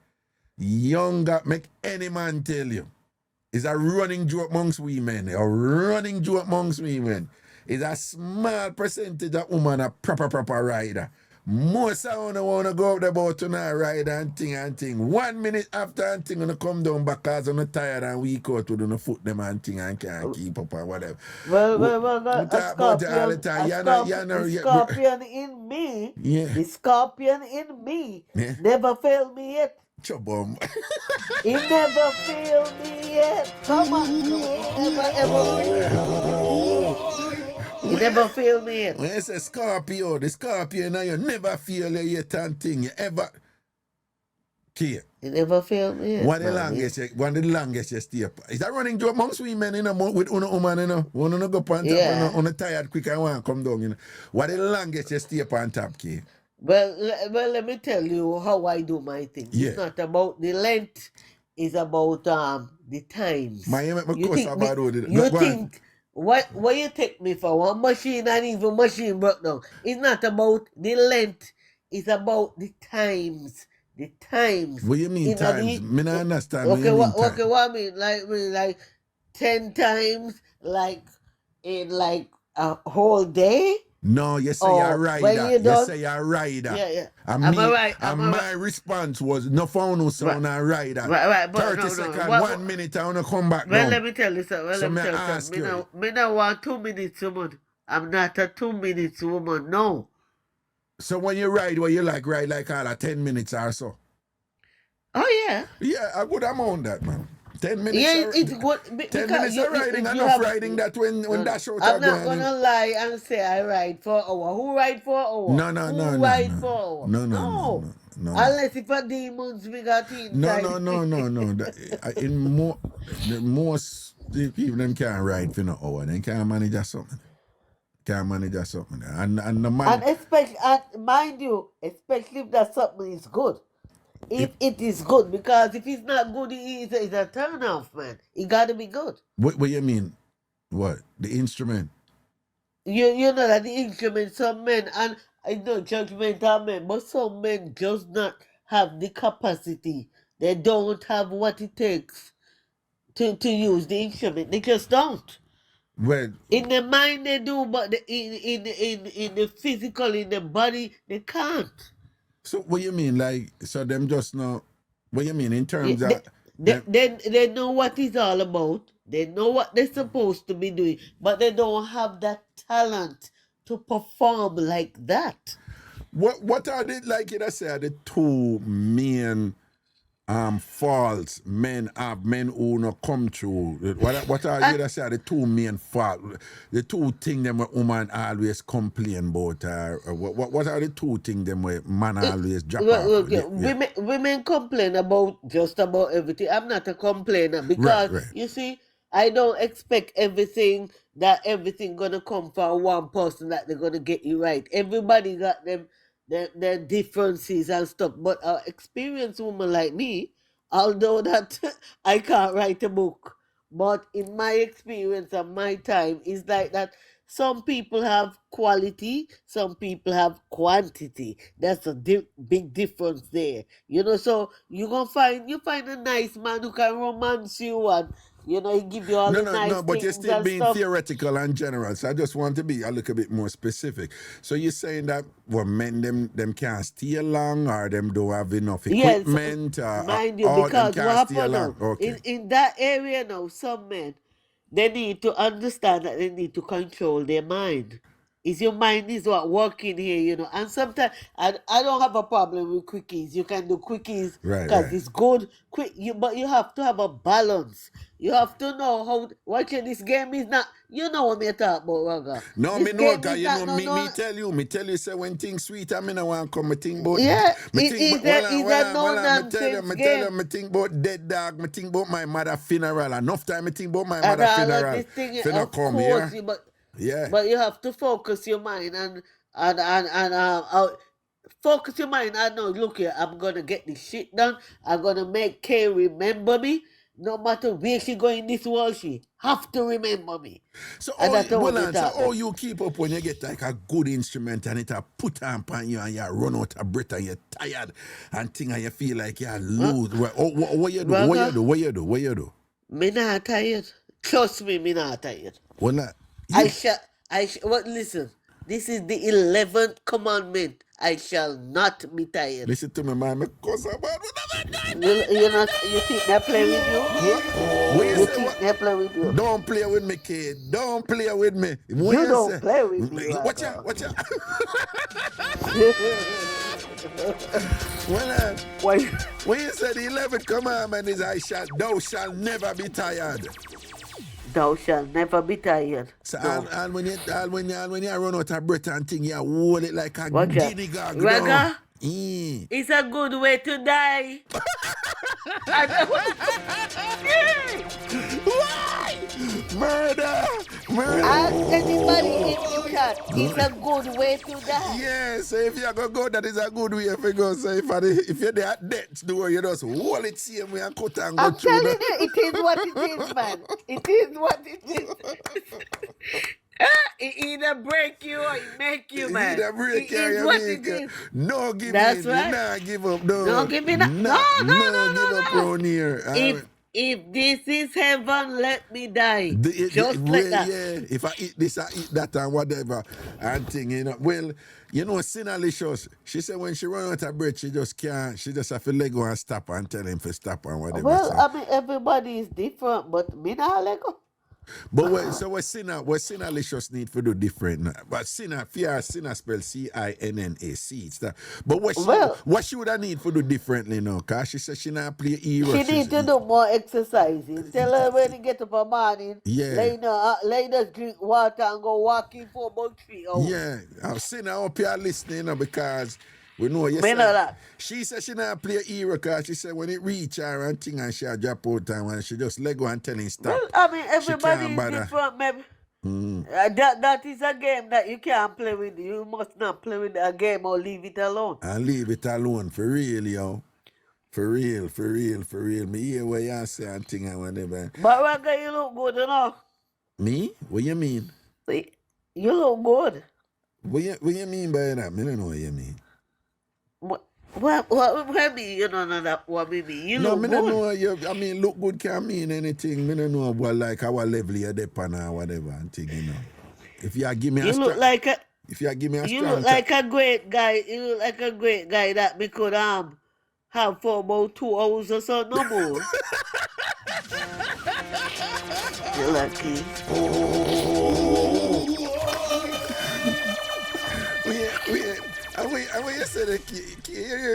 younger, make any man tell you, it's a running joke amongst women, It's a small percentage of women a proper rider. Most of them want to go up the boat tonight, ride and thing. 1 minute after and thing, gonna come down back because I'm tired and weak out with the foot them and thing and can't keep up or whatever. Well, a scorpion in me. Yeah. The scorpion in me never failed me yet. Chobom. He never failed me yet. Come on. He never failed me yet. When you say Scorpio, the Scorpio now you never feel you yet and thing. You ever care. He never failed me yet. One of the longest you stay up. Is that running joke amongst women, you know, with una woman, you know? One on go on top, on tired quick and one come down, you know. What the longest you stay up on top, Key? Well, let me tell you how I do my thing. Yeah. It's not about the length, it's about the times. You think what you take me for one machine and even machine broke down. It's not about the length, it's about the times. The times. What you mean times? Me not understand. Okay, what I mean? Like 10 times, like in like a whole day? No, you say you're a Oh, when rider. you You done? say you're a rider. Yeah. And I'm me, alright. and my response was no phone no sound a rider. Right, but 30 no. seconds, What, 1 minute, I wanna come back well, down. let me tell you something. So me ask you. Me no want 2 minutes woman. I'm not a 2 minutes woman, no. So when you ride, what you like ride like all 10 minutes or so? Oh, yeah. Yeah, a good amount that, man. 10 minutes. Yeah, it's good. 10 minutes of riding, enough riding that when that show I'm not gonna lie and say I ride for an hour. Who ride for an hour? No. Who ride for an hour? No. Unless if a demons we got inside. No. Most people them can't ride for no hour. They can't manage that something. And the man. And mind you, especially if that something is good. If it is good, because if it's not good, it's a turn off, man. It gotta be good. What you mean? What? The instrument? You know that the instrument, some men, and I know judgmental men, but some men just not have the capacity. They don't have what it takes to use the instrument. They just don't. Well, in the mind they do, but in the physical, in the body, they can't. So what you mean? Like, so them just know, what you mean in terms of... They know what it's all about. They know what they're supposed to be doing, but they don't have that talent to perform like that. What are the, like you say, the two main faults men who not come through? What are you say the two main faults? The two things them where woman always complain about, what are the two things them where man always drop off? Women complain about just about everything. I'm not a complainer because right. You see, I don't expect everything gonna come from one person that they're gonna get you right. Everybody got their differences and stuff. But an experienced woman like me, although that I can't write a book, but in my experience and my time, is like that. Some people have quality, some people have quantity. That's a big difference there. So you find a nice man who can romance you and he give you all the nice No, but things you're still and being stuff. theoretical and general. So I just want to be a little bit more specific. So you're saying that men them can't stay long, or them don't have enough equipment? Yes, mind you, because what happened now, okay. in that area now, some men, they need to understand that they need to control their mind. Is your mind is what working here, And sometimes I don't have a problem with quickies. You can do quickies because it's good. But you have to have a balance. You have to know how watching this game is not. You know what me talk about, Raga. No, this me know, guy. You know, me tell you, say when things sweet, I mean, I want to come. Me think about me think about dead dog. Me think about my mother funeral. Enough time me think about my mother funeral. This thing, of course, here. But you have to focus your mind and focus your mind. I know, look here, I'm gonna get this shit done. I'm gonna make Kay remember me. No matter where she go in this world, she have to remember me. So how you keep up when you get like a good instrument and it a put on you and you run out of breath and you're tired and thing and you feel like you lose. What you do? What you do? Me not tired. Trust me, me not tired. Well, not. Listen, this is the 11th commandment. I shall not be tired. Listen to me, man. You think they play with you? They play with you? Don't play with me, kid. Don't play with me. You don't play with me. Watch out. When you say the 11th commandment is thou shalt never be tired. Thou shalt never be tired. So and when you run out of breath and thing, you hold it like a guinea gog. Raga, it's a good way to die. Why? Murder! Ask anybody if you can. It's a good way to die. Yeah, so if you're going to go, that is a good way to go. So if you're there at death's door, you just hold it same way and cut and go through. I'm telling you, it is what it is, man. It is what it is. It either break you or it make you, man. It either break you or make you. No give That's in. right. Nah, give up. No give in. No, give up around here. If this is heaven, let me die. Just like well, that. yeah, if I eat this, I eat that and whatever and thing, you know. Well, you know, Sinalicious, she said when she run out of breath, she just can't, she just have to let go and stop and tell him to stop and whatever. Well, so. I mean, everybody is different, but me not let go. But what Sinalicious need to do different now. But Sinna spell Cinna. See, it's that. But what she would have need to do differently now? Because she said she not play hero. She need to do more exercising. Tell her when you get up in the morning, yeah. ladies drink water and go walking for about 3 hours. Yeah, I've seen her up here listening now because we know you Me know that. She said she not play hero because she said when it reach her and thing and she a drop out time and she just let go and tell him stop. Well, I mean, everybody is different, maybe. That is a game that you can't play with. You must not play with a game or leave it alone. And leave it alone, for real, yo. For real. Me hear what you say and thing and whatever. But Raga, you look good, you know. Me? What you mean? See, you look good. What you mean by that? Me don't know what you mean. What mean? You don't know that what we mean. You look me good. Don't know I mean, look good can mean anything. Me don't know what like our level you're depend or whatever and thing, you know. If you give me you look like a if you give me a you strong look like a great guy. You look like a great guy that we could have for about 2 hours or so, no more. You're lucky. When you say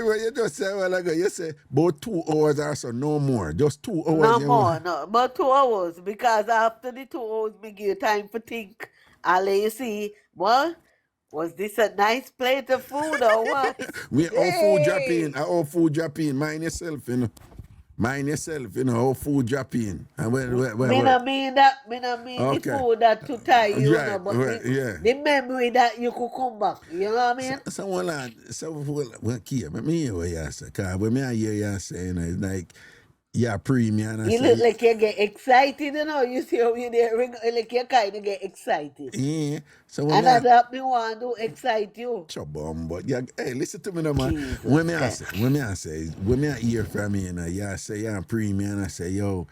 what you just said a while ago, you say about 2 hours or so, no more. Just 2 hours. No more, no. About 2 hours. Because after the 2 hours, we give you time to think. I'll let you see, well, was this a nice plate of food or what? All food drop in. Mind yourself, you know. All food drop in. And Me not mean that. Me not mean the food that to tie you, know, but the memory that you could come back. You know what I mean? Someone like, me hear what you say. Because when I hear you say, you know, it's like, yeah, premium. You look like you get excited, you know. You see how you there, like you kind of get excited. Yeah. So and that me want to excite you. But yeah, hey, listen to me now, man. When I hear from you, you know, you say you're premium, and I say, yo,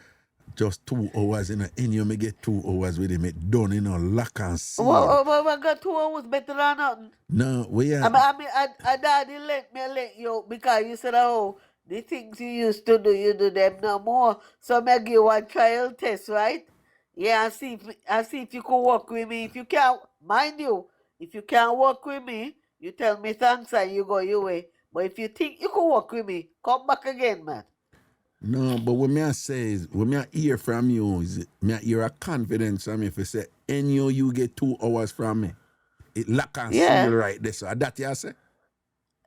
just 2 hours, you know, and you may get 2 hours with him, it done, you know, lock and seal. Well, got 2 hours better than nothing. No, we are. I mean, daddy let you, because you said, oh, the things you used to do, you do them no more. So I give you a trial test, right? Yeah, and see if you can work with me. If you can't, mind you, if you can't work with me, you tell me thanks and you go your way. But if you think you can work with me, come back again, man. No, but what me I say is, when I hear from you, is me I hear a confidence from me if you say, any you get 2 hours from me. It lock and seal right there. So that you say?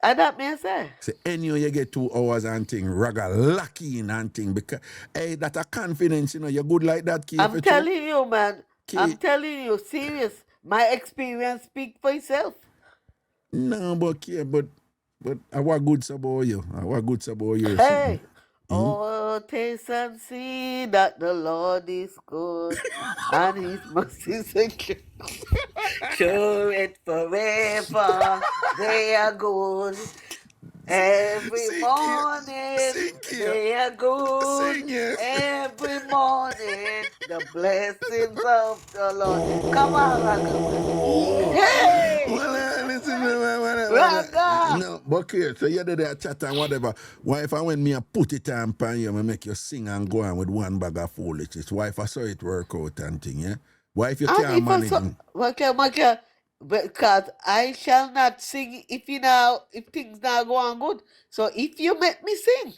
That me say. Say, any you get 2 hours and thing, Raga lucky in and thing. Because, hey, that a confidence, you know, you're good like that, kid. I'm telling you, man. I'm telling you, serious. My experience speak for itself. No, but I was good about you. Hey. Oh, taste and see that the Lord is good and his mercy is sure it forever. They are good. Every morning they are good. Every morning the blessings of the Lord. Come on, Raga. Hey! Listen, Raga! No, but here, so you did that chat and whatever. Why if I went me and put it on you, I make you sing and go on with one bag of foolishness? Why if I saw it work out and thing, yeah? Why if you can't manage it? Because I shall not sing if things not go on good. So if you make me sing,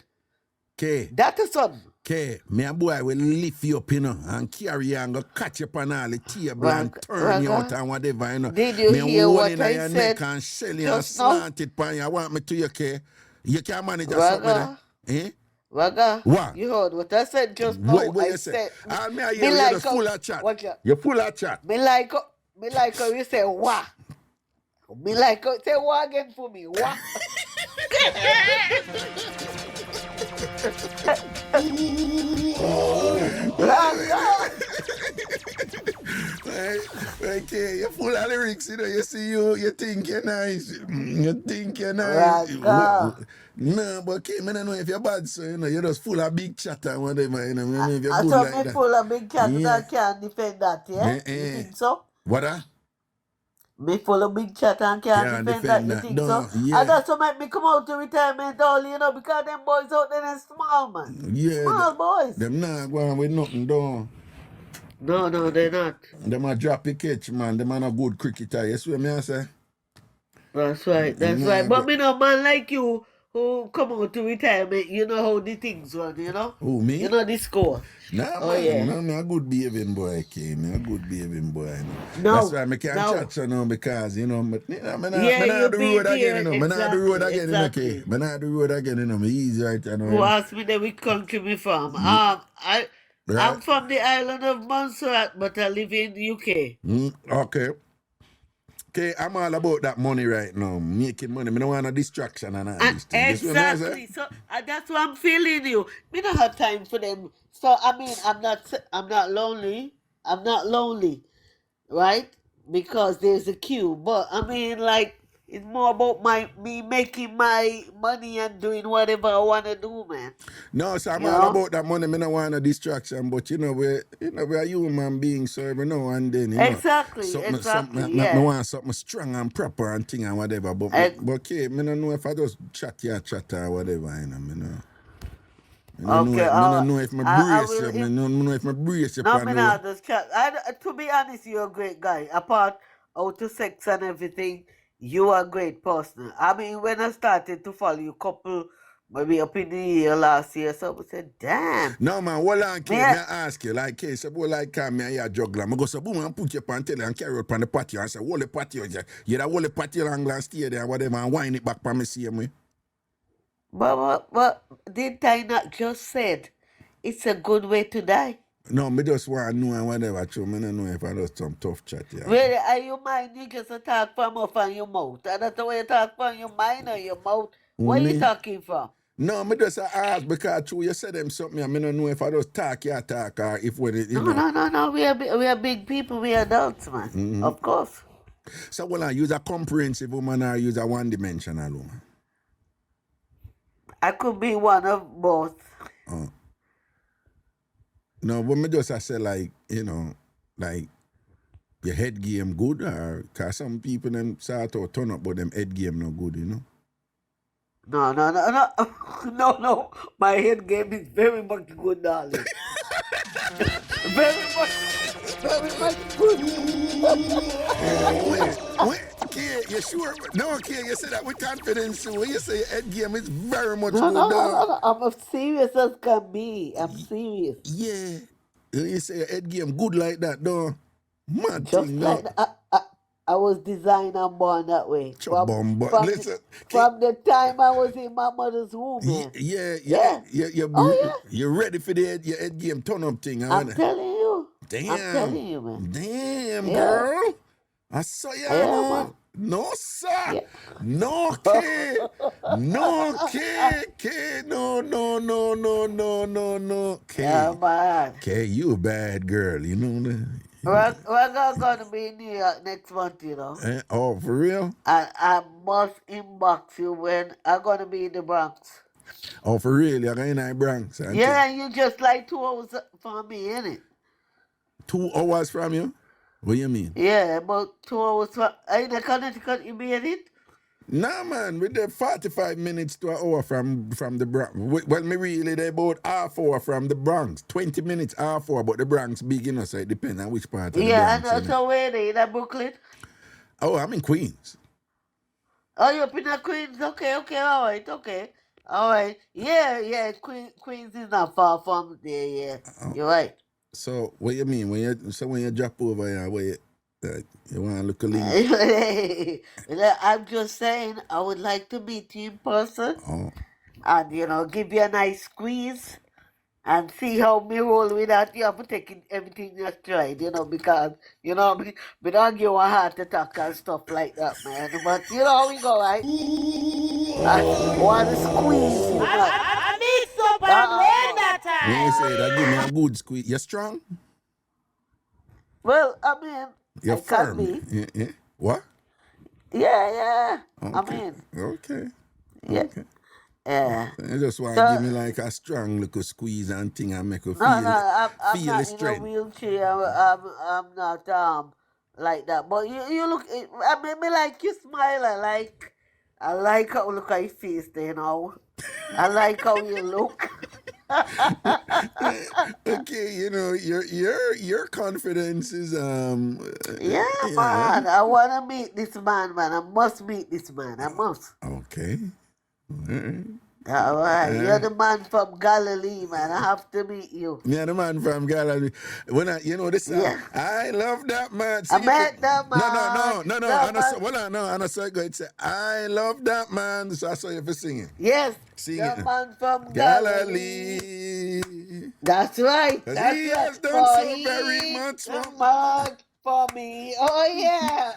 that is something. Okay, me a boy will lift you up, you know, and carry you and go catch you up on all the table and turn you out and whatever, you know. Did you hear what I said? And shell you and slant it pan you. I want me to you, okay? You can't manage something there. Raga, what? You heard what I said just now. What you said? Me I hear you just full of chat. You're full of chat. Me like how you say wah. Me like how say wah again for me. Wah. Okay, you're full of lyrics, you know. You see, you think you're nice. You think you're nice. Raga. No, but okay, I don't know if you're bad, so you know, you're just full of big chatter and whatever, you know. I don't know if you're I good saw like me that. full of big chat and Yeah. I can't defend that, yeah? You think so? What? Me full of big chat and can't defend that, you think so? No, yeah. And that's what make me come out to retirement early, you know, because them boys out there are small, man. Yeah. Small boys. Them not going with nothing, though. No, they're not. Them a drop the catch, man. Them are not good cricketer. You see what I say? That's right, that's Nah, right. But but- me know man like you who come out to retirement, you know how the things run, you know? Who, me? You know the score. Nah, Oh, man. yeah. No, me a good behaving boy, okay. Me a good behaving boy. No, That's why I can't no. chat you know, because, you know, me Yeah, not you the be road again, there, you know. Me not the road again, exactly. you know, okay. Me not the road again, you know. Me easy right, you know. Who asked me that which country me from? I'm Right? from the island of Montserrat, but I live in UK. Okay. Okay, I'm all about that money right now. Making money. Me don't want a distraction and all this thing. You see what I say? Exactly. So that's why I'm feeling you. Me don't have time for them. So I mean, I'm not lonely. I'm not lonely, right? Because there's a queue. But I mean, like, it's more about me making my money and doing whatever I want to do, man. No, so I'm You all know? about that money. Me don't want a distraction, but you know we're human beings, so every now and then, you know. Exactly. Me Yeah. want something strong and proper and thing and whatever. But okay, me don't know if I just chat or whatever, you know. Me know. Me don't know if me brace you. Me don't know if me brace you. No, me not just chat. To be honest, you're a great guy. Apart out to sex and everything, you are a great person. I mean, when I started to follow you, couple maybe up in the year last year, so I said, damn. No man, hold on, kid. Yeah. Me ask you, like, case suppose like come me a juggler. I go say, boom, and put your pantel and carry out on the patio and say, hold the patio. You hold the patio and glass stay there, whatever, and wind it back for me same way. But didn't I not just said it's a good way to die? No, me just want to know and whatever, true. Me don't know if I just some tough chat, yeah. Really, are you mind you just talk from off on your mouth? And that's the way you talk from your mind or your mouth. Where Me? you talking from? No, me just ask because true, you said them something, and me don't know if I just talk, or if when it, you know. No. We are big people. We are adults, man. Of course. So, well, I use a comprehensive woman or use a one-dimensional woman? I could be one of both. No, but me just I say like, you know, like your head game good or cause some people them start to turn up but them head game no good, you know. No. No. My head game is very much good, darling. very much good. Wait, okay, you sure? No, okay, you say that with confidence. So when you say your head game is very much good, dog. No. I'm as serious as can be. I'm serious. Yeah. You say your head game good like that, though. Mad Just thing, like no. I was designed and born that way. Listen, From the time I was in my mother's womb, man. Yeah. You're ready for your head game turn up thing. I'm telling you. Damn. I'm telling you, man. Damn, Yeah. girl. I saw you. Man. No, sir. Yeah. No, kid. No, kid. No. Kid. Yeah, man. Okay, you a bad girl, you know that. Raga gonna be in New York next month, you know. Oh, for real? And I must inbox you when I'm gonna be in the Bronx. Oh, for real? You're going to Bronx? Yeah, you just like 2 hours from me, innit? 2 hours from you? What do you mean? Yeah, about 2 hours from. In the Connecticut, you be in it? Nah, man, we're there 45 minutes to an hour from the Bronx. Well, me really there about half hour from the Bronx. 20 minutes, half hour, but the Bronx big, you know, so it depends on which part of the Yeah, Bronx. and so where they in Brooklyn? Oh, I'm in Queens. Oh, you're up in the Queens? Okay, all right. Yeah, Queens is not far from there, yeah. You're right. So, what you mean? When you drop over here, you want to look a little? I'm just saying, I would like to meet you in person Oh. and, give you a nice squeeze and see how me roll with that. You have to take everything just tried, because, me don't give you a heart attack and stuff like that, man. But you know how we go, right? I want to squeeze you, man. Mixup and Blenda When you time. say that, give me a good squeeze. You strong? Well, I mean, You're I can firm. be. Yeah. What? Yeah. I Okay. mean, Okay. yeah. Okay. Yeah. You just want to So, give me like a strong little squeeze and thing and make you no, feel I'm the not in a strength. wheelchair. I'm not like that. But you look. I mean, me like you smile. I like how you look at your face. You know. I like how you look. Okay, you know your confidence is Yeah, yeah. man. I wanna meet this man. I must meet this man. I must. Okay. Alright. All right. You're the man from Galilee, man. I have to meet you. Yeah, the man from Galilee. When this song, Yeah. I love that man. I See, met the no. man. And The I saw, man. well, no, and I saw it go. It say, I love that man. So I saw you for singing. Yes. Sing The it. man from Galilee. Galilee. That's right. 'Cause That's he right. has done For so very he much the for me. man for me. Oh yeah.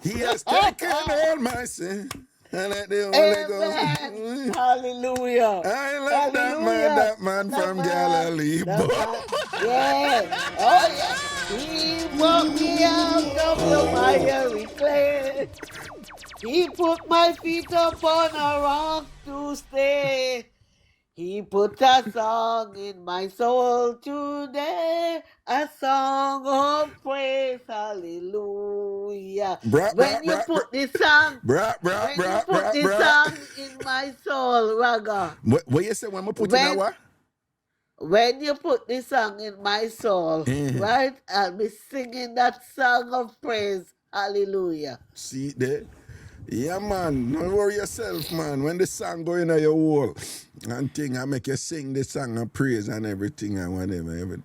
He has taken all my sin and let the Holy Amen. Ghost. Hallelujah. I love Hallelujah. that man The from man. Galilee. The man. Yeah. Oh yeah. He brought me out of the miry clay. He put my feet upon a rock to stay. He put a song in my soul today, a song of praise, hallelujah. When you put this song in my soul, Raga, What you say when we put in a what? when you put this song in my soul, right, I'll be singing that song of praise, hallelujah. See it there? Yeah, man. Don't worry yourself, man. When the song go in your wall and thing, I make you sing the song of praise and everything and whatever.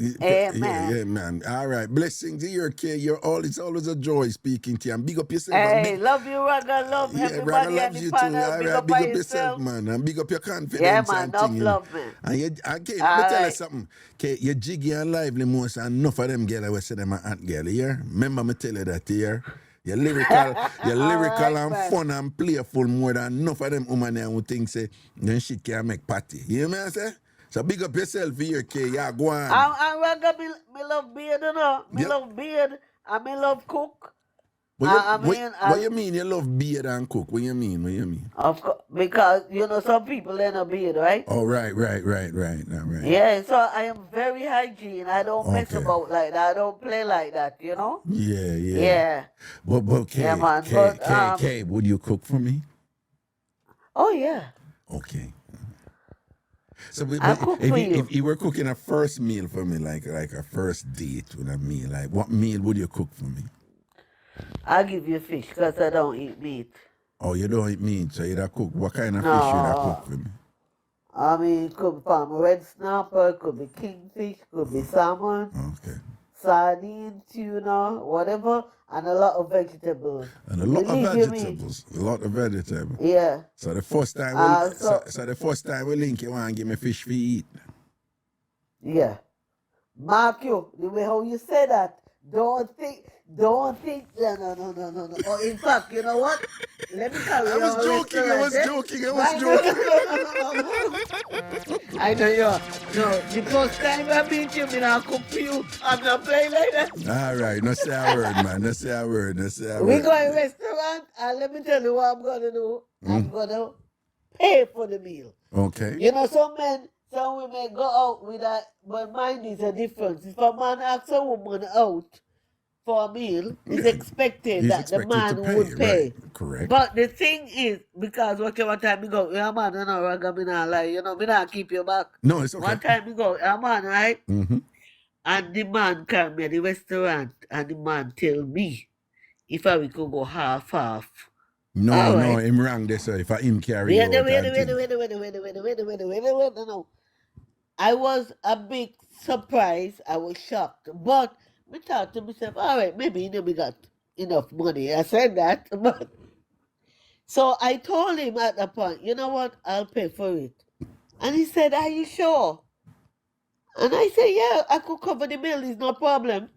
Amen. Yeah, man. All right. Blessings to your care. It's always a joy speaking to you. And big up yourself. Hey, love you, Raga. Love Yeah, everybody Raga on loves the you too. panel. All Big right, up big on up yourself, yourself. man. And big up your confidence Yeah, man. and Enough thing. love, man. And okay, let me All tell you right. something. Okay, you're jiggy and lively most, and enough of them girls will say them are hot girl, yeah? Remember me tell you that, yeah? You're lyrical, Right, and man. fun and playful more than enough of them women there who think say then shit can make party. You hear me I say? So big up yourself here, K. Yeah, go on. I'm Raga, me love beard, you know. Me Yep. love beard, and me love cook. What you mean you love beard and cook? What you mean? Of course, because you know some people they no beard, right? Oh, right. All right. Yeah, so I am very hygiene. I don't mess Okay. about like that. I don't play like that, you know. Yeah. Yeah. But Yeah, man. But K, would you cook for me? oh yeah, Okay. So I cook for you. if you were cooking a first meal for me, like a first date with a meal, like what meal would you cook for me? I'll give you fish because I don't eat meat. Oh, you don't eat meat, so you'd cook. What kind of fish you'd cook for me? I mean, it could be from red snapper, it could be kingfish, could be salmon, Okay. sardine, tuna, whatever, and a lot of vegetables. And a lot Believe of you me. vegetables. A lot of vegetables. Yeah. So the first time so the first time we link, you want to give me fish for eat. Yeah. Mark you, the way how you say that, don't think, no. Or in fact, you know what? Let me tell you. I was joking. No. I know you are. No, the first time I meet you, I cook for you. I'm not playing like that. All right, no say a word, man. No say a word. We go to a restaurant, and let me tell you what I'm going to do. I'm going to pay for the meal. Okay. You know, some women go out with that, but mine is a difference. If a man asks a woman out for a meal, it's expected that the man would pay. Right. Correct. But the thing is, because whatever time you go, yeah, man, you know, Raga, me not lie, you know, me not keep you back. No, it's okay. One time you go, yeah, man, right? Mm-hmm. And the man come to the restaurant, and the man tell me if we could go half. No, right. him wrong there, sir. If I him carry Wait. No. I was a big surprise. I was shocked. But I thought to myself, all right, maybe we got enough money. I said that. But so I told him at the point, you know what? I'll pay for it. And he said, are you sure? And I said, yeah, I could cover the bill. It's no problem.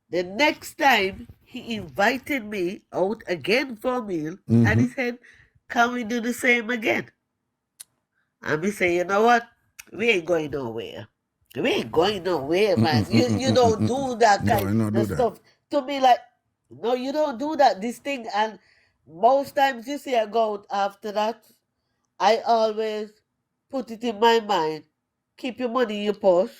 The next time, he invited me out again for a meal. Mm-hmm. And he said, can we do the same again? And we say, you know what? We ain't going nowhere. We ain't going nowhere, man. You don't do that No, kind I not do of that. stuff. To me, like, no, you don't do that. This thing, and most times you see I go out after that, I always put it in my mind, keep your money in your purse.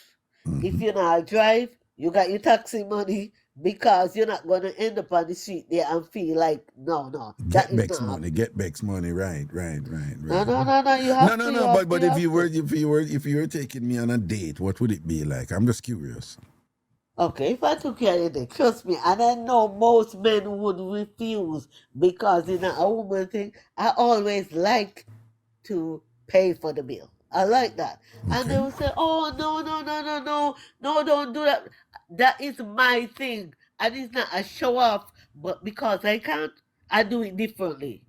If you're not drive, you got your taxi money because you're not going to end up on the street there and feel like, no, that Get is Bex not money, happening. get Bex money, right. No, you No, have no, to, no. you have to, But you if have you to. were taking me on a date, what would it be like? I'm just curious. Okay, if I took you on a date, trust me, and I know most men would refuse because in a woman thing, I always like to pay for the bill. I like that. And they Okay. will say, oh, no, don't do that. That is my thing. And it's not a show off, but because I can't, I do it differently.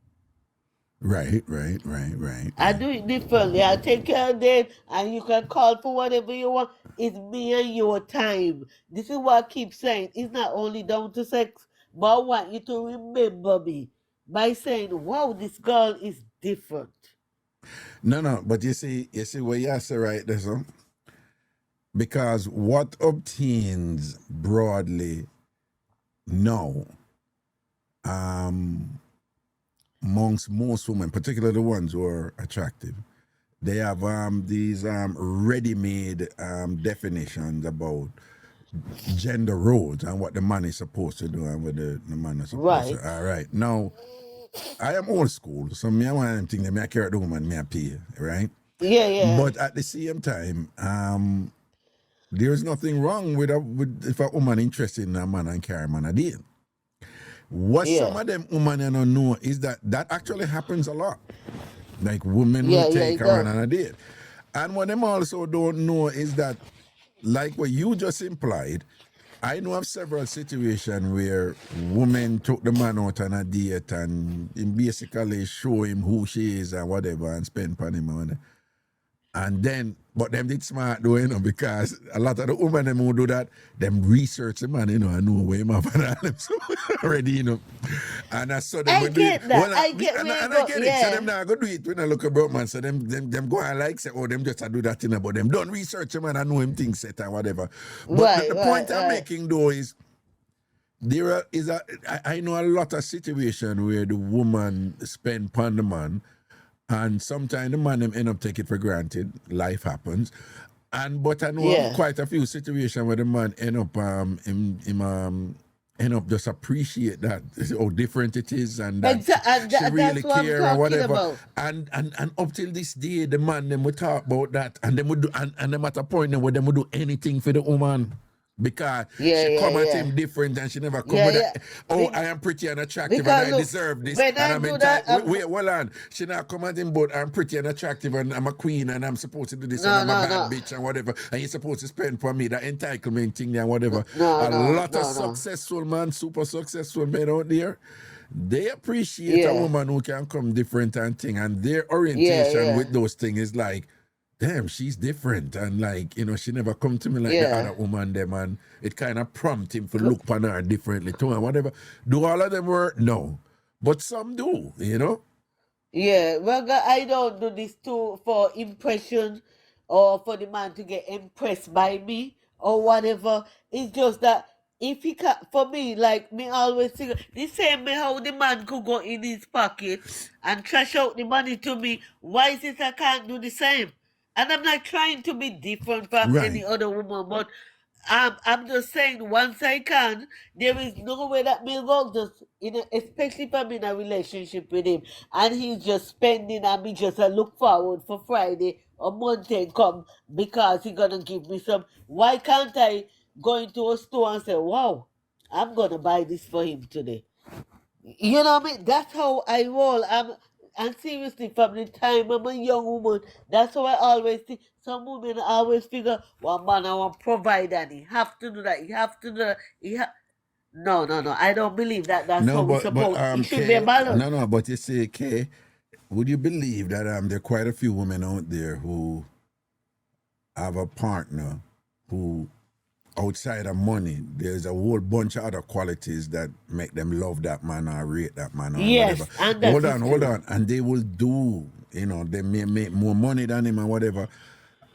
Right. I do it differently. I take care of them, and you can call for whatever you want. It's me and your time. This is what I keep saying. It's not only down to sex, but I want you to remember me by saying, wow, this girl is different. No, but you see what you say right there, so? Because what obtains broadly now, amongst most women, particularly the ones who are attractive, they have these ready-made definitions about gender roles and what the man is supposed to do and what the man is supposed Right. to. All right. Now, I am old school, so me I want to think that me I carry the woman, me I pay, right? Yeah. But at the same time, there's nothing wrong with if a woman interested in a man and carry a man a deal. What some Yeah. of them women don't know is that actually happens a lot. Like women will Yeah, take it a man does. on a date. And what them also don't know is that, like what you just implied, I know of several situations where women took the man out on a date and basically show him who she is and whatever and spend on him money. And then, but them did smart though, because a lot of the women them who do that, them research the man, and know where him have and all them so already, And I saw them I do it. get that. Well, I get where you and go. I get it. So them Yeah. now go do it when I look about man. So them go and like say, oh, them just a do that thing about them. Don't research him and I know him things set and whatever. But the point I'm making though is I know a lot of situation where the woman spend upon the man. And sometimes the man them end up take it for granted. Life happens. But I know of Yeah. quite a few situations where the man end up end up just appreciate that how different it is and that And she really that's what I'm care or talking whatever. about. And up till this day, the man them would talk about that and them would do and them at a point where them would do anything for the woman. Because she come at him different and she never come with that. Oh, I am pretty and attractive and Because I look, deserve this when and I I'm do entitled. that, Wait, hold on. She not come at him, but I'm pretty and attractive and I'm a queen and I'm supposed to do this and I'm a bad bitch and whatever. And you're supposed to spend for me that entitlement thing and whatever. A lot of successful man, super successful men out there, they appreciate a woman who can come different and thing, and their orientation with those things is like, damn, she's different. And like, she never come to me like the other woman them, and it kind of prompt him to look upon her differently too and whatever. Do all of them work? No. But some do, Yeah, well, I don't do this for impression or for the man to get impressed by me or whatever. It's just that if he can, for me, like me always think, the same way how the man could go in his pocket and trash out the money to me, why is it I can't do the same? And I'm not trying to be different from any Right. other woman, but I'm just saying, once I can, there is no way that me go just especially if I'm in a relationship with him and he's just spending and me just look forward for Friday or Monday come because he's gonna give me some. Why can't I go into a store and say, wow, I'm gonna buy this for him today? You know what I mean? That's how I roll. And seriously, from the time I'm a young woman, that's how I always think. Some women always figure, well, man, I want to provide and he have to do that. You have to do that. No. I don't believe that. That's No, how it's but supposed. It should be a Kay, balance. no, but you see, Kay, would you believe that there are quite a few women out there who have a partner who, outside of money, there's a whole bunch of other qualities that make them love that man or rate that man or Yes, whatever. and that Hold is on, true. and they will do, they may make more money than him or whatever,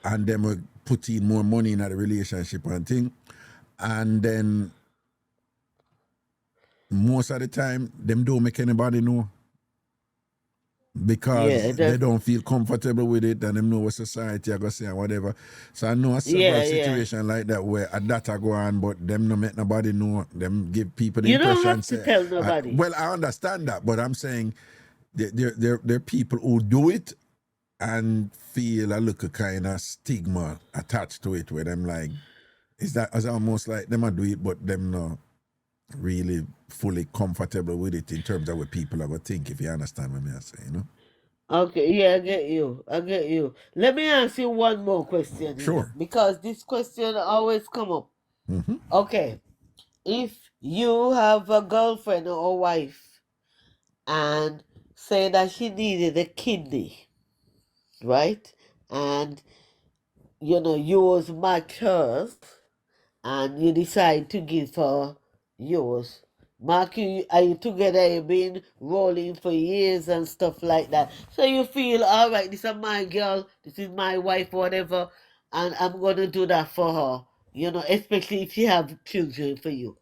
and them will put in more money in the relationship and thing. And then most of the time, them don't make anybody know. Because they don't feel comfortable with it and them know what society are going to say and whatever. So I know several situations like that where a data go on, but them no make nobody know. Them give people the impression. You don't have to tell nobody. Well, I understand that, but I'm saying there are people who do it and feel a little kind of stigma attached to it where them like, it's almost like them a do it, but them not really fully comfortable with it in terms of what people are going to think, if you understand what I'm saying, you know? Okay, yeah, I get you. Let me ask you one more question. Sure. Here, because this question always come up. Mm-hmm. Okay, if you have a girlfriend or wife and say that she needed a kidney, right? And yours match hers, and you decide to give her yours. Mark, are you together? You've been rolling for years and stuff like that. So you feel, all right, this is my girl, this is my wife, whatever, and I'm going to do that for her, especially if she have children for you.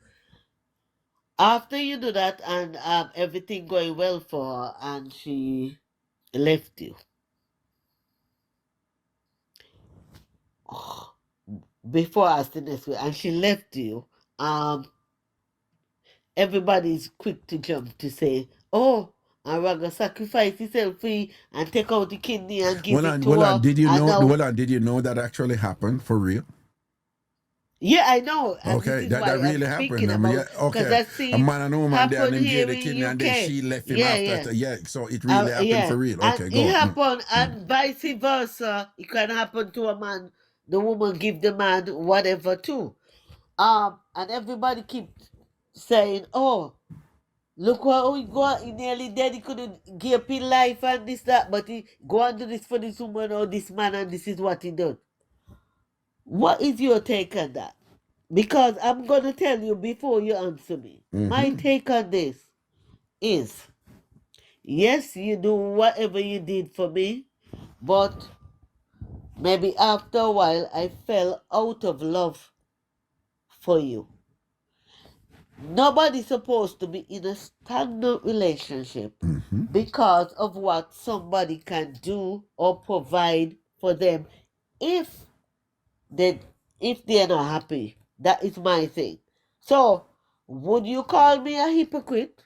After you do that and everything going well for her and she left you, before I ask the next way, and she left you, everybody's quick to jump to say, oh, and Raga sacrifice himself free and take out the kidney and give it to her. Did you know that actually happened for real? Yeah, I know. And okay, this is that really happened. I mean, okay, a man and a woman there and them gave the kidney and then she left him after. Yeah, so it really happened for real. Okay, and go it on. happened, and vice versa. It can happen to a man. The woman give the man whatever too. And everybody keep saying, oh, look how he go, he nearly dead, he couldn't give up his life and this, that, but he go and do this for this woman or this man and this is what he done. What is your take on that? Because I'm going to tell you before you answer me. Mm-hmm. My take on this is, yes, you do whatever you did for me, but maybe after a while I fell out of love for you. Nobody's supposed to be in a stagnant relationship because of what somebody can do or provide for them if they're not happy. That is my thing. So, would you call me a hypocrite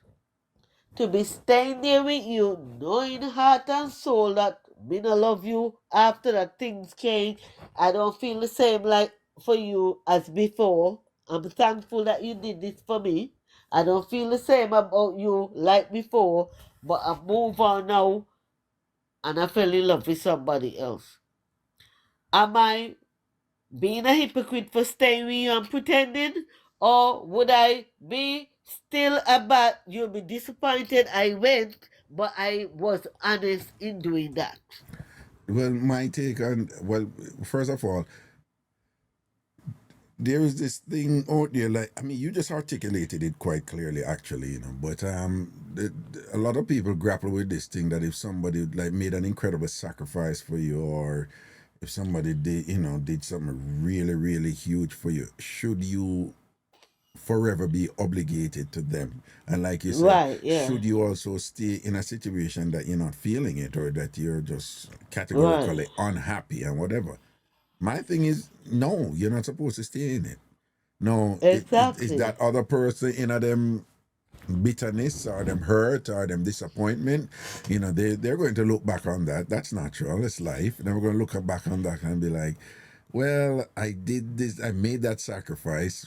to be staying there with you, knowing heart and soul that me no love you after that things change? I don't feel the same like for you as before. I'm thankful that you did this for me. I don't feel the same about you like before, but I move on now and I fell in love with somebody else. Am I being a hypocrite for staying with you and pretending? Or would I be still about, you'll be disappointed I went, but I was honest in doing that? Well, my take on, first of all, there is this thing out there, like, I mean, you just articulated it quite clearly, actually, but a lot of people grapple with this thing that if somebody, like, made an incredible sacrifice for you, or if somebody did something really, really huge for you, should you forever be obligated to them? And like you said, Right, yeah. should you also stay in a situation that you're not feeling it, or that you're just categorically unhappy and whatever? My thing is, no, you're not supposed to stay in it. No, Exactly. it's that other person in them bitterness or them hurt or them disappointment. They're going to look back on that. That's natural. It's life. And we're going to look back on that and be like, well, I did this. I made that sacrifice,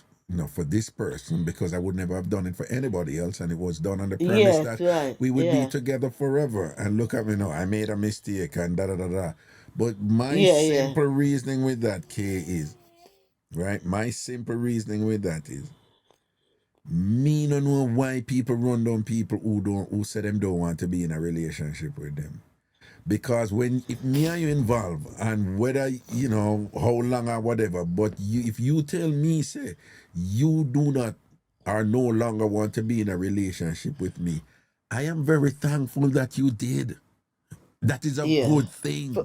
for this person, because I would never have done it for anybody else, and it was done on the premise that we would be together forever. And look at me now, I made a mistake and da da da da. But my simple reasoning with that, Kay, is, right? My simple reasoning with that is, me no know why people run down people who say them don't want to be in a relationship with them. Because if me and you involved, and whether, how long or whatever, but if you tell me, say, you do not or no longer want to be in a relationship with me, I am very thankful that you did. That is a good thing.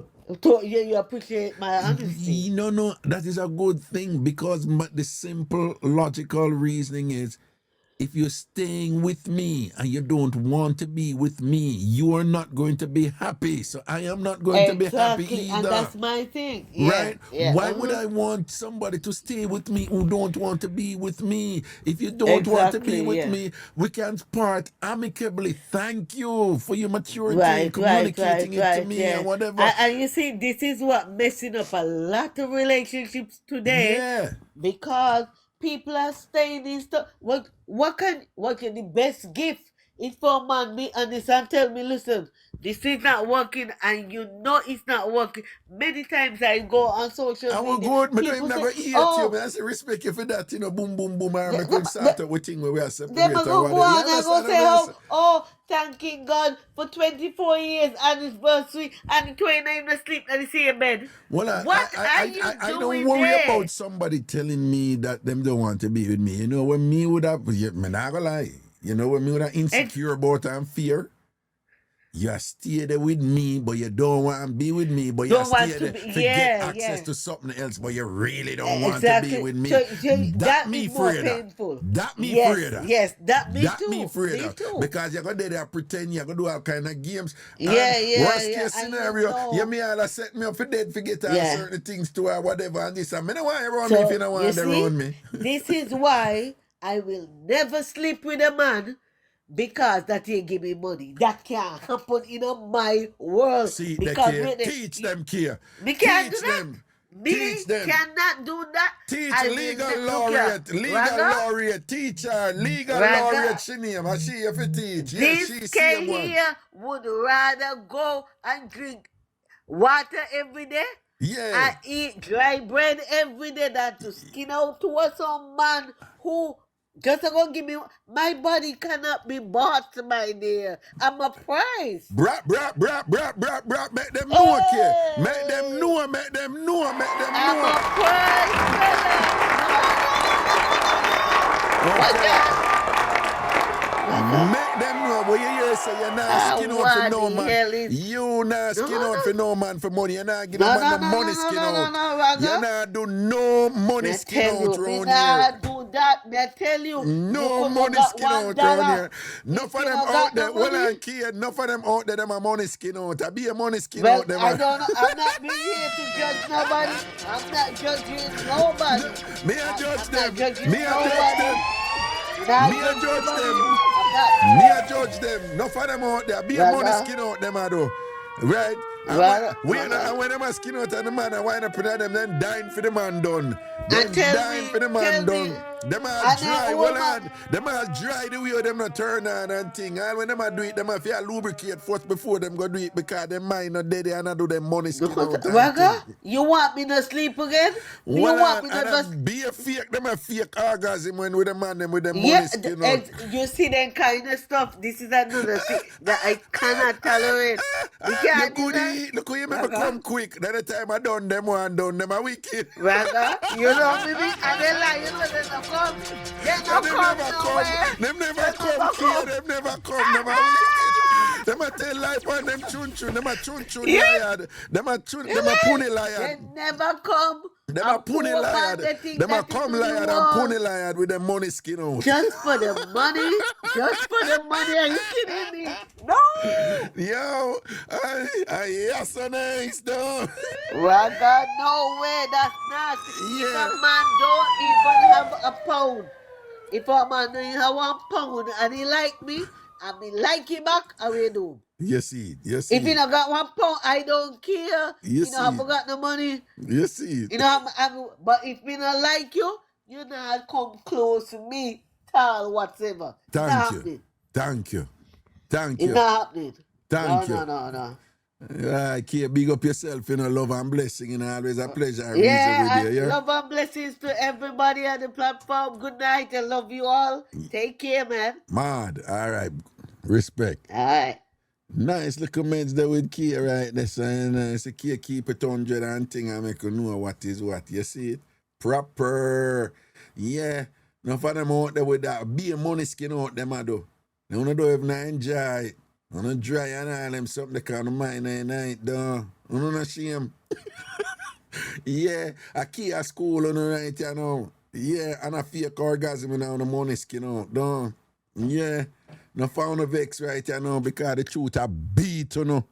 So you appreciate my honesty. No, that is a good thing because the simple logical reasoning is if you're staying with me and you don't want to be with me, you are not going to be happy. So I am not going to be happy Exactly, and either. that's my thing. Yeah, Right? yeah. Why would I want somebody to stay with me who don't want to be with me? If you don't want to be Exactly, with yeah. me, we can part amicably. Thank you for your maturity and Right, communicating it to me yeah. and whatever. And you see, this is what messing up a lot of relationships today Yeah. because people are staying in stuff. What can the best gift is for a man be honest and tell me, listen, this is not working, and you know it's not working. Many times I go on social I will media, good. Me don't people never say, hate oh, you. Man. I say respect you for that. Boom, boom, boom. And the- we could the- start out with thing where we are Them separate a or go whatever. on You and go understand say, what I say? oh, thanking God for 24 years anniversary and 29 asleep and the same bed. Well, What are you I don't doing worry there? about somebody telling me that them don't want to be with me. You know, when me would have, me not gonna lie. You know, when me would have insecure about and fear, you stay there with me, but you don't want to be with me, but you Don't want stay to there be- to yeah, get access yeah. to something else, but you really don't want to Exactly. be with me. So that me is more afraid of. painful. That me Yes, afraid of. yes, that me That too. me afraid Me of. too. Because you're going to there pretend you're going to do all kind of games. Yeah, And yeah, worst yeah, case and you scenario, know. you may all set me up for dead, forget all Yeah. certain things to or whatever and this. And I don't want you around me if you don't So, you want them around see, me. this is why I will never sleep with a man because that he give me money. That can't happen in my world. See, they because care. when they- Teach them, care. Me can't Teach do that. them. Me Teach them. cannot do that. Teach I will legal look laureate, here. legal Raga, laureate, teacher, legal Raga, laureate, she name, and she have to teach. Yes, she this same K one. here would rather go and drink water every day Yeah. and eat dry bread every day than to skin out to some man who just gonna give me my body cannot be bought, my dear. I'm a prize. Brap, make them know, okay? Make them know, make them know, make them I'm know. a prize, brother. Okay. Make them know, but you hear say you're not skin out for no what the man. hell is- You not skin No, out no. for no man for money. You're not give No, no man no, no no, money no, skin no, no, out. no, Raga. You not do no money Me skin tell out you, me around nah here. do that. Me tell you, No you could money got skin out $1 around here. Enough if of you them no out got there. no Well, money. I care. Enough of them out there, them a money skin out. I be a money skin Well, out them. I don't know. I'm not being here to judge nobody. I'm not judging nobody. Me a judge I'm them. not judging Me a nobody. judge them. Not Me a judging judge nobody. them. I'm not. Me a judge them. Enough of them out there. Be a money Raga. skin out them I do. Right? And Raga. when them a skin out and the man and wind up in them, then dying for the man done. Then And tell dying me- for the man tell me, done. Them are and dry. that Well, woman- them are dry the way them not turn on and thing. And when them a do it, them have to lubricate first before them go do it because them mind not dead and I do them money skin out. and Raga, thing. you want me to sleep again? You Well, want me to and just... be a fake, them a fake orgasm when with them man them with them Yeah, money skin out. you see that kind of stuff. This is another thing that I cannot tolerate. We can't do that. Look who you make me Raga. come quick. Then the time I done them one done them a wicked. Raga, you know me, and they lie, you know they don't come. They And don't them come never nowhere. come. Them never They come never here. come. Them never come. Them a wicked. Them a tell life on them chun. Them a chun Yeah. liar. Them a pony They liar. never come. Them a And pony poor man, liar. they think Them a that come is liar the and war. pony liar with them money skin out. Just for the money? Just for the money? Are you kidding me? No! Yo, I yes so nice though. Raga, no way, that's nasty. If Yeah. a man don't even have a pound, if a man don't have £1 and he like me, and me like him back, I will do. You see it. You If see he it. not got £1, I don't care. You You know, I see. forgot the money. You see it. You know, but if me not like you not come close to me, tall whatever. It's not Thank you. happening. Thank you. Thank It's you. not happening. Thank you. No. I can't big up yourself, love and blessing, always a pleasure and Yeah, reason with you, yeah? love and blessings to everybody on the platform. Good night. I love you all. Take care, man. Mad. All right. Respect. All right. Nice little comments there with Kia right there. So, it's a Kia keep it 100 and thing and make you know what is what. You see it? Proper. Yeah. Now for them out there with that be a money skin out them I do. They wanna do even enjoy it. On a dry and all them something they call the mine night, though. On a shame. Yeah, I key a school on the right, you know. Yeah, and a fake orgasm in on the money skin out, though. Yeah. No found a vex right, you know, because the truth a beat, you know.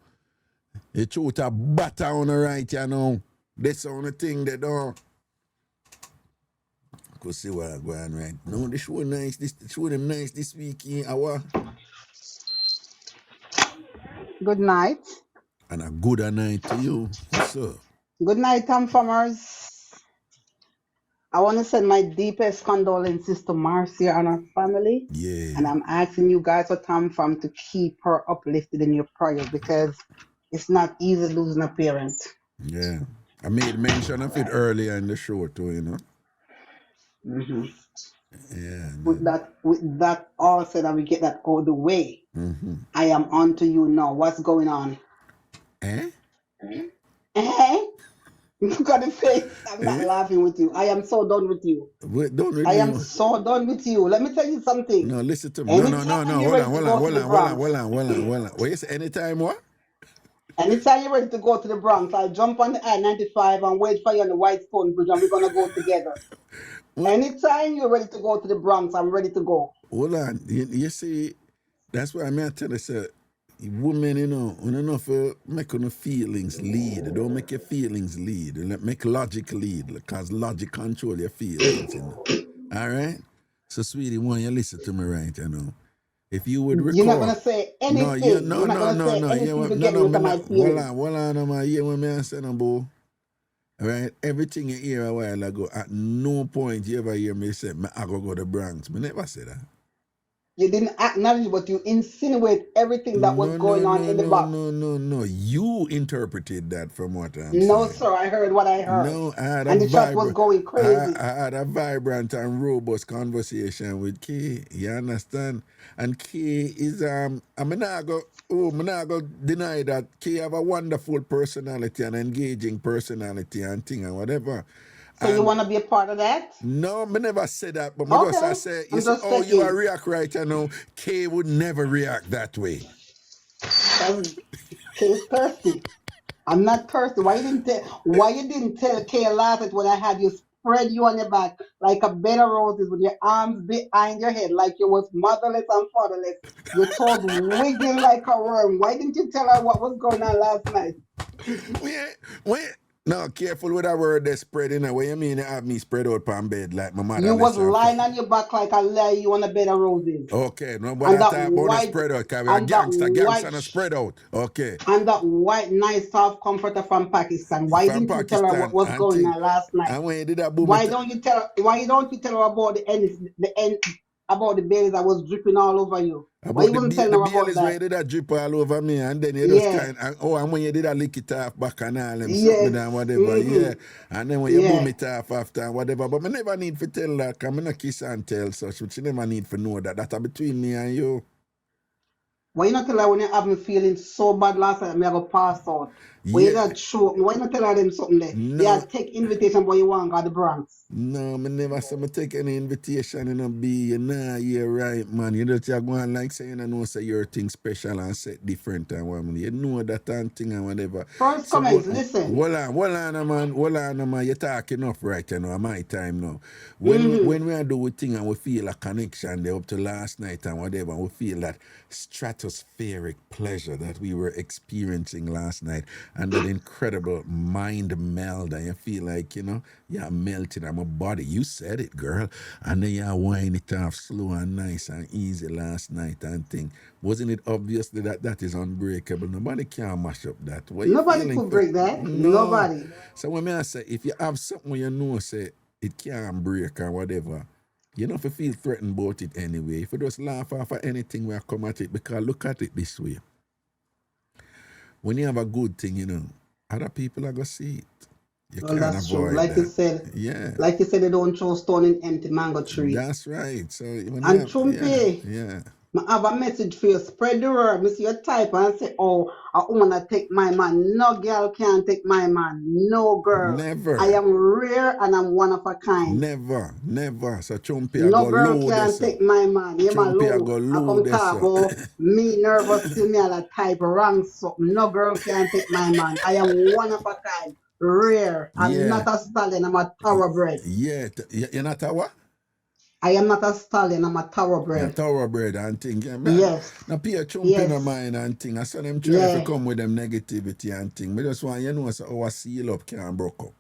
The truth a batter on the right, you know. That's the only thing they don't. Go see what going right. No, the show nice. This show them nice this week in our Good night. and a good night to you. What's up? Good night, TamFamers. I want to send my deepest condolences to Marcia and her family. Yeah. And I'm asking you guys for TamFam to keep her uplifted in your prayers because it's not easy losing a parent. Yeah. I made mention of it earlier in the show too, you know. Mm-hmm. Yeah. With that all said, and we get that out of the way. Mm-hmm. I am on to you now. What's going on? Eh? Eh? Look at the face. I'm not laughing with you. I am so done with you. Wait, don't read I me am one. so done with you. Let me tell you something. No, listen to me. No. Anytime Hold you're ready to on. go to the Bronx. What you say? Anytime what? Anytime you're ready to go to the Bronx, I'll jump on the I-95 and wait for you on the White Stone Bridge and we're going to go together. What? Anytime you're ready to go to the Bronx, I'm ready to go. Hold on. You see, that's why I'm tell you, sir. Women, you know, when enough make your feelings lead. Don't make your feelings lead. Make logic lead, because logic control your feelings, you know. All right? So, sweetie, why you listen to me right, you know? If you would recall... You're not going to say anything. You're not going to say anything to get me to my feelings. Hold on, man. You hear what I say, no, boo? All right? Everything you hear a while ago, at no point you ever hear me say, I go to Bronx. I never say that. You didn't acknowledge, but you insinuate everything that was going on in the box. No. You interpreted that from what I'm saying. No, sir. I heard what I heard. No, I had and the chat was going crazy. I had a vibrant and robust conversation with Kay. You understand? And Kay is I'm not go deny that Kay have a wonderful personality and engaging personality and thing and whatever. So you want to be a part of that? No, I never said that, but Okay. I say, you see how you are react right, you know, Kay would never react that way. Kay's thirsty. I'm not thirsty. Why you didn't tell Kay last night when I had you spread you on your back like a bed of roses with your arms behind your head like you was motherless and fatherless? Your toes wiggling like a worm. Why didn't you tell her what was going on last night? Wait. No, careful with that word that's spread, you know. What you mean you have me spread out on bed like my mother? You was lying on your back like I lay you on a bed of roses. Okay, no, but I talk about the spread out, because we're gangster and spread out. Okay. And that white, nice, soft comforter from Pakistan. Why didn't you tell her what was going on last night? And when you did that boom, why don't you tell her about the end about the bellies that was dripping all over you? Why you wouldn't tell her about that? Where you did that drip all over me, and then you just and when you did that lick it off back and all them something and whatever, and then when you boom it off after and whatever. But I never need to tell that, because I not kiss and tell such, but you never need to know that. That's between me and you. Why you not tell her when you have me feeling so bad last night, I go pass out? Why you not show? Why you not tell her them something there? No. Yeah, take invitation, but you want to go to the Bronx. No, I never say I take any invitation and be, you're right, man. You know, you're going like saying, I know, say your thing special and set different and what, man. You know that and thing and whatever. First comments, listen. Hold on, man. You're talking enough right, you know, my time now. When we are doing thing and we feel a connection there up to last night and whatever, we feel that stratospheric pleasure that we were experiencing last night and that incredible mind meld, and you feel like, you're melting on my body. You said it, girl. And then you wind it off slow and nice and easy last night and thing. Wasn't it obvious that is unbreakable? Nobody can mash up that. Nobody could break that. No. Nobody. So when I say, if you have something where you know, say, it can't break or whatever, you don't feel threatened about it anyway. If you just laugh off at anything where I come at it, because look at it this way. When you have a good thing, other people are going to see it. You can't that's avoid true. Like that. you said, like you said, they don't throw stone in empty mango tree. That's right. So and Trumpy, I have a message for you. Spread the word. Me see you type and say, oh, I wanna take my man. No girl can take my man. No girl. Never. I am rare and I'm one of a kind. Never. So Chumpy I No go girl low can this. take my man. Him Chumpy I alone. go I low come this. talk about me nervous till me a type wrong something. No girl can take my man. I am one of a kind. Rare. I'm Yeah. not a stallion. I'm a thoroughbred. Yeah. You're not a what? I am not a stallion. I'm a Yeah, thoroughbred. thoroughbred and thing. Yeah, man. Yes. Now pay a chump in Yes. the mind and thing. I saw them try Yeah. to come with them negativity and thing. But just want you know so our seal up can't broke up.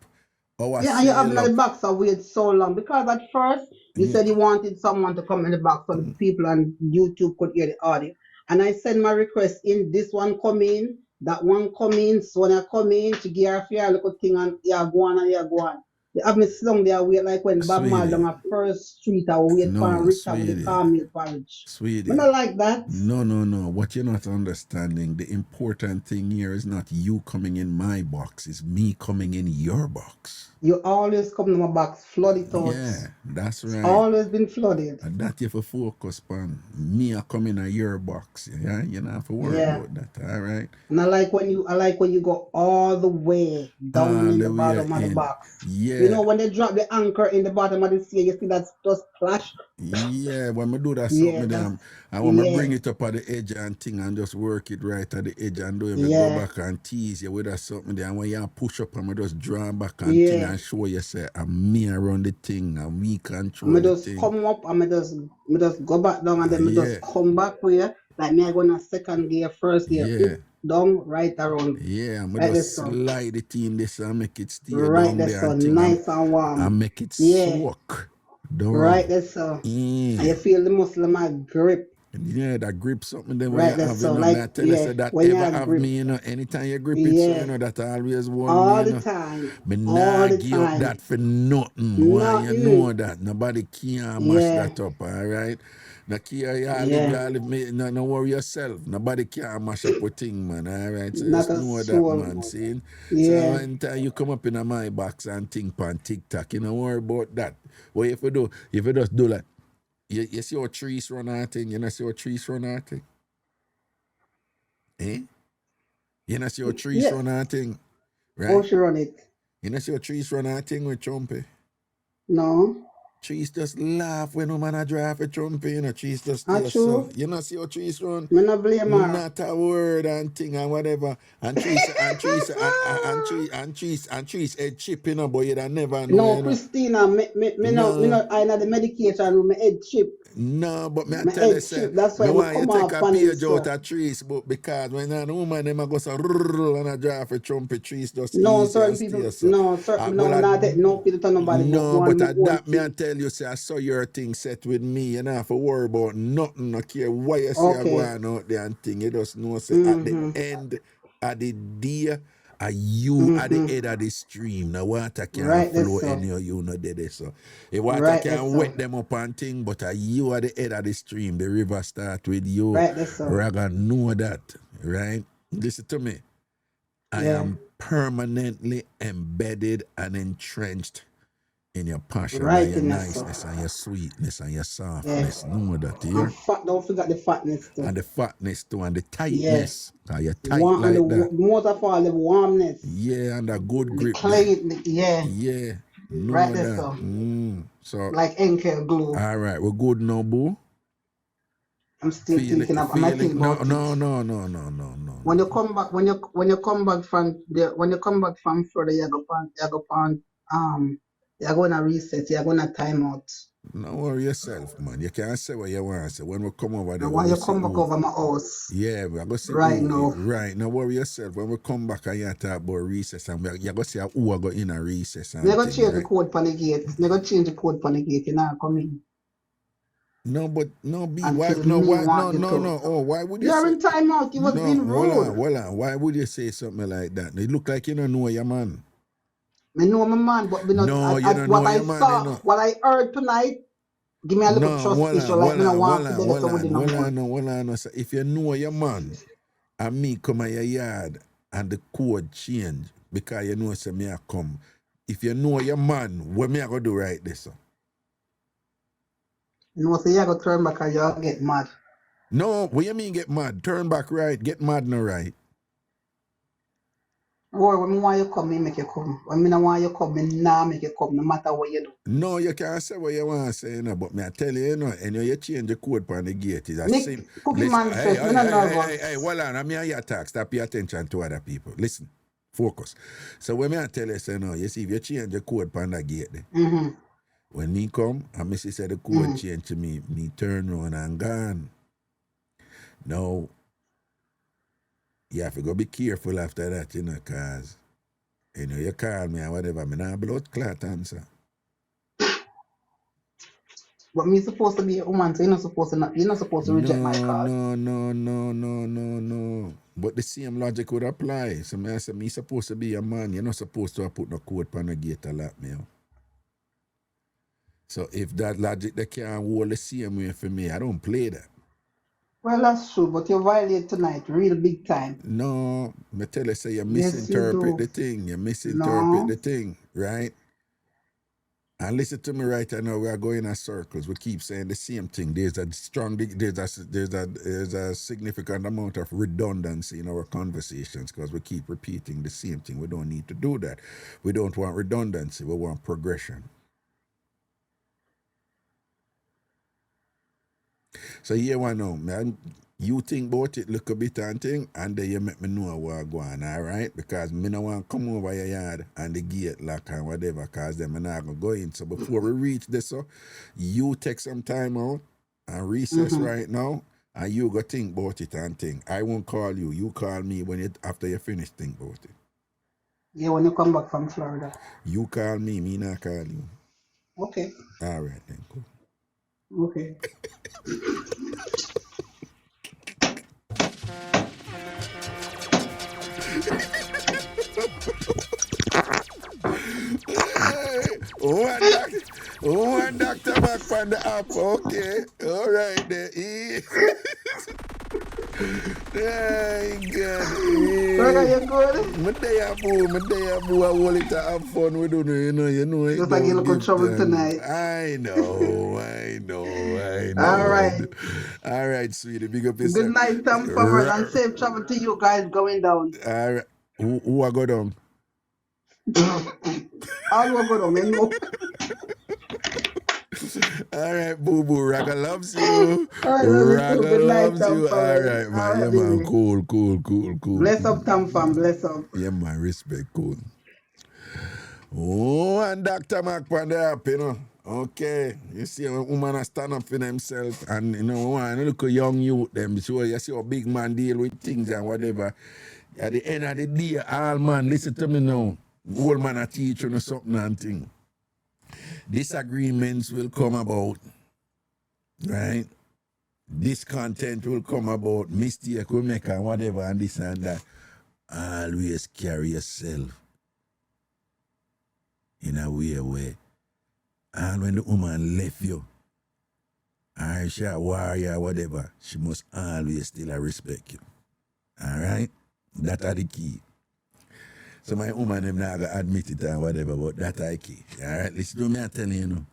Our Yeah, and you have seal the up. box to wait so long because at first you said you wanted someone to come in the box so the people on YouTube could hear the audio. And I send my request in. This one come in, that one come in. So when I come in, she give her a fair little thing and you go on and you go on. They have me slung there wait like when Bob Marley Sweetie. down a first street I wait for No, Rita with the sweetie. caramel porridge. Sweetie. I not like that. No. What you're not understanding, the important thing here is not you coming in my box, it's me coming in your box. You always come to my box, flood it out. Yeah, that's It's right. always been flooded. And that you have to focus on. Me I come in your box. Yeah, you don't have to worry Yeah. about that. All right. And I like when you go all the way down All in the the way bottom of the in. box. Yeah. You know when they drop the anchor in the bottom of the sea, you see that just splash. Yeah, when I do that Yeah, something, that's I want to yeah, bring it up at the edge and thing and just work it right at the edge and do it. Me go yeah, back and tease you with that something there. And when you push up and I just draw back and thing yeah. and show you say, I'm me around the thing and we I control me the just thing. come up and me just go back down and then me Yeah, just come back for you. Like me I go in a second gear, first gear, yeah, up, down, right around. yeah. I'm Right just this one. slide it in this and make it stay Right down this there and one. thing Nice and and warm. make it Yeah. soak down. Right this one. And you Yeah. feel the muscle of my grip. Yeah, that grip something then when Right you this have, you one. know, me I Like tell you yeah, say that when you ever have have grip. me, you know, anytime you grip it, so Yeah. you know that always want me, All you the know. time. Me All nah the give up time. that for nothing. Why you know Nothing. that? Nobody can mash Yeah. that up, alright? Now care you Yeah. live me, no worry yourself. Nobody can mash up a thing, man, alright? So Not just a know that, soul. man, see? So Yeah. anytime you come up in my box and think on TikTok, you don't worry about that. What if you do? If you just do like, you see how trees run out thing, you know see how trees run out thing? Eh? You know see how trees Yeah. run out thing, How right? she run it? You know see how trees run out thing with Trumpy? No. Trees just laugh when no man a drive a Trumpy, you know, trees just Ah, stay so. true. You know see how trees run? Me not blame her. Not a word and thing and whatever. And trees and trees head chip, you know, but you don't never know, No, you know. Christina, me No. not I know the medication room, my head chip. No, but me I My tell you, head say, chip. That's me why I want you come take off a on page out Insta. of trees, but because when a woman them a go so rrrr and a drive for Trumpy trees just No, easy certain and stay people, so. no, certain, no, Well, me not take no pity to nobody, but no, go but on my at own that me I thing. tell you, say I saw your thing set with me, you know, for worry about nothing, no care what you see I go Okay. on out there and thing. You just know say at the Mm-hmm. end of the day, are you at the Mm-hmm. head of the stream. Now water can't Right there, flow so. any of you no dead so. The water Right there, can so. wet them up and thing, but are you at the head of the stream. The river start with you. Right there, so. Raga know that, right? Listen to me. I Yeah. am permanently embedded and entrenched in your passion Right and your in that, so. niceness and your sweetness and your Yeah. softness. Know that And here. don't forget the fatness too. And the fatness too and the Yeah. tightness. Cause you're tight And like the that. most of all, the warmness. Yeah, and a good The grip clay, there. yeah. Yeah, know Right there, that. so. So, Like Enkel glue. all right, we're good now, boo. I'm still thinking of, I might think No, about no, it. no, no, no, no, no. When no. you come back, when you come back from Florida, you're gonna reset, you're gonna time out. Don't worry yourself, man. You can't say what you want to say. When we come over there, And we when go you see come back who. over my house Yeah, we're going to see right who. now, Right, now worry yourself. When we come back and you talk about recess, and you're going to see who are going in a recess and you're gonna thing, change the right? code for the gate. You're gonna change the code for the gate, you're not coming No, but no, B, why, until no, me why, no, want you no, to. no. Oh, why would you You're say? in timeout, you was No, being hold rude. on. Why would you say something like that? It look like you don't know your man. I know my man, but No, you don't what know I your man, saw, you know. what I heard tonight, give me a little No, trust hold issue, on, like me no want to do that with no more. hold on. So if you know your man, and me come at your yard, and the code change, because you know say me I come. If you know your man, what me I go do right there, so? You know, so you're gonna turn back and you'll get mad. No, what you mean get mad? Turn back right, get mad no right. Boy, when me want you come, me make you come. When me not want you come, me nah make you come, no matter what you do. No, you can't say what you want to say, but me I tell you, and you change the code on the gate. It's a Nick, Cookie listen, Man stress, me not nervous. hey, hold on, I'm here your talk. Stop pay attention to other people. Listen, focus. So when me I tell you, say no, you see, if you change the code on the gate, Mm-hmm. when me come, and me say the code change to me turn around and gone. Now, you have to go be careful after that, because, you call me or whatever, me not blood clot answer. But me supposed to be a woman, so you're not supposed to reject my call. No. But the same logic would apply. So I say, me supposed to be a man. You're not supposed to put no code on the gate a lot, me. So if that logic they can't hold the same way for me, I don't play that. Well, that's true, but you violate tonight, real big time. No, me tell you, say you Yes, misinterpret you do. the thing. You misinterpret the thing, right? And listen to me right now. We are going in circles. We keep saying the same thing. There's a significant amount of redundancy in our conversations because we keep repeating the same thing. We don't need to do that. We don't want redundancy. We want progression. So here one now, man. You think about it, look a bit and thing, and then you make me know what I'm going, all right? Because me no want to come over your yard and the gate lock and whatever, because then I'm not going to go in. So before we reach this, you take some time out and recess right now, and you go think about it and think. I won't call you. You call me after you finish think about it. Yeah, when you come back from Florida. You call me not call you. Okay. All right, then, cool. Okay. One doctor back from the app. Okay. All right there. Thank God. Raga, you good? My day boo. I want it to have fun with you, you know. Just like you look in trouble tonight. I know. All right. All right, sweetie. Big up yourself. Good night, TamFam, and safe travel to you guys going down. All right. Who I go down? All will go down, you know. All right, boo. Raga loves you. All right, love you too. Good night, loves you. TamFam. All right, man. All right, Yeah, man. baby. Cool. Bless up, TamFam. Bless up. Yeah, man. Respect. Cool. Oh, and Dr. Mark on the app, Okay. You see a woman stand up for themselves and, we want to look at young youth, them. So you see a big man deal with things and whatever. At the end of the day, all man, listen to me now. Old man a teach you something and thing. Disagreements will come about, right? Discontent will come about, mistake will make and whatever and this and that. Always carry yourself in a way where and when the woman left you, or she a warrior, whatever, she must always still respect you. All right? That are the key. So my woman, them not going to admit it or whatever, but that are the key. All right? Listen to me, I tell you,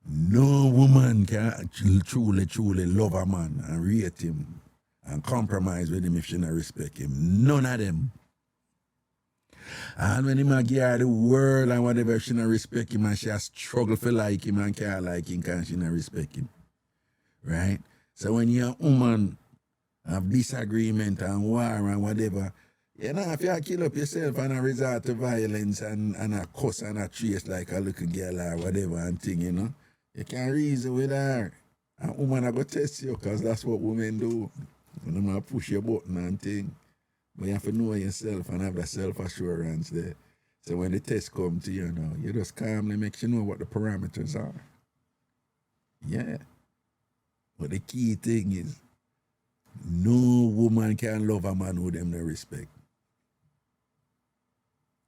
no woman can truly love a man and rate him and compromise with him if she not respect him. None of them. And when him give her the world and whatever, she not respect him and she has struggle for like him and can't like him because she not respect him. Right? So when you're a woman have disagreement and war and whatever, if you kill up yourself and resort to violence and a cuss and a trace like a little girl or whatever and thing, you can't reason with her. And woman are going to test you because that's what women do. When them push your button and thing. But you have to know yourself and have that self-assurance there. So when the test comes to you now, you just calmly make you know what the parameters are. Yeah. But the key thing is, no woman can love a man who them no respect.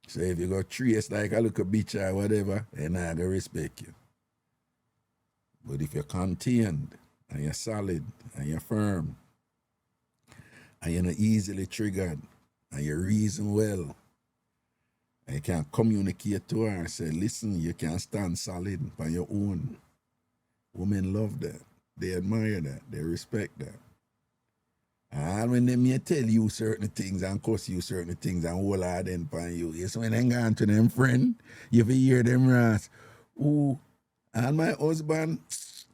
So if you go trace like a little bitch or whatever, they're not going to respect you. But if you're contained, and you're solid, and you're firm, and you're not easily triggered, and you reason well, and you can communicate to her and say, listen, you can stand solid by your own. Women love that. They admire that. They respect that. And when them may tell you certain things and cuss you certain things and hold hard then upon you. Yes, when they gone to them friend, you have hear them ras. Ooh, and my husband,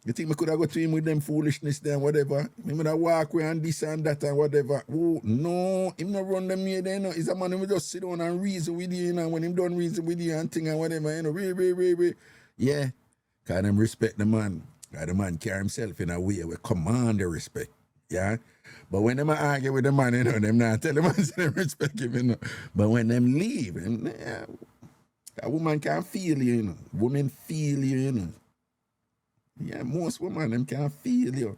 you think I could have go to him with them foolishness there and whatever? Him would have walk away and this and that and whatever. Oh, no, him not run them here there, no. He's a man who will just sit down and reason with you, you know, when him done reason with you and thing and whatever, you know, re. Yeah, because them respect the man. Because the man carry himself in a way where command the respect, yeah? But when them argue with the man, you know, them not tell the man say them respect him, you know. But when them leave, yeah, a woman can feel you, you know. Women feel you, you know. Yeah, most women, them can feel you.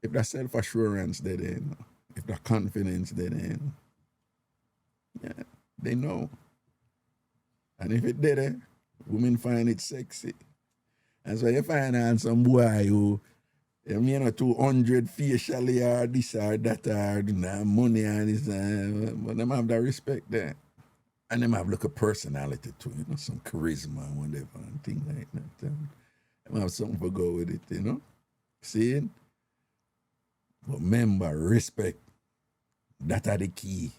If that self-assurance they there, you know. If that confidence they there, you know. Yeah, they know. And if it there, women find it sexy. That's why you find on some boy who, you know, 200 facially or this or that or you know, money and this, but them have that respect there. And them have like a personality too, you know, some charisma and whatever and things like that. Them have something to go with it, you know. See it? But remember, respect. That are the key.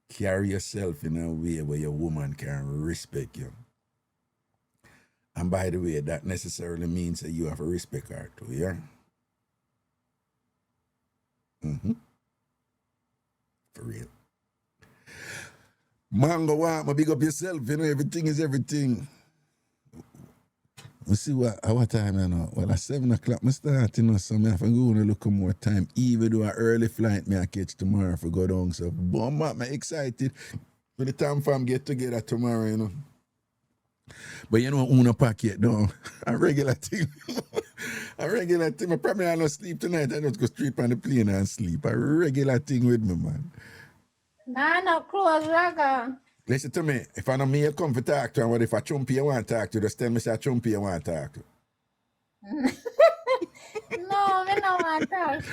Carry yourself in a way where your woman can respect you. And by the way, that necessarily means that you have to respect her too, yeah? For real. Mango want, big up yourself, you know, everything is everything. We see what time I know. Well, at 7 o'clock, I start, you know, so I have to go and look at more time. Even though an early flight I catch tomorrow for go down. So, boom, I'm excited when the TamFam get together tomorrow, you know. But you know, Una pack yet, no. A regular thing. A regular thing. I probably not sleep tonight. I just go straight on the plane and sleep. A regular thing with me, man. Nah, no close, Raga. Listen to me. If I know me, you come to talk to, and what if a chumpy you want to talk to, just tell me say a chumpy you want to talk to. No, we don't want to talk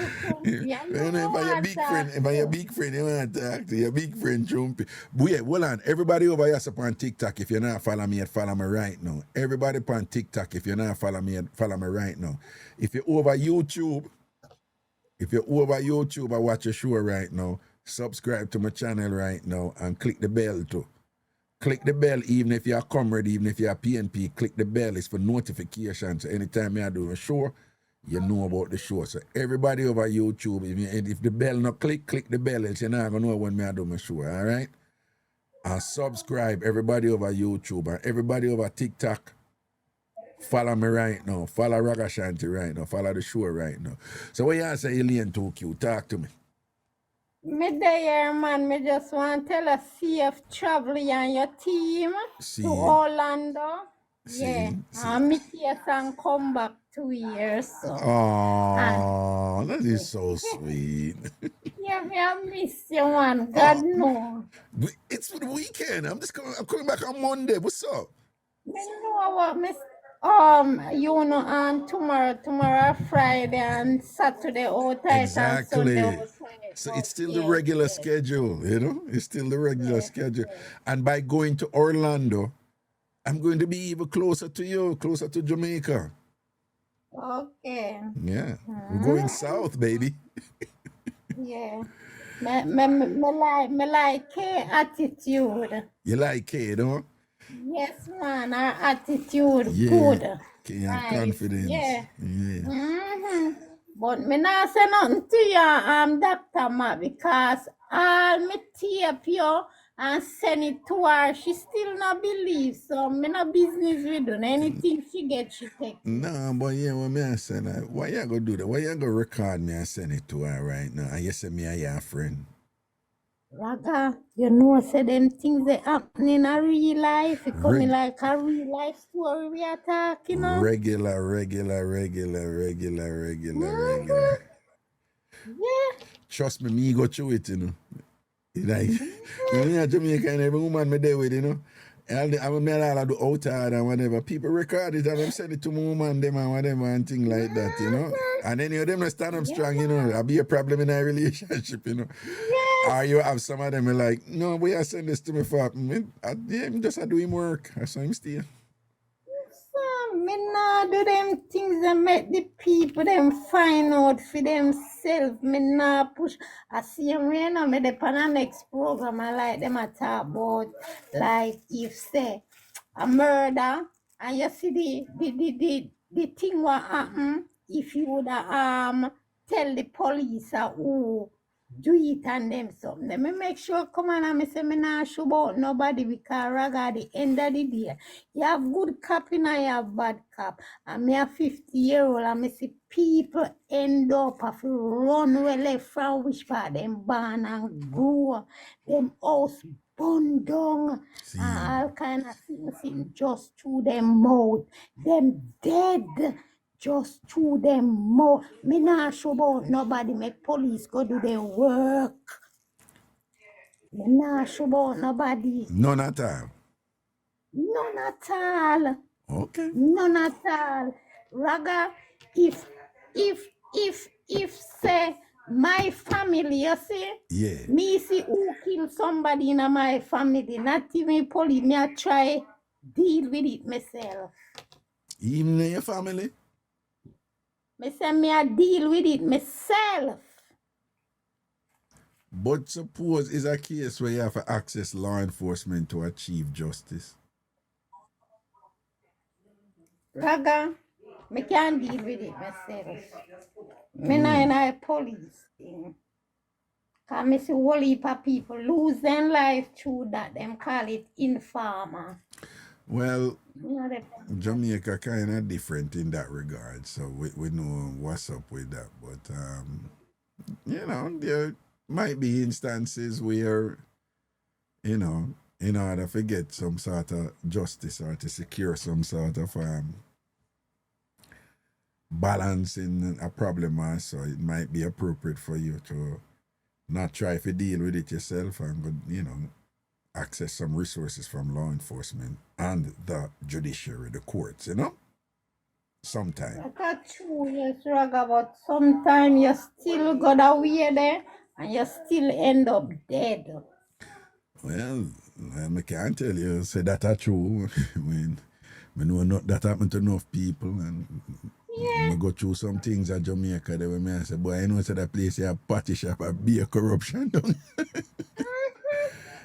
to you. You know, if I your big friend, if I your big friend, you want to talk to your big friend chumpy. Wait, hold on. Everybody over here on TikTok, if you're not follow me, follow me right now. Everybody on TikTok, if you're not follow me right now. If you're over YouTube, I watch your show right now. Subscribe to my channel right now and click the bell too. Click the bell even if you're a comrade, even if you're a PNP, click the bell. It's for notifications. So anytime I do a show, you know about the show. So everybody over YouTube, if the bell not click the bell, else you're not going to know when I do my show, all right? And subscribe, everybody over YouTube and everybody over TikTok. Follow me right now. Follow Ragashanti right now. Follow the show right now. So what you say, Elaine too cute? Talk to me. Me there, man. Me just want to tell a safe travel and your team to Orlando. Yeah. And me here and come back 2 years. So. Oh, that is so sweet. Yeah, me I miss you, man. God knows. It's for the weekend. I'm coming back on Monday. What's up? Me know what me you know, on tomorrow Friday and Saturday out Exactly. and Sunday. So it's still the regular schedule, you know? It's still the regular schedule. And by going to Orlando, I'm going to be even closer to you, closer to Jamaica. Okay. Yeah. We're going south, baby. Yeah. Me like her attitude. You like Kate, huh? Yes, man. Her attitude good. Nice. Confidence. Yeah. But me not say nothing to you, Dr. Ma, because all me tape you and send it to her, she still not believe. So me no business with her. Anything she get, she take. No, but yeah, what me I say, like, why you gonna do that? Why you gonna record me and send it to her right now? And you say me and your friend. Raga, you know, say them things they happen in a real life. It coming like a real life story we are talking, you know? Regular. Yeah. Trust me go through it, you know. Like, you know, Jamaica and every woman me there with, you know. And I do outside and whatever. People record it and them send it to my woman, them and whatever and things like that, you know. And any of them not stand up strong, you know. I'll be a problem in a relationship, you know. Or you have some of them like, no, we are send this to me for I'm just doing work. I saw him stay. Me not do them things that make the people them find out for themselves. myself. Me not push. I see him right now. Me the pan next program. I like them a talk about like if say a murder and you see the thing what happen if you would tell the police who do it and them something. Let me make sure come on and me say me not sure about nobody because Raga at the end of the day. You have good cop and I have bad cop. And me a 50-year-old and me see people end up have to run well left from which part them born and grow. Them house burn down See, and all kind of things just through them mouth. Them dead just through them mouth. Me not sure about nobody make police go do their work. Me not sure about nobody. none at all. None at all. Okay. None at all. Raga, if say my family, you see, Yeah. me see who kill somebody in my family, not even police, me I try deal with it myself. Even in your family? Me say me I deal with it myself. But suppose it's a case where you have to access law enforcement to achieve justice. Raga, me can't deal with it myself. Me not in a police thing. Cause me see whole heap of people lose their life through that. Them call it informer. Well, You know the Jamaica kind of different in that regard, so we know what's up with that. But you know, there might be instances where, you know, in order to get some sort of justice or to secure some sort of balance in a problem, so it might be appropriate for you to not try to deal with it yourself and go, you know, access some resources from law enforcement and the judiciary, the courts, you know? Sometime. That's true, yes, Raga, but sometimes you still got away there and you still end up dead. Well, I can't tell you, say that are true. When I know not that happened to enough people and Yeah. I go through some things at Jamaica there where I say, boy, I know it's that place you have party shop and beer corruption down.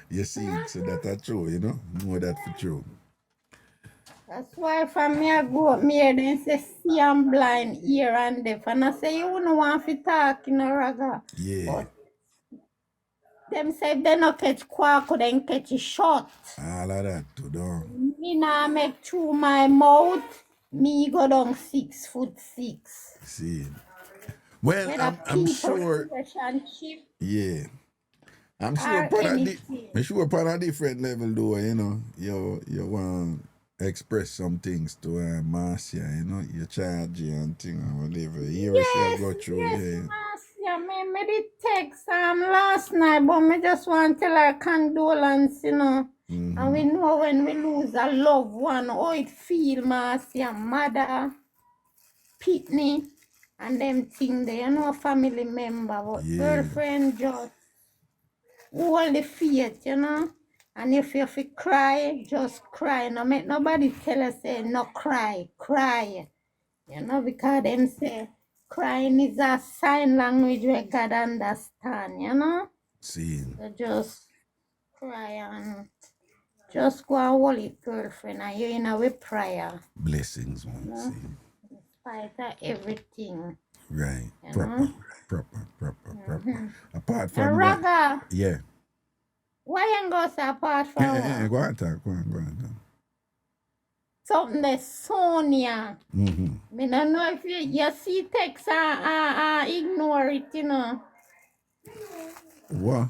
You see, so that are true, you know that for true. That's why from me I go up here, then say see I'm blind here and deaf. And I say you don't want to talk, you know, Raga. Yeah, But them say if they not catch quack, then catch a shot. all of that too, don't. Me nah make through my mouth. Me go down 6'6". See. Well, Whether I'm people sure, relationship yeah. I'm sure or anything. I'm sure upon a different level though, you know, you want to express some things to Marcia, you know, your charge and thing or whatever. Here we shall go through, yeah. Marcia, me did text last night, but me just want to tell her condolence, you know. And we know when we lose a loved one, how it feel, Marcia, mother, pitney, and them thing there, you know, family member, but Yeah. girlfriend just hold the faith, you know. And if you have to cry, just cry. No make nobody tell us say no cry, cry. You know, because them say crying is a sign language where God understand, you know. See, So just cry and just go and hold it, girlfriend, and you're in our prayer. blessings, man. Yeah. See. In spite of everything. Right. You Proper. Apart from that, Raga, yeah. why you go so apart from Go on, talk. Go on. something that Sonia? Mm-hmm. Me don't know if you see text ignore it, you know. What?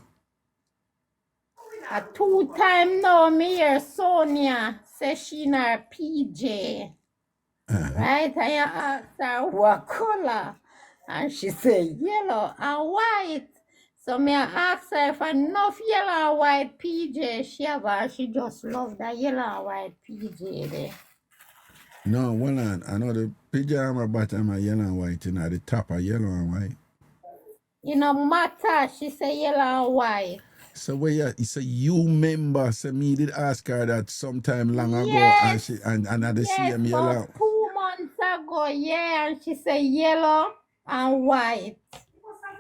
A 2 time now me hear Sonia say she in her PJ. Right? And you ask her what color. And she say yellow and white. So me ask her if enough yellow and white PJ she have, or she just love the yellow and white PJ there. No, hold on. I know the pajama bottom are yellow and white, you know, the top are yellow and white. You know, matter, she say yellow and white. So where you remember, so me did ask her that sometime long ago, Yes. and at the Yes, same yellow. about 2 months ago, yeah, and she say yellow and white.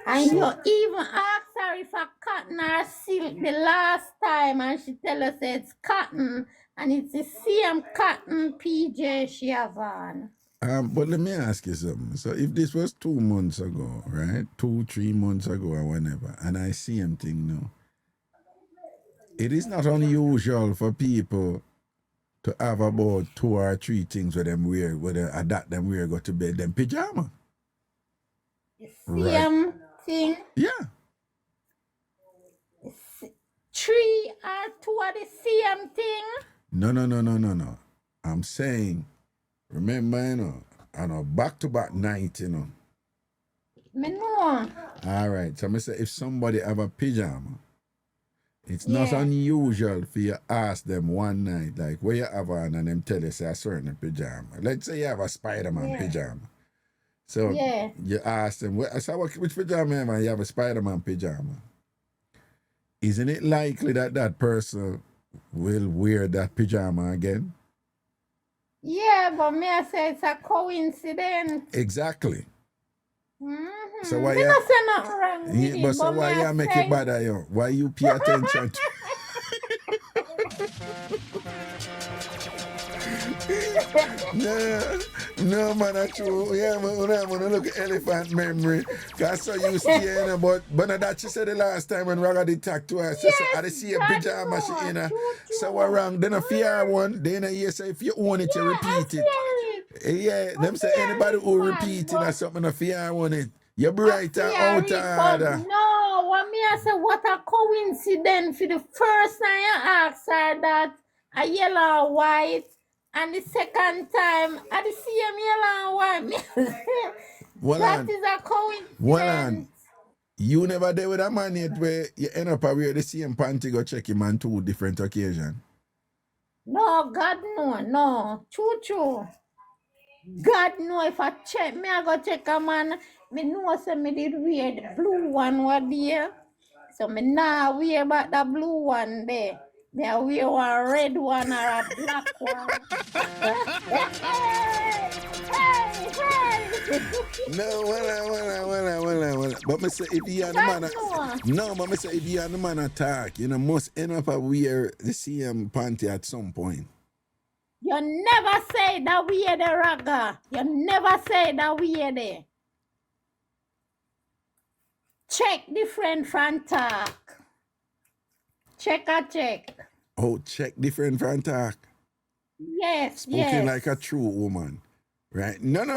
And So- you even asked her if a cotton or silk the last time, and she tell us it's cotton, and it's the same cotton PJ she have on. But let me ask you something. So if this was 2 months ago, right? 2-3 months ago or whenever, and I see him thing now, it is not unusual for people to have about 2 or 3 things where them wear, where they adapt them wear go to bed, them pajama. The Right. same thing. Yeah. 3 or 2 are the same thing. No. I'm saying, remember, you know, on a back-to-back night, you know. Me know. All right. So I say if somebody have a pajama, it's not Yeah. unusual for you ask them one night, like, where you have on, and them tell you, say, a certain pajama. Let's say you have a Spider-Man Yeah. pajama. So Yeah. you ask them, which pajama you have? And you have a Spider-Man pajama. Isn't it likely that that person will wear that pajama again? Yeah, but me I say it's a coincidence. Exactly. Mm-hmm. So why me you- not say nothing wrong with Yeah, it, but so but why me I you make say- it bother you? Why you pay attention to No, man, that's true. Yeah, man, when I look at elephant memory, because so you stay in a but that she said the last time when Raga did talk to her, she said, I did see a that's pajama she true, in her. true. So what wrong? Then a fear one, then you say if you own it, you repeat it. Yeah, them say anybody who repeat it or something, a fear one it. You bright and out of order. No, what me I say, what a coincidence for the first time you ask her that a yellow and white, and the second time I the same yellow and white. Me say, Well, that on. is a coincidence. Well, on. You never there with a man yet where you end up wear the same panty go check him on 2 different occasions. No, God no. True. God know if I check me, I go check a man. Me know say me did wear the blue one what there. So me now wear about the blue one there. Me I wear one red one or a black one. hey. No, well. But me say if you are the man, no, but me say if you are the man attack, you know, must end up wear the same panty at some point. You never say that we are the Raga. You never say that we are there. Check different from talk. Check. Oh, check different from talk. Yes, Spoken yes. like a true woman. Right? No. No.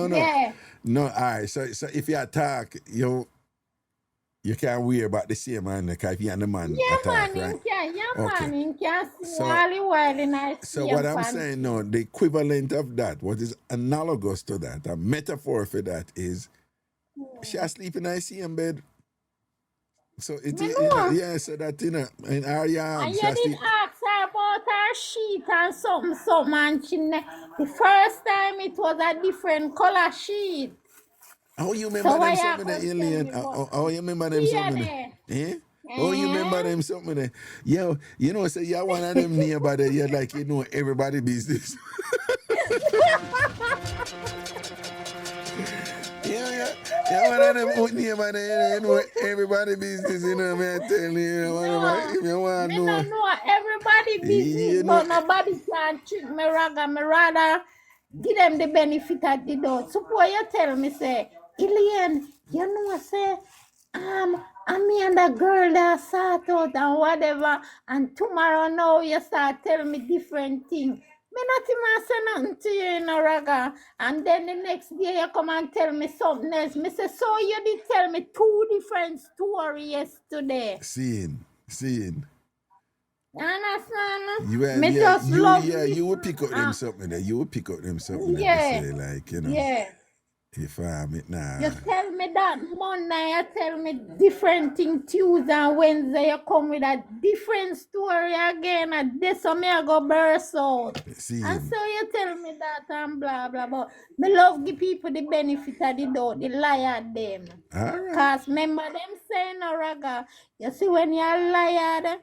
Yeah. No, all right. So if you attack, you can't wear about the same man, because if you're the man attack, right? Okay. Man, can see So- all the while in our So same what I'm panty. saying, no, the equivalent of that, what is analogous to that, a metaphor for that is she asleep in her same bed. So it Me is, know. yeah, so that in her And arms, you she did asleep. ask her about her sheet and something, and the first time it was a different color sheet. Oh, you remember So them why something you there, come alien? tell me about- Oh, you remember them Yeah, something there. there? Eh? Oh, you remember them something there? Yo, you know, say you're one of them neighbor there, you're like, you know, everybody business. Yeah, one of them out neighbor there, you know, everybody business, you know, man, I tell you, whatever, if you want Me to no know. know everybody business, You know- but nobody can trick me Raga. Me rather give them the benefit of the doubt. Suppose you tell me, say, Ilian, you know, say, and me and the girl that sort out and whatever, and tomorrow now you start telling me different thing. Me not even say nothing to you in a Raga. And then the next day you come and tell me something else. Me say, so you did tell me 2 different stories yesterday. Seeing. You understand? You, Me just love you will listen. pick up them something there. You will pick up them something there. Yeah. Say, like, you know, Yeah. if I'm it now. You tell me that Monday, you tell me different thing Tuesday and Wednesday, you come with a different story again, and this so me I go burst out. See, And so you tell me that and blah blah blah. Me love give people the benefit of the doubt, the lie at them. all right. Cause remember them saying no Raga, you see when you're liar,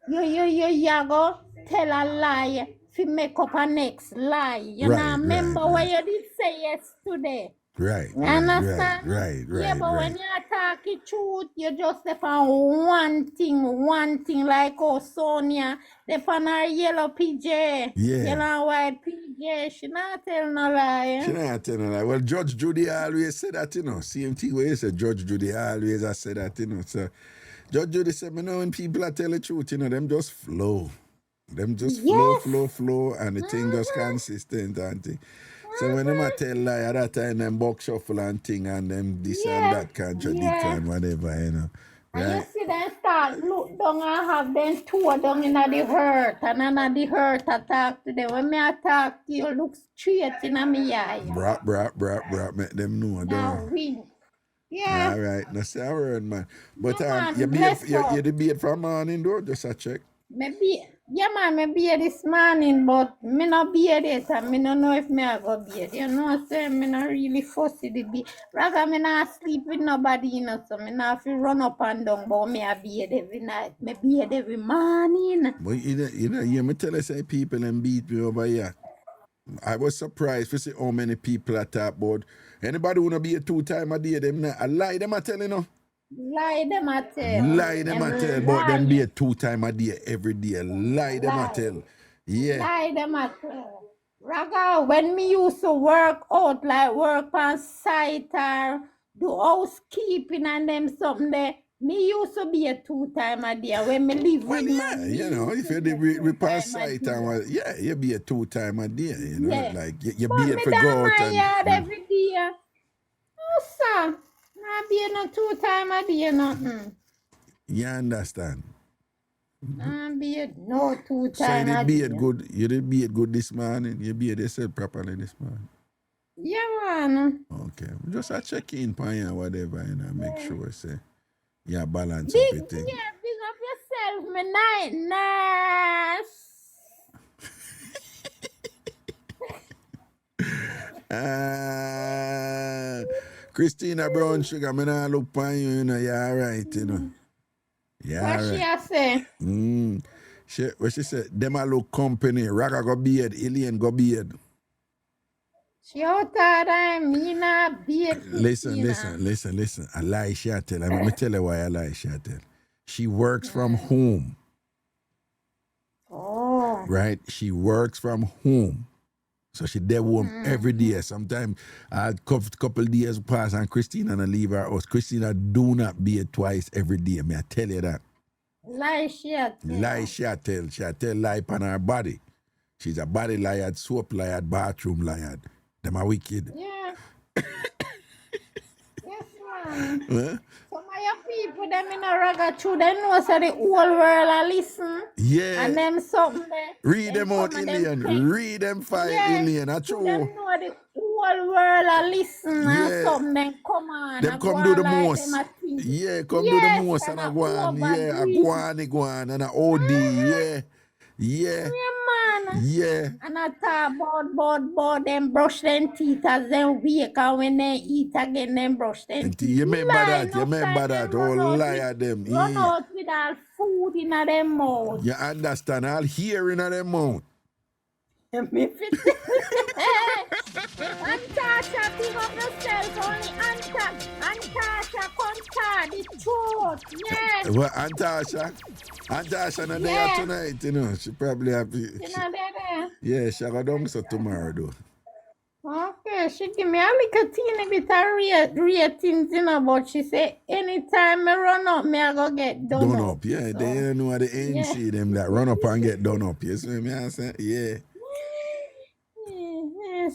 you go tell a lie to make up a next lie. You know, Right, remember right. what you did say yesterday. Right, You right, understand? right, Yeah, right, but when right. you talk the truth, you just depend one thing, like oh Sonia, depend her yellow PJ, Yeah. yellow and white PJ. She not tell no lie. She not telling her. Well, Judge Judy always said that, you know. CMT where you said Judge Judy always I said that, you know. So Judge Judy said, me know when people are tell the truth, you know, them just flow. Them just Yes. flow, and the thing just consistent and thing. So when them a tell lie at that time, them buck shuffle and thing, and them this and that contradict and whatever, you know. And you Right? see them start look down and have them tour down in the hurt, and then the hurt I talk to them. When me I talk to you, look straight in me eye. Brap, make them know, Now don't. win. Yeah. All right, no say a word, man. But Yeah, man, you bless you up. debate from morning, though, just a check. Maybe, yeah, man, maybe this morning, but me not be it, and me not know if me I go be it. You know what I'm saying? Me not really fussy the be. Rather, me not sleep with nobody, you know, so me not feel run up and down, but me I be it every night. Me be it every morning. But you me tell us say people and beat me over here. I was surprised to see how many people are talk about. Anybody wanna be a 2 time a day, them not, I lie them I tell you know. Lie them I tell. Lie them I tell about them be a 2 time a day every day. Lie them I Lie. tell. Yeah. Lie them I tell. Raga, when me used to work out, like work on site or do housekeeping and them something there, me used to be a 2 time a day. When me live Well, with yeah, man, you know, if you did repass site and what, yeah, you be a 2 time a day, you know, Yeah. like you But be it me for down go out my and yard every day. No, sir. I be no 2 time a day, nothing. you understand. I be it no 2 So you time a did be day. it good. You did be it good this morning. You be it yourself properly this morning. Yeah, man. Okay. Just a check in pan you whatever, you know, make sure say you balance up Big, your thing. yeah, big up yourself, me night nurse. Christina Brown Sugar, me nah look pan you, you know, you alright, you know. Yeah, What she alright. a say? What she said, them a look company, Raga go beard, Ilian go beard. She out there, me not be it. Listen. I lie she a tell. Let me tell her why I lie she a tell. She works from home. Oh. Right? She works from home. So she there home every day. Sometimes a couple days pass and Christina and leave her house. Christina do not be it twice every day. May I tell you that? Lie she a tell. Lie she a tell. She a tell lie upon her body. She's a body liar, soap liar, bathroom liar. Them are wicked. Yeah. Yes, man. Huh? Some of your people, them in a raga true, they know so the whole world a listen. Yeah. And them something there. Read them out, come and them Ilian. take- Read them file, Yeah. Ilian. I So true. them know the whole world a listen Yeah. and something then come on. Them and come go do on the like most. them a think. Yeah, come do the Yes, most and and I a go on. Yeah, I overdo go on and a OD. Yeah. Yeah, man. Yeah. And I talk about them brush them teeth as them wake and when they eat again, them brush them And teeth. you remember Lie, that. You enough remember time that. them Oh, run out lie with- at them. Run out with all food in them mouth. You understand? I'll hear in them mouth. Me fit. Antasha, big up yourself. Only Antasha come the truth. Yes. Well, Antasha not there Yeah. tonight, you know. She probably happy. You know there. Yeah, she got down so tomorrow though. Okay, she give me a little teeny bit of ratings, you know, but she say anytime I run up, me I go get done, Done up, yeah. So, They don't know the NC them that run up and get done up. You see me I say? Yeah.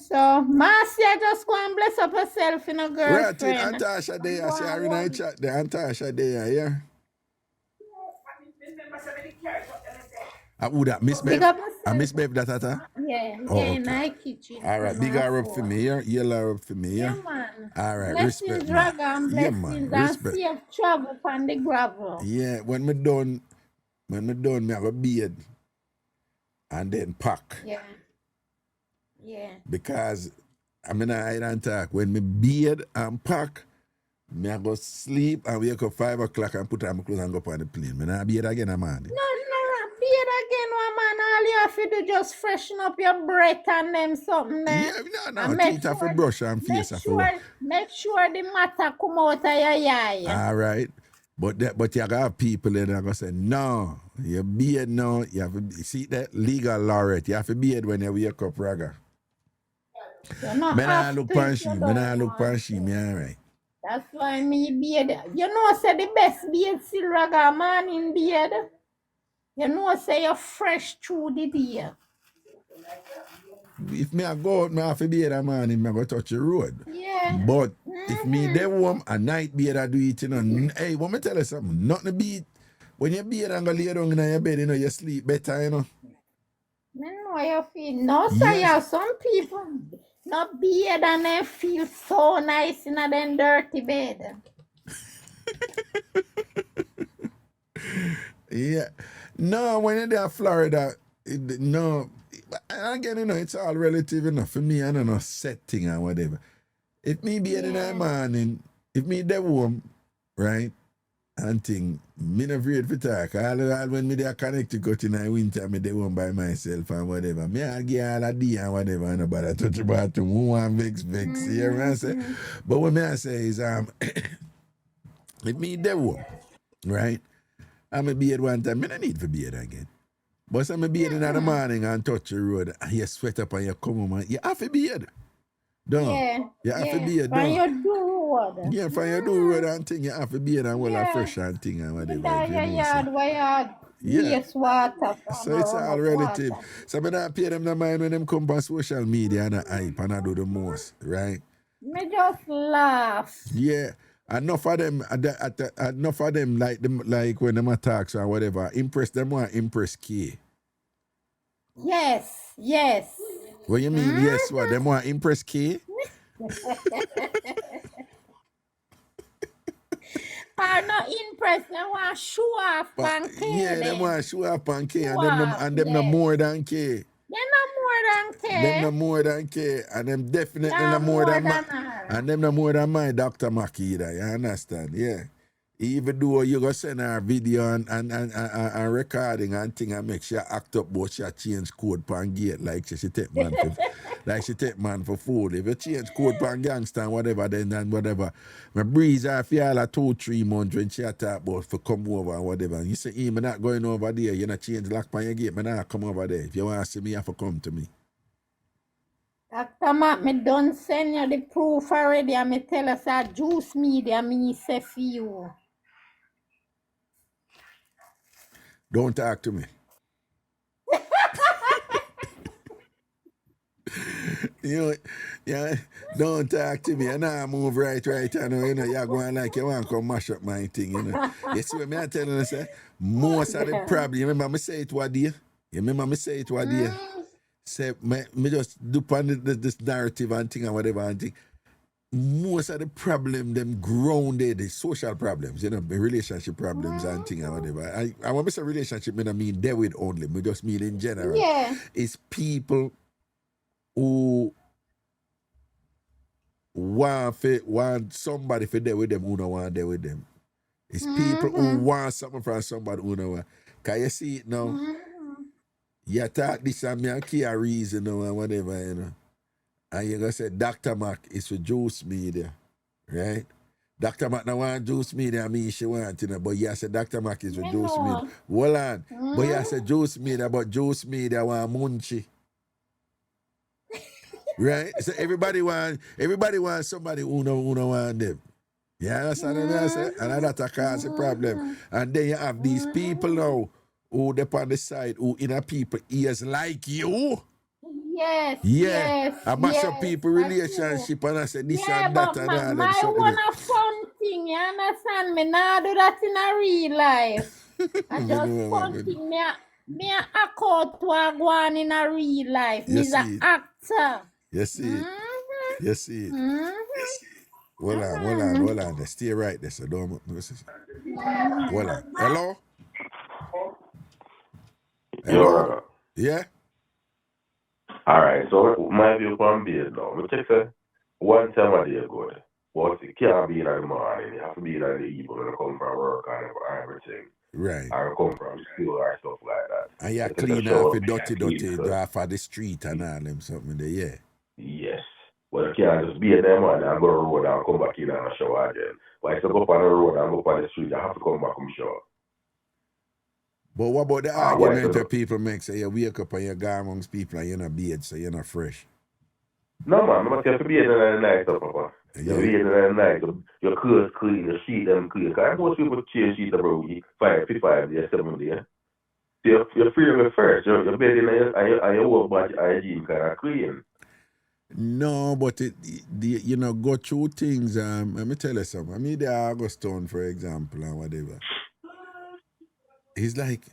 So, Marcia just go and bless up herself in a Right, girlfriend. Antasha there. Go See her and in the walk. chat there. Antasha there, yeah. Who that? Miss Big Bev? up yourself. Miss Bev that ata? Yeah, Oh, yeah, in okay. my kitchen. All right, big her up for me, yeah. Yell her up for me, yeah. Yeah, man. All right, Blessings, respect, man. Raga, and Yeah, blessings, man, and respect. safe travel on the gravel. Yeah, when me done, me have a beard and then pack. Yeah. Yeah. Because I'm in a hide and talk. When me beard and pack, me I go sleep and wake up 5 o'clock and put on my clothes and go up on the plane. Me not beard again, man. No, beard again, one man, all you have to do just freshen up your breath and them something there. Yeah, no, And teeth have a brush and face have a wash. make sure the matter come out of your eye. All right. But you have people that are going to say, no, you beard now, you have to see that legal laureate. You have to beard when you wake up, Raga. You not Me nah have look to pan if she, you me don't nah look pan want she, to. me all right. That's why me beard. You know, say the best beard still Raga man in beard. You know, say you're fresh through the day. If me I go out, me have to beard a man, me go touch the road. Yeah. But if me there warm, a night beard I do it, you know. Hey, want me tell you something? Nothing beat. When you beard and go lay down in your bed, you know, you sleep better, you know. I know you feel. No, sir, Yes. yeah, some people not beard and they feel so nice in a them dirty bed. Yeah. No, when you're there in Florida, no. Again, you know, it's all relative enough. For me, I don't know, setting or whatever. If me be in the morning, if me there warm, right, and thing, me not afraid for talk. All when me there Connecticut in the winter, me there warm by myself and whatever. Me I get all a day and whatever, and nobody touch the bathroom. Who want vex, you hear what I say? But what me I say is, if me there warm, right, I'm a beard one time, me no need for beard again. But some beard in the morning and touch the road, and you sweat up and you come home, and you have to beard. Don't. You have to beard. From Don't. your do road. Yeah, from your do road and thing, you have to beard and well a fresh and thing and whatever. That If your you know, yard so. where you waste water from. So it's run all up relative. water. So I don't pay them no mind when them come on social media and I hype and I do the most, right? Me just laugh. Yeah. Enough of them, enough of them like when them attacks or whatever, impress them want impress K. Yes, yes. What you mean? Yes, what? Them want impress K? Are not impressed. They want show off on K. Yeah, them want show up on K Show and them no off, more than K. They're not more than K. Them no more than K, and them definitely They're no more than her. and them no more than my Dr. Mac either, you understand? Yeah. Even though you go send her video and recording and thing and make sure act up, but she change code pan gate like she take man for like she take man for food. If you change code pan gangster and whatever, then whatever. My breeze off you all a 2-3 months when she talk about for come over and whatever. And you say, I'm not going over there, you not change lock pan your gate, man not come over there. If you want to see me, you have to come to me. Dr. Matt, me done send you the proof already and me tell us that juice media me say for you. Don't talk to me. Yeah, don't talk to me. And I move right, and you know, you're going like you want to come mash up my thing, you know. You see what I'm telling you, say? Most of the problem, you remember me say it what day? You remember me say it what day? Say, me just do this narrative and thing and whatever and thing. Most of the problem, them grounded, the social problems, you know, the relationship problems and thing and whatever. I want to say relationship, I don't mean there with only, I just mean in general. Yeah. It's people who want somebody for there with them who don't want there with them. It's people who want something from somebody who don't want. Can you see it now? You talk this and me and care reason or whatever, you know. And you're going to say, Dr. Mac is for juice media, right? Dr. Mac no want juice media, I mean she want, you know, but you say Dr. Mac is for juice media. Hold on. But you say juice media, but juice media want munchie. Right? So everybody want somebody who don't want them. You understand what I say? And that's cause a problem. And then you have these people now who they on the side who in a people ears like you. Yes. I mash up people relationship and I say this and that and all them. My one a fun thing, you understand me? Now do that in a real life. I just fun thing. Me a act out to a go on in a real life. Me's an actor. You see it. You see it. Hold on. Stay right there, so don't hold on. Hello? Yo, yeah? Alright, so my view from beard now. I check one time a day ago. But it can't be in the morning. It has to be in the evening when I come from work and everything. Right. I come from school or stuff like that. And you I take a clean shower, off a I dirty, clean first. draft for the street and all them something there, yeah. Yes. But I can't just be in there, man, and go on the road and come back in and shower again. But if I go up on the road and go up on the street, I have to come back and shower. But what about the why argument so- that people make? Say you wake up and you go amongst people and you're not beard, so you're not fresh. No, man, I must have to be in the night, Papa. Yeah. You be in the night, your clothes clean, your sheet them clean. Because most people change sheets every week, 5 days, 7 days. So you're free of it first. Your bed and your work body hygiene kind of clean. No, but you know, go through things. Let me tell you something. I mean, the Augustine, for example, and whatever. It's like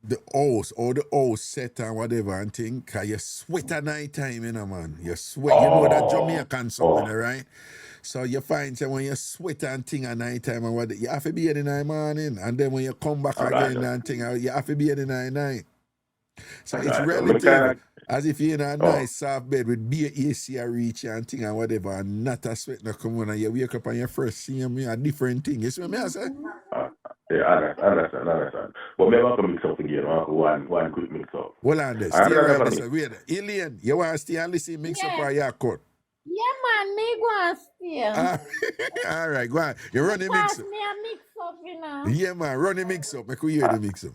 the house set and whatever and thing, cause you sweat at night time, you know, man. You sweat, you know that Jamaican something, right? So you find that when you sweat and thing at night time and whatever, you have to be in the morning, and then when you come back again and thing, you have to be in the night. So it's relative. As if you're in a nice soft bed with beer AC reach and thing and whatever, and not a sweat no come on, and you wake up and you first see me a different thing. You see what I say? Yeah, I understand. But maybe I can mix up again. One quick mix up. Hold on there. Stay right there. Wait. Alien, you want to stay and listen mix up or you cut? Yeah, man, me go and stay. All right, go on. You run the mix up. Me a mix up, you know. Yeah, man, run the mix up. Make we hear the mix up.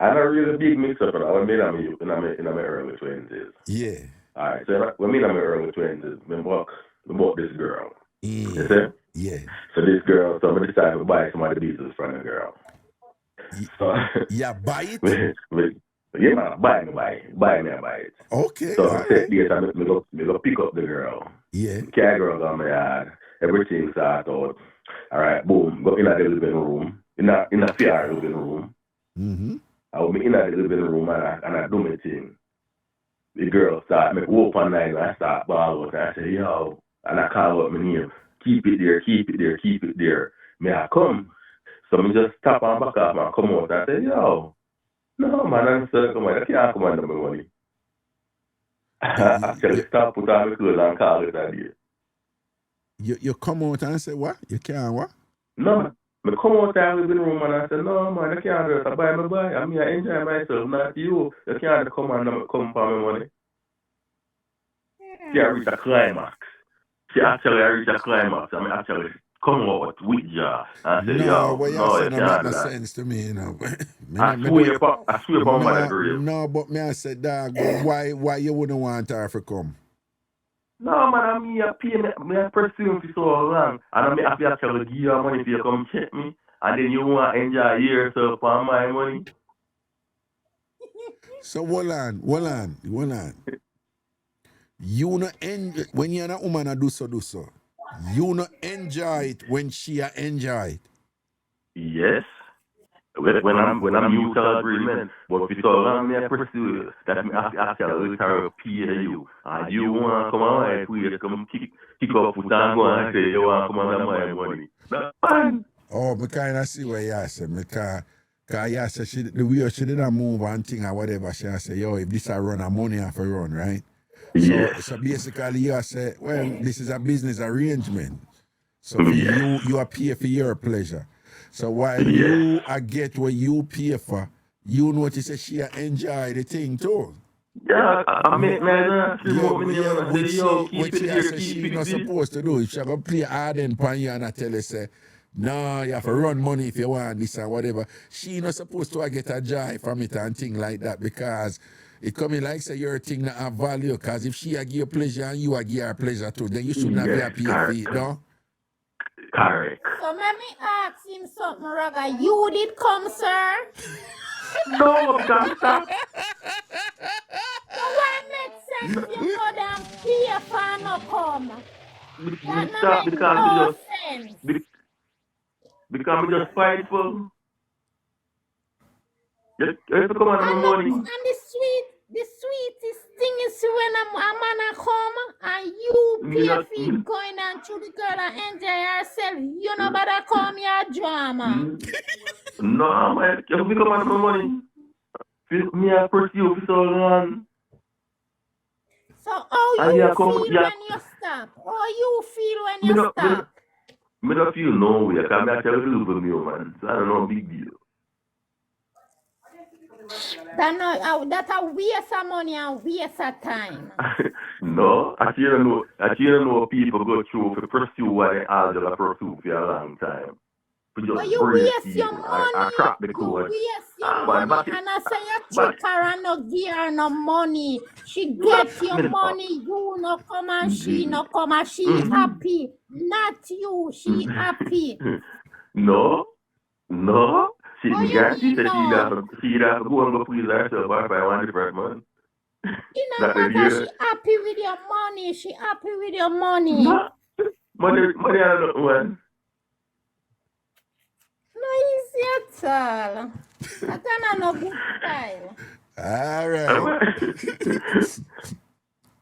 I don't really big mix up, and I mean in my early 20s. Yeah. All right, so when in my early 20s, I bought this girl. Yeah. You see? Yeah. So this girl, somebody decided to buy some of the beats from the girl. So, yeah, buy it? Yeah, man, buy me it. Okay. So I said, yes, me go pick up the girl. Yeah. Carry girl on my yard. Everything's out. All right, boom. Go in the living room. In the fair living room. Mm-hmm. I will be in the living room and I do my thing. The girl start make whoop one night and I start bawling. I say, yo, and I call out my name. Keep it there. May I come? So me just stop and back up and come out. I say, yo, no man, I'm sorry, come on. I can't come on my money. I just stop, put on my clothes and call it that day. You come out and say what? You can't what? No, I come out there in the living room and I say, no man, I can't do it. I buy. I mean, I enjoy myself, not you. You can't come for my money. She reached a climax. She actually reached a climax. I mean, actually come out with you and say, yo, what you no, say you don't can't make do no that. sense to me, you know. I swear upon my grave. No, but me I said, dog, why you wouldn't want her to come? No, man, I mean, I pursue for so long. And I have to actually give you money for you come check me. And then you want to enjoy yourself on my money. So, hold on. You not when you're a woman, do so. You not enjoy it when she enjoy it. Yes. When I'm mutual agreement, but for so long I pursue it, that me actually will pay you. And you want to come on, we just come kick up foot and go and say you want to come on my money. That's fine. Oh, I kind of see what you say. Because you say the way she didn't move and thing or whatever, she say, yo, if this I run, money have to run, right? Yes. So basically you say, well, this is a business arrangement. So for you are pay for your pleasure. So while you get what you pay for, you notice that she enjoy the thing too. Yeah, I mean, she's not supposed to do. If she gonna play hard and pan you and I tell her say, no, you have to run money if you want this or whatever. She not supposed to get a joy from it and thing like that because it coming like say your thing that have value. Because if she give you pleasure and you give her pleasure too, then you shouldn't have to pay for it, no? Correct. So let me ask him something, Raga. You did come, sir? No, stop. So why make sense you go down here for no come? That make no sense. Because we just spiteful. You have to come on the money. And the sweetest thing is when a man come and you pay for going and to the girl and enjoy yourself. You know better come your drama. No, man, you have to come on the money. Me I pursue for so long. So how And you yeah, come, feel yeah, when you stop? How you feel when me you don't, stop? me don't feel no way. Because I'm actually losing me, man. So I don't know, big deal. That a waste of money and waste of time. No, I can't know people go through to pursue what they all just pursue for a long time. For But just you break waste your even and money. crack the You code. waste your But money. back it, And I say you but trick her and no give her no money. She not get your me. money. You no come and she no come and she happy. Not you. She happy. No, no. She What me you guarantee mean that no? she'd have to go and go please herself if I want different man. It That no is matter. here. She happy with your money. She happy with your money. No. Money I don't one. No easy at all. That kind no good style. All right.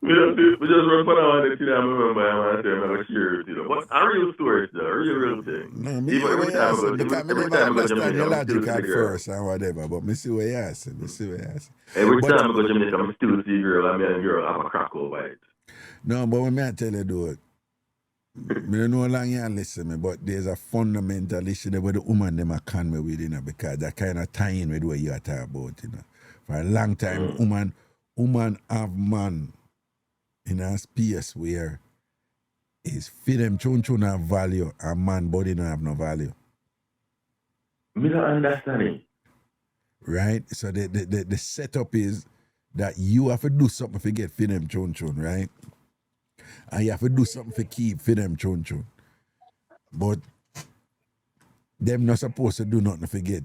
We just run for now and I remember I want to say I'm going to share it, But a real story, though, a real thing. No, me Even hear what you every say time because me every never time I go to understand Jamaica, your I'm still logic see the at girl. first and whatever, but me see what you say. Me see what you say. Every But time I go to Jamaica, I'm still see the girl. I mean, the girl, I'm a crack over it. no, but when I tell you do it, me don't know how long you listen me, but there's a fundamental issue there where the woman them a con me with, because that kind of tie in with what you are talking about, For a long time, woman have man in a space where is for them chun have value and man body don't have no value. Me don't understand it. Right? So the setup is that you have to do something to get for them chun, right? And you have to do something to keep for them chun. But them not supposed to do nothing to get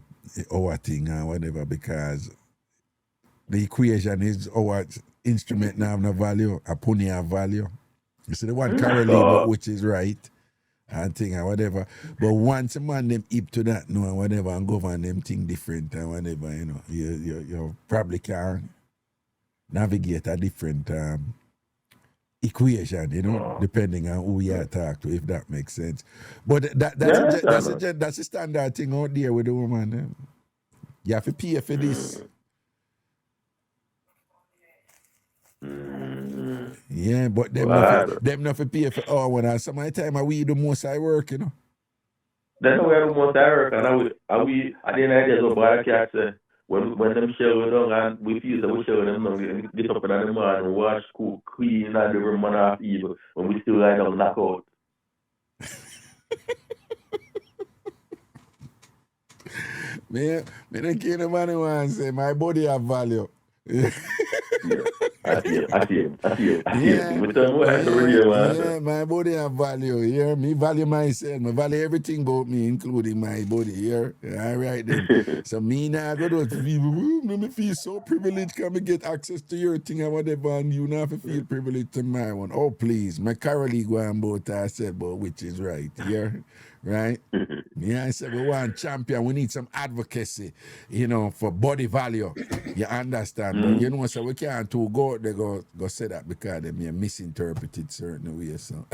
our thing or whatever, because the equation is our instrument now have no value, a pony have value. You see the one currently, but which is right and thing or whatever. But once a man them hip to that no and whatever and govern them thing different and whatever, you probably can navigate a different equation, depending on who you talk to, if that makes sense. But that's a standard thing out there with the woman. You have to pay for this. Yeah, but them not for pay for all when some of the time we the most I work, That's where the most I work, and we at the end of the day, so bad cats when them show down and we feel that we show them get up in the morning, wash, cook, clean, and every man half evil when we still lie down knock out. Me don't care no man want to say my body have value. I see it. Yeah, Yeah, my body have value. Yeah, me value myself. Me value everything about me, including my body. Yeah, all right then. So me now go to me feel so privileged. Can me get access to your thing and whatever, and you now feel privileged to my one. Oh please, my Carolee go and both I said, but which is right. Yeah, right. Yeah, I said we want champion. We need some advocacy, for body value. You understand? But so we can't go they go say that because they may misinterpret it certain ways. So.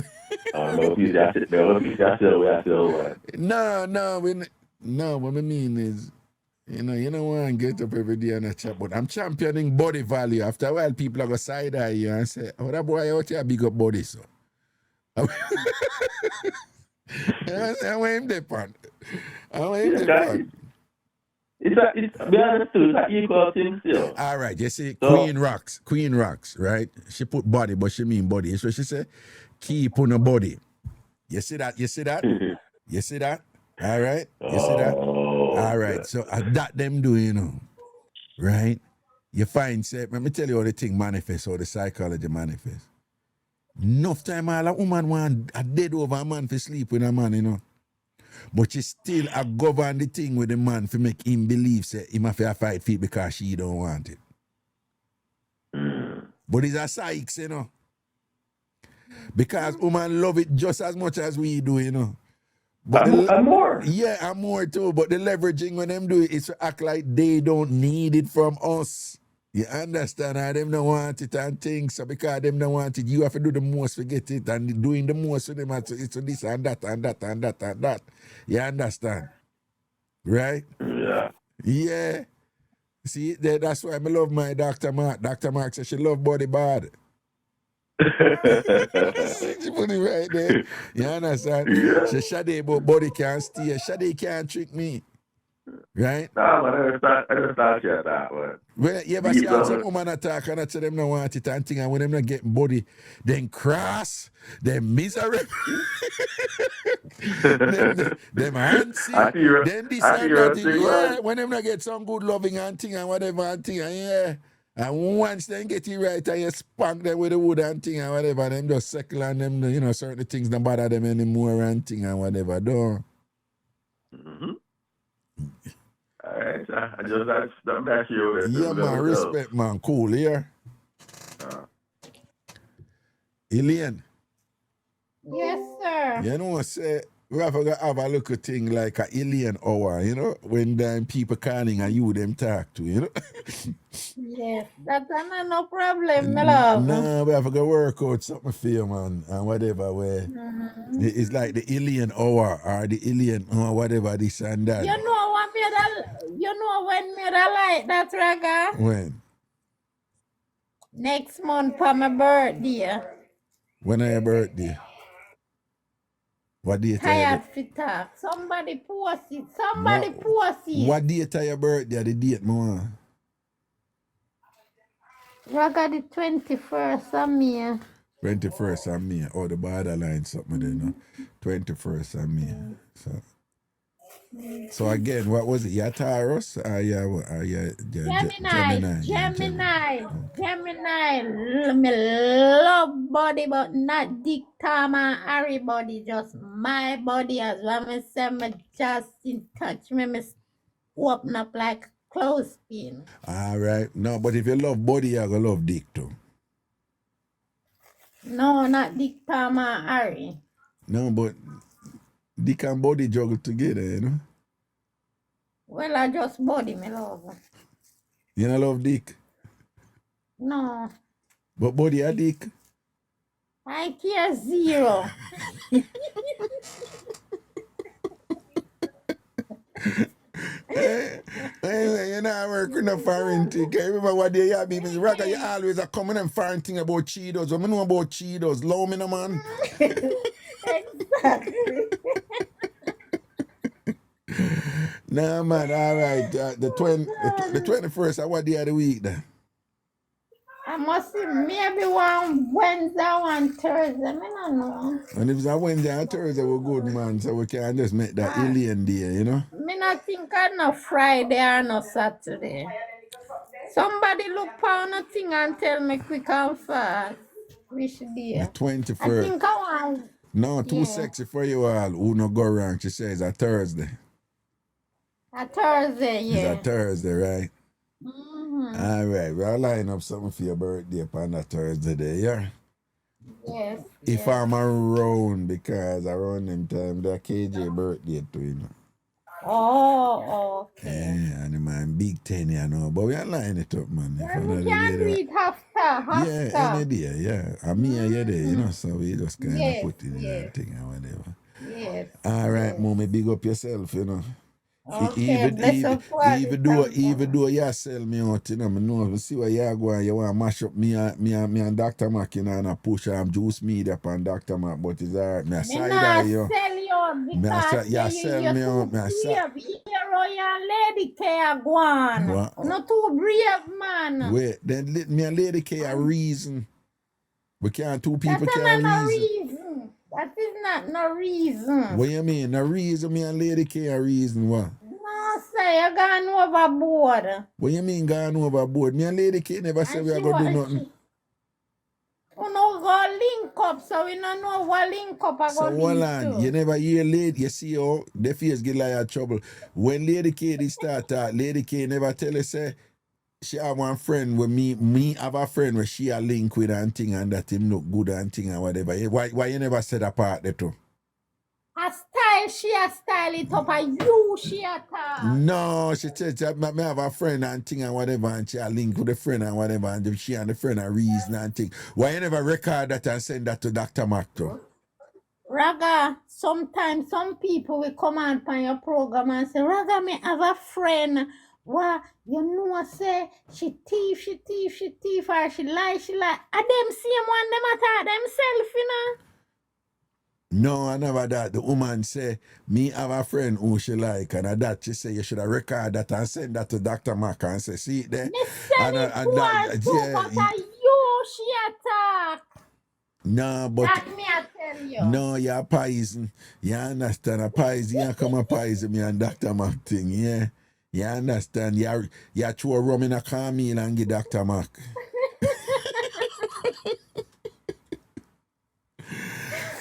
No, what I mean is, you don't want to get up every day and a chat, but I'm championing body value. After a while, people are going to side eye you and say, oh, that boy out here big up body, so. I want him depend. It's be honest too, it's an equal thing still. All right, you see, Queen rocks, right? She put body, but she mean body. So she said, keep on a body. You see that? You see that? All right? You see that? All right. So that them do, right? You find, let me tell you how the thing manifests, how the psychology manifests. Enough time all a woman want a dead over a man for sleep with a man, But she still a govern the thing with the man to make him believe say him have to fight for it because she don't want it. But it's a psych, Because women love it just as much as we do, But and more. Yeah, and more too. But the leveraging when them do it is to act like they don't need it from us. You understand? And them don't want it and things. So because them don't want it, you have to do the most to get it. And doing the most for them, it's this and that and that and that and that. You understand? Right? Yeah. Yeah. See, that's why I love my Dr. Mark. Dr. Mark says she love body bad. She put it right there. You understand? Yeah. She Shade, but body can't steer. Shade can't trick me. Right? Nah, man, I just thought you had that one. When you ever Deep see down. some woman attack and I tell them no want it and thing, and when them not getting body, then cross, them miserable, them antsy, I see you. then this I see and you're a that. thing, Yeah, man. when them not get some good loving and thing and whatever and thing, and yeah. And once they get it right and you spank them with the wood and thing and whatever, them just settle and them, you know, certain things don't bother them anymore and thing and whatever, though. Mm-hmm. All right, so I just I'm back here. Yeah, man, respect, man, cool, yeah. Elaine. Yes, sir. You know, say we have to have a little thing like a alien hour, you know, when them people calling and you them talk to, you know. Yes, that's no problem, my love. No, we have to work out something for you, man, and whatever way. It's like the alien hour or the alien or whatever this and that. You know what you know when me da like that, Raga? When? Next month for my birthday. When are your birthday? What date? Tired fit talk. Somebody post it. Somebody post it. What date are your birthday? The date, man. Raga the 21st of May. 21st of May. Oh, the borderline something there, no? 21st of May. So again, what was it? You Taurus? Gemini. Me love body, but not Dick Tom and Harry body. Just my body as well. Me say me just in touch. Me open up like clothespin. All right. No, but if you love body, you're going to love Dick too. No, not Dick Tom and Harry. No, but Dick and body juggle together, you know? Well, I just body, me love. You don't love Dick? No. But body a Dick? I care zero. Anyway, you're not working on foreign thing. I remember what they have me. Raga, you always are coming and foreign thing about Cheetos. What I know about Cheetos? Low me, no, man. Exactly. Nah, man, all right. The 21st, what day of the week then? I must see maybe one Wednesday, one Thursday. I don't know. And if it's a Wednesday and Thursday, we're good, man. So we can just make that alien day, you know? Me not think of no Friday or no Saturday. Somebody look for a thing and tell me quick and fast. Which day? The 21st. I think I want. No, too sexy for you all. Who no go wrong? She says a Thursday. A Thursday, yeah. It's a Thursday, right? Mm-hmm. All right, we'll line up something for your birthday upon that Thursday there, yeah? Yes. If I'm around, because around them time, that KJ birthday too, you know. Oh, okay. Yeah, and the man big 10, you know. But we'll line it up, man. Well, we can do it after. Yeah, any day, yeah. And me and you there, you know, so we just kind of put it in that thing and whatever. Yes. All right, mommy, big up yourself, you know. Okay, even though you sell me out, you know, I know, see where you go and you want to mash up me and Dr. Mac, you know, and push juice media upon Dr. Mac, but it's all right. Me sell you out because you sell me out. Lady K go on. Not too brave, man. Wait, then me and Lady K a reason. We can't two people can't reason. That is not no reason. What you mean? No reason me and Lady K a reason what? No, say you gone overboard. What you mean gone overboard? Me and Lady K never said we are going to do nothing. We no go link up, so we don't know what link up I go hold on, you never hear Lady, you see how the face get like trouble. When Lady K start talk, Lady K never tell her say she have one friend with me have a friend where she a link with and thing and that him look good and thing and whatever. Why you never said that part there too? A style, she a style it up and you she a talk. No, she said me have a friend and thing and whatever and she a link with a friend and whatever and she and the friend a reason and thing. Why you never record that and send that to Dr. Mac too? Raga, sometimes some people will come on your program and say, Raga, me have a friend What? You know, say, she thief, or she lie. And them same one, them attack themselves, you know. No, I never that. The woman say, me have a friend who she like, and at that she say you should have record that and send that to Dr. Mac and say, see it there? Me send it to her too, but you, she attack. no, but That me I tell you. no, you're poison. You understand? A poison, you come a poison me and Dr. Mac thing, yeah. You understand? You throw a rum in a camel and give Dr. Mac.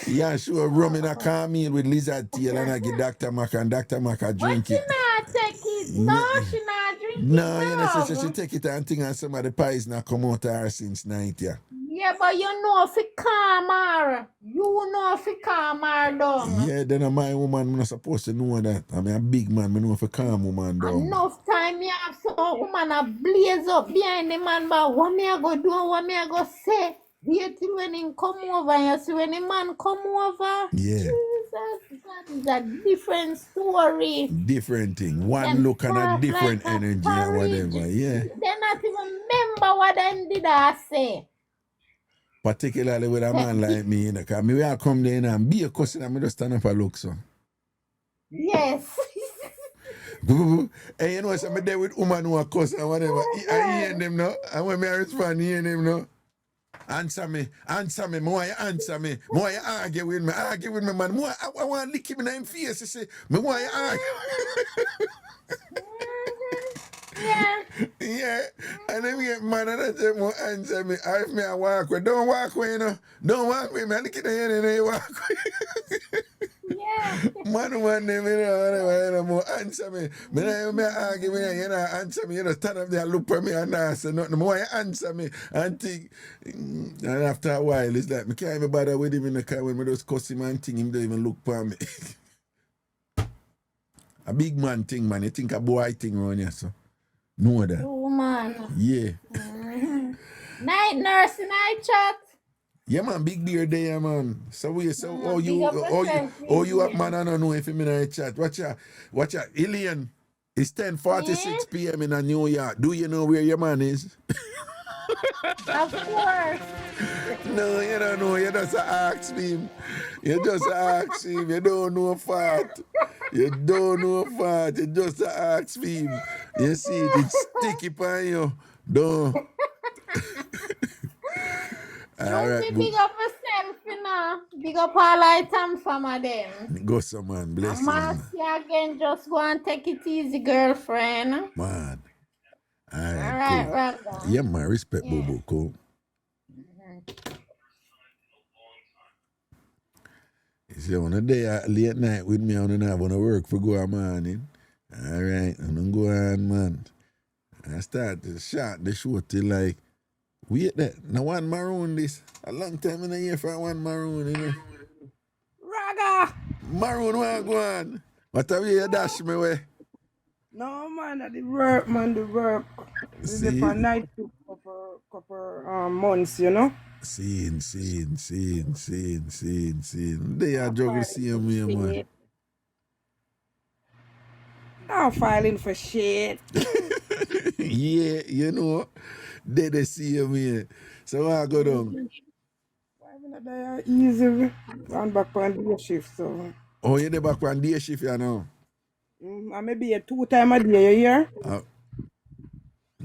Yeah, sure, rum in a camel with lizard tail and I give Dr. Mac and Dr. Mac a drink But she it. not take it. No, she not drink it. No, you know, so she take it and thing and some of the pies not come out of her since night, yeah. Yeah, but you know if it calm her. You know if it calm her down. Yeah, then my woman, I'm not supposed to know that. I mean, a big man, I know if a calm woman down. Enough time you have some woman a blaze up behind the man, but what me I go do and what me I go say? Wait till when him come over and you see when the man come over. Yeah. Jesus, that is a different story. Different thing. One Them look and a talk different like a energy and whatever. porridge. Yeah. They not even remember what them did I say. Particularly with a man like me, you know, because me will come there and be a cousin and me just stand up and look so. Yes. And you know, so me there with woman who are cuss and whatever. I hear them now. And when me respond, hear them now. Answer me, more you answer me, more you argue with me, man. More I want to lick him in the face. You see, me more you argue. Yeah. Yeah, and then we get mad and I say, more answer me. If me I walk away, don't walk away, you know. Don't walk away, man. Look at the hand and they walk away. Yeah. Man, them, you know, whatever, you know, more answer me. Me argue with you, you know, answer me, you know, stand up there and look for me and not say nothing. More you answer me and think, and after a while, it's like, me can't even bother with him in the car when me just cuss him and think him don't even look for me. A big man thing, man. You think a boy thing around here, so. Know that. Oh, man. Yeah. Night nurse, night chat. Yeah, man, big beer there, man. So we oh big you up yourself, up, man, I don't know if you in a chat. Watch out, Ilian. It's 10:46 p.m. in New York. Do you know where your man is? Of course. No, you don't know. You just ask him. You just ask him. You don't know fat. You don't know fat. You just ask him. You see it, it's sticky on you. Don't. All right, Big up yourself, you know. Big up all I TamFam of them. go some man, bless you. Man, see again, just go and take it easy, girlfriend. Man. All All right, right, cool. Raga. Yeah, man, respect Bobo, cool. You see, on a day late night with me, I don't have to work for go morning. All right, and then go on, man. I start to shot the show till like, wait that. Now one maroon this. A long time in a year for one maroon, you know. Raga! Maroon, what go on? What have you dash me way? No, man, the work, man, the work. This is for night to couple months, you know. Scene. They are juggle seeing me, man. I'm filing for shit. Yeah, you know, they see me. So I go down. Why not they are easy? Gone back on day shift, so. Oh, you're back on day shift, you know? I maybe a 2 times a day, you hear?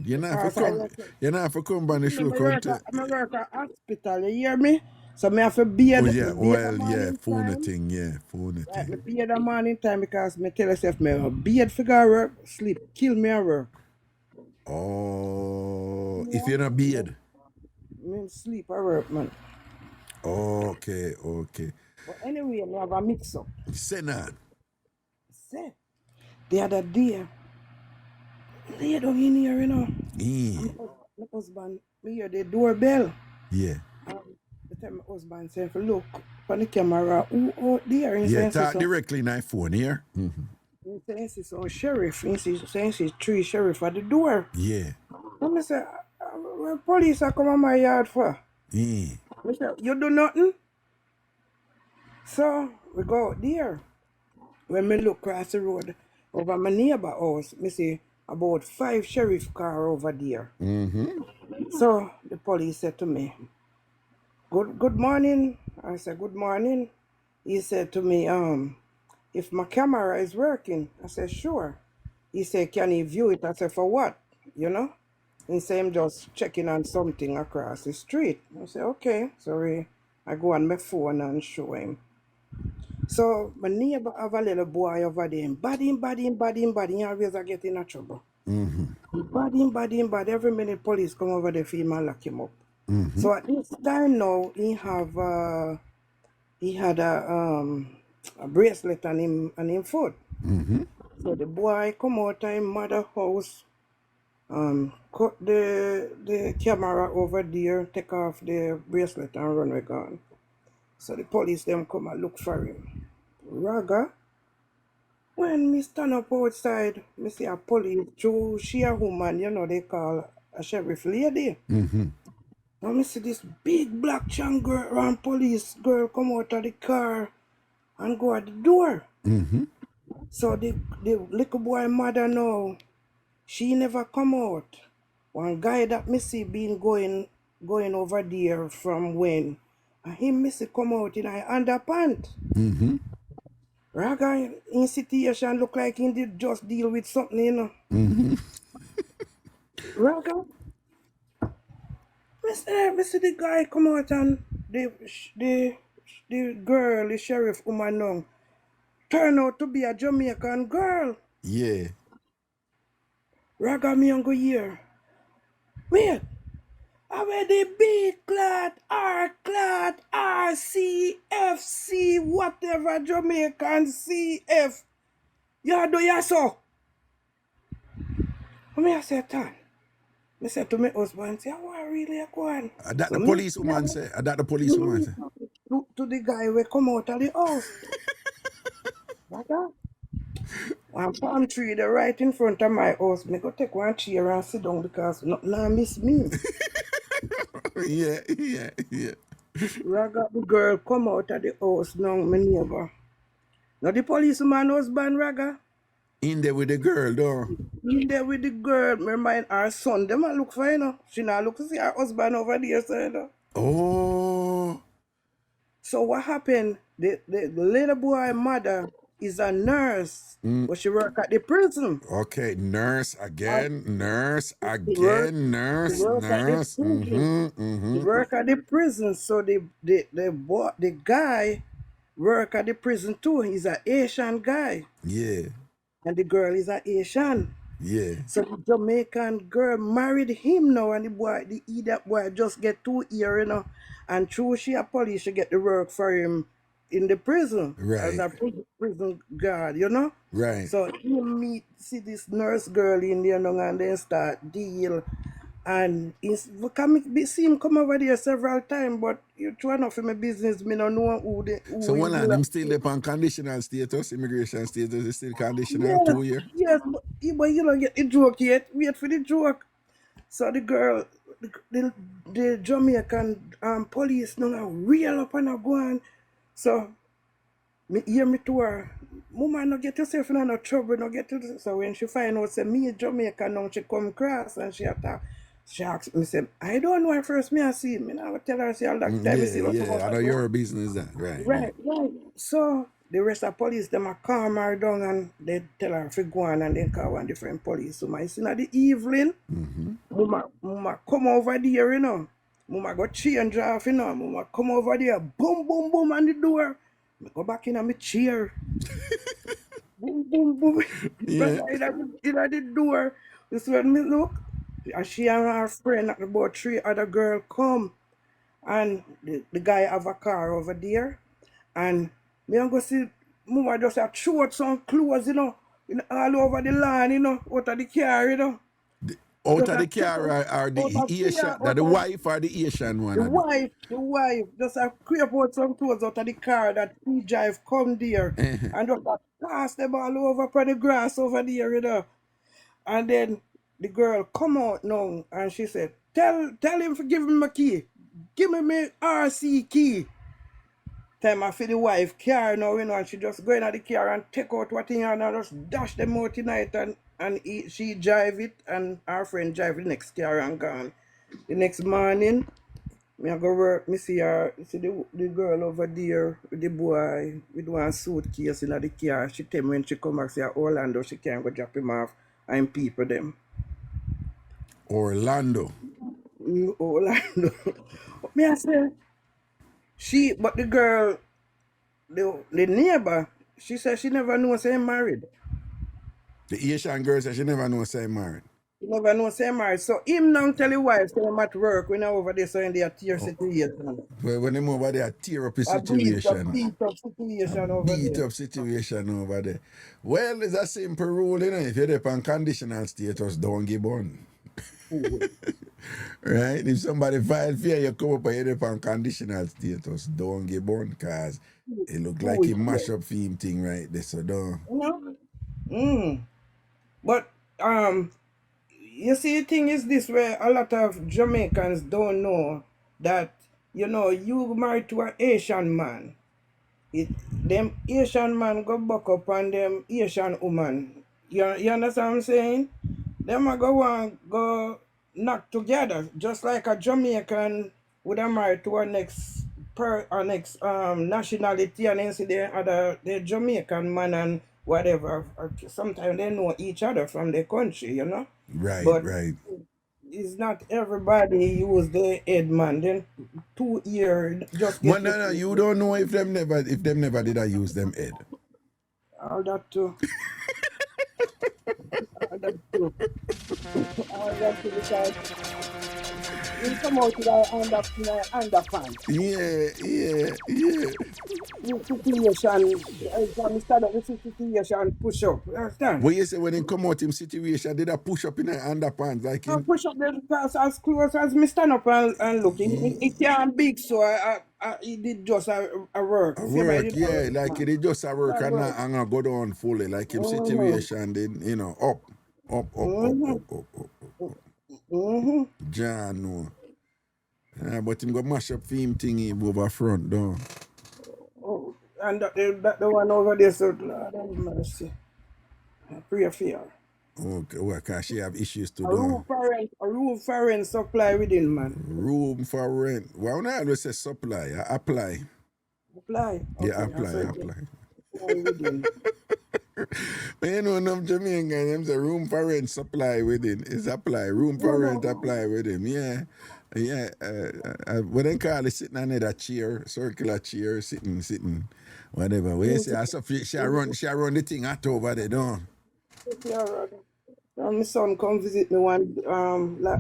You're not for come by the show. I work at hospital, you hear me? So I have to be at phone thing, phone Right, thing. me be at the morning time because me tell myself me be at figure work, sleep, kill me at work. Oh, if you're not beard. Me sleep at work, man. Okay. But anyway, me have a mix up. Say that. Say, the other day, lay down in here, you know. My husband, me hear the doorbell. Yeah. The time my husband said, look on the camera, who out there? And talk directly in my phone here. He says, it's a sheriff. He says, 3 sheriff at the door. Yeah. And I said, well, police are coming to my yard for? Yeah. I said, you do nothing? So, we go out there. When me look across the road over my neighbor house, me see about 5 sheriff car over there. Mm-hmm. So the police said to me, good morning. I said, good morning. He said to me, if my camera is working. I said, sure. He said, can he view it? I said, for what? You know? He said, I'm just checking on something across the street. I said, okay. So I go on my phone and show him. So my neighbor have a little boy over there. Bad him. He always a get in trouble. Mm-hmm. Bad him. Every minute police come over there for him and lock him up. Mm-hmm. So at this time now, he had a bracelet on him foot. Mm-hmm. So the boy come out of him mother house, cut the camera over there, take off the bracelet and run away gone. So the police them come and look for him. Raga, when me stand up outside, me see a police through she a woman, you know, they call a sheriff lady. Mm-hmm. Now me see this big black chan girl and police girl come out of the car and go at the door. Mm-hmm. So the little boy mother now, she never come out. One guy that me see been going over there from when, and him me see come out in a underpant. Mm-hmm. Raga in situation look like he did just deal with something, you know. Mm-hmm. Raga, me see the guy come out and the girl, the sheriff woman now, turn out to be a Jamaican girl. Yeah. Raga me and go here. Mate, I wear the B clad, R clad, RCFC, whatever Jamaican CF. You do ya so? I say, Tan. I said to my husband, say, what really going? That So the me police woman say. That the police woman say. to the guy we come out of the house. Like that. One palm tree the right in front of my house. Me go take one chair and sit down because nothing miss me. Yeah. Raga, the girl come out of the house now, my neighbor. Now the policeman husband, Raga, In there with the girl, though. in there with the girl, remember our son, them a look for, you know. She not look to see her husband over there, so, you know. Oh. So what happened, the little boy mother is a nurse, but she work at the prison. Okay, nurse again, nurse She again, work nurse. at the prison. She work at the prison, so the guy work at the prison too. He's an Asian guy, Yeah, and the girl is an Asian. yeah. So the Jamaican girl married him now, and the idiot boy just get 2 years, you know. And through she a police, she get the work for him in the prison as Right. a prison guard, you know. Right. So he see this nurse girl in there, you know, and then start deal. And see him come over there several times, but you try not for my business, me don't know who So he one of deal them with. still up on conditional status, immigration status is still conditional, Yeah, 2 years. yes, but you don't get the joke yet. Wait for the joke. So the girl, the Jamaican police now real up and a go on. So me hear me to her, Mama, no get yourself in no trouble, no get to. So when she find out say me Jamaica now, she come across and she attack. She asked me, say, I don't know her first me I see him. I would tell her, say, all that time I see Yeah, what I know your business that, right. Right. So the rest of police them a calm her down and they tell her to go on and then call one different police. So my son at the evening, Mama come over there, you know. Mama go change off, you know. Mama come over there, boom, boom, boom on the door. I go back in my chair. Boom, boom, boom. Yeah. in the door. This when me look. And she and her friend, about 3 other girl come. And the guy have a car over there. And me and go see Mama just a throw out some clothes, you know, all over the lawn, you know, out of the car, you know. Out Just of a the take car out- or the out of Asian, here, that out the of- wife or the Asian one? the wife, just a creep out some clothes out of the car that he drive come there and just a toss them all over upon the grass over there, you know. And then the girl come out now and she said, tell him to give me my key. Give me my RC key. Time I for the wife car now, you know, and she just go in at the car and take out what in and just dash them out tonight and and she drive it, and our friend drive the next car and gone. The next morning, me I go work, me see her, see the girl over there with the boy with one suitcase in the car. She tell me when she come back, say Orlando, she can't go drop him off and people them. Orlando. Orlando. Me I say, but the girl, the neighbor, she said she never know say him married. The Asian girl said she never know say married. She never know say married. So him now tell his wife say him at work when I over there so in the tear situation. When them over there tear up the A beat up situation. situation over Beat there. up situation over there. Well, it's a simple rule, you know. If you're there on conditional status, don't give on. Right? If somebody file for you come up and you're there on conditional status, don't give on, because it look like he mash up for him thing right there, so don't. You know? But you see, the thing is this, where a lot of Jamaicans don't know that, you know, you married to an Asian man. Them Asian man go buck up on them Asian woman. You understand what I'm saying? Them a go knock together, just like a Jamaican would have married to our next nationality, and then see the Jamaican man and whatever. Sometimes they know each other from the country, you know. Right, But right. it's not everybody use the head man. Then 2 years just Well, get no, you don't know if them never did I use them head. all that too. All that too. All that too, because you come out with our underpants. Yeah. The situation, instead of the situation push up. You understand? What you say when he come out him situation, did I push up in the underpants like I him? push up the pass as close as me stand up and look. It can't big, so it did just a work. A You see, work, it yeah, like it did just a work That and work. not go down fully. Like him situation then, you know, up. John no. But him go mash up for him thingy over front though. Oh, and that the one over there, so Lord have mercy. I pray for her. Okay, well, cause she have issues to A do. room for rent supply within, man. Room for rent. Well, I always say supply. I apply. Apply. Yeah, Okay, apply. supply within. But you know, them Jamaican, them say room for rent supply within. It's apply. Room for rent apply with him. Yeah. What they call it, sitting under that chair, circular chair, sitting, whatever. When you say, she run the thing out over there, don't. Yeah, my son come visit me one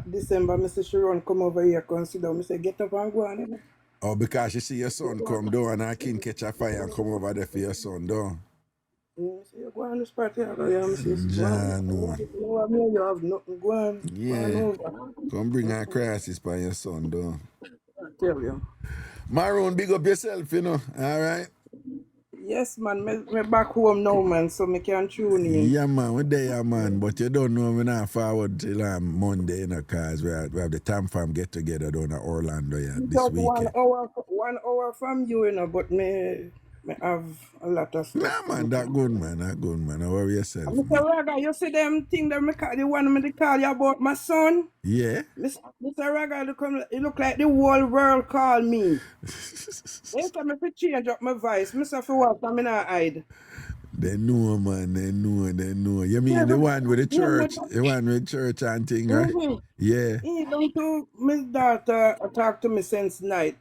December. Me say, Sharon, come over here, consider. Me say, get up and go on. You know? Oh, because you see your son come down and I can catch a fire and come over there for your son, don't. Me say, go on this party. Me say, John, no. You have nothing. Go on. Yeah. Go on over. Come bring a crisis for your son, don't. I tell you. Maroon, big up yourself, you know. All right? Yes, man. Me back home now, man, so me can tune in. Yeah, man, we're there, man. But you don't know we're not forward till Monday, you know, because we have the TamFam get together down at Orlando this Just weekend. 1 hour from you, you know, but me have a lot of stuff. Nah, man, that good, man. Don't worry yourself. Mr. Raga, you see them thing that the one me call you about my son? Yeah? Mr. Raga, it look like the whole world call me. Every time I change up my voice, Mr. For what, I'm not hide. They know, man. They know. You mean the one with the church? The one with church and thing, right? Yeah. He don't to my daughter talk to me since night.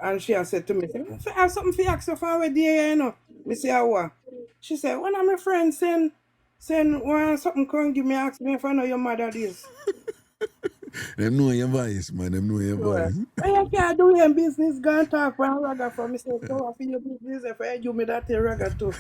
And she has said to me, I have something for you ask you for our day, you know. Me say, what? She said, one of my friends send something come give me, ask me if I know your mother is. Them know your voice, man. Them know your voice. You can't do your business, go and talk for Raga for me. Say, so for your business, if I do me that Raga too.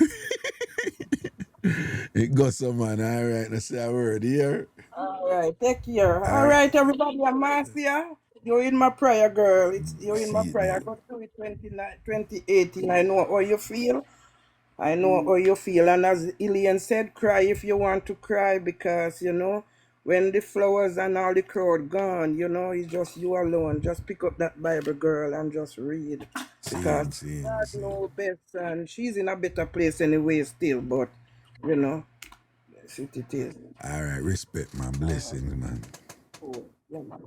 It goes some, man. All right, let's say a word here. All right, take care. All right, everybody, I'm Marcia. You're in my prayer, girl. You're in my prayer. I got through it 2018. I know how you feel. And as Ilian said, cry if you want to cry, because, you know, when the flowers and all the crowd gone, you know, it's just you alone. Just pick up that Bible, girl, and just read. Because God knows best, and she's in a better place anyway still, but, you know, Yes, it is. All right, respect, man. Blessings, man. Oh, yeah, man.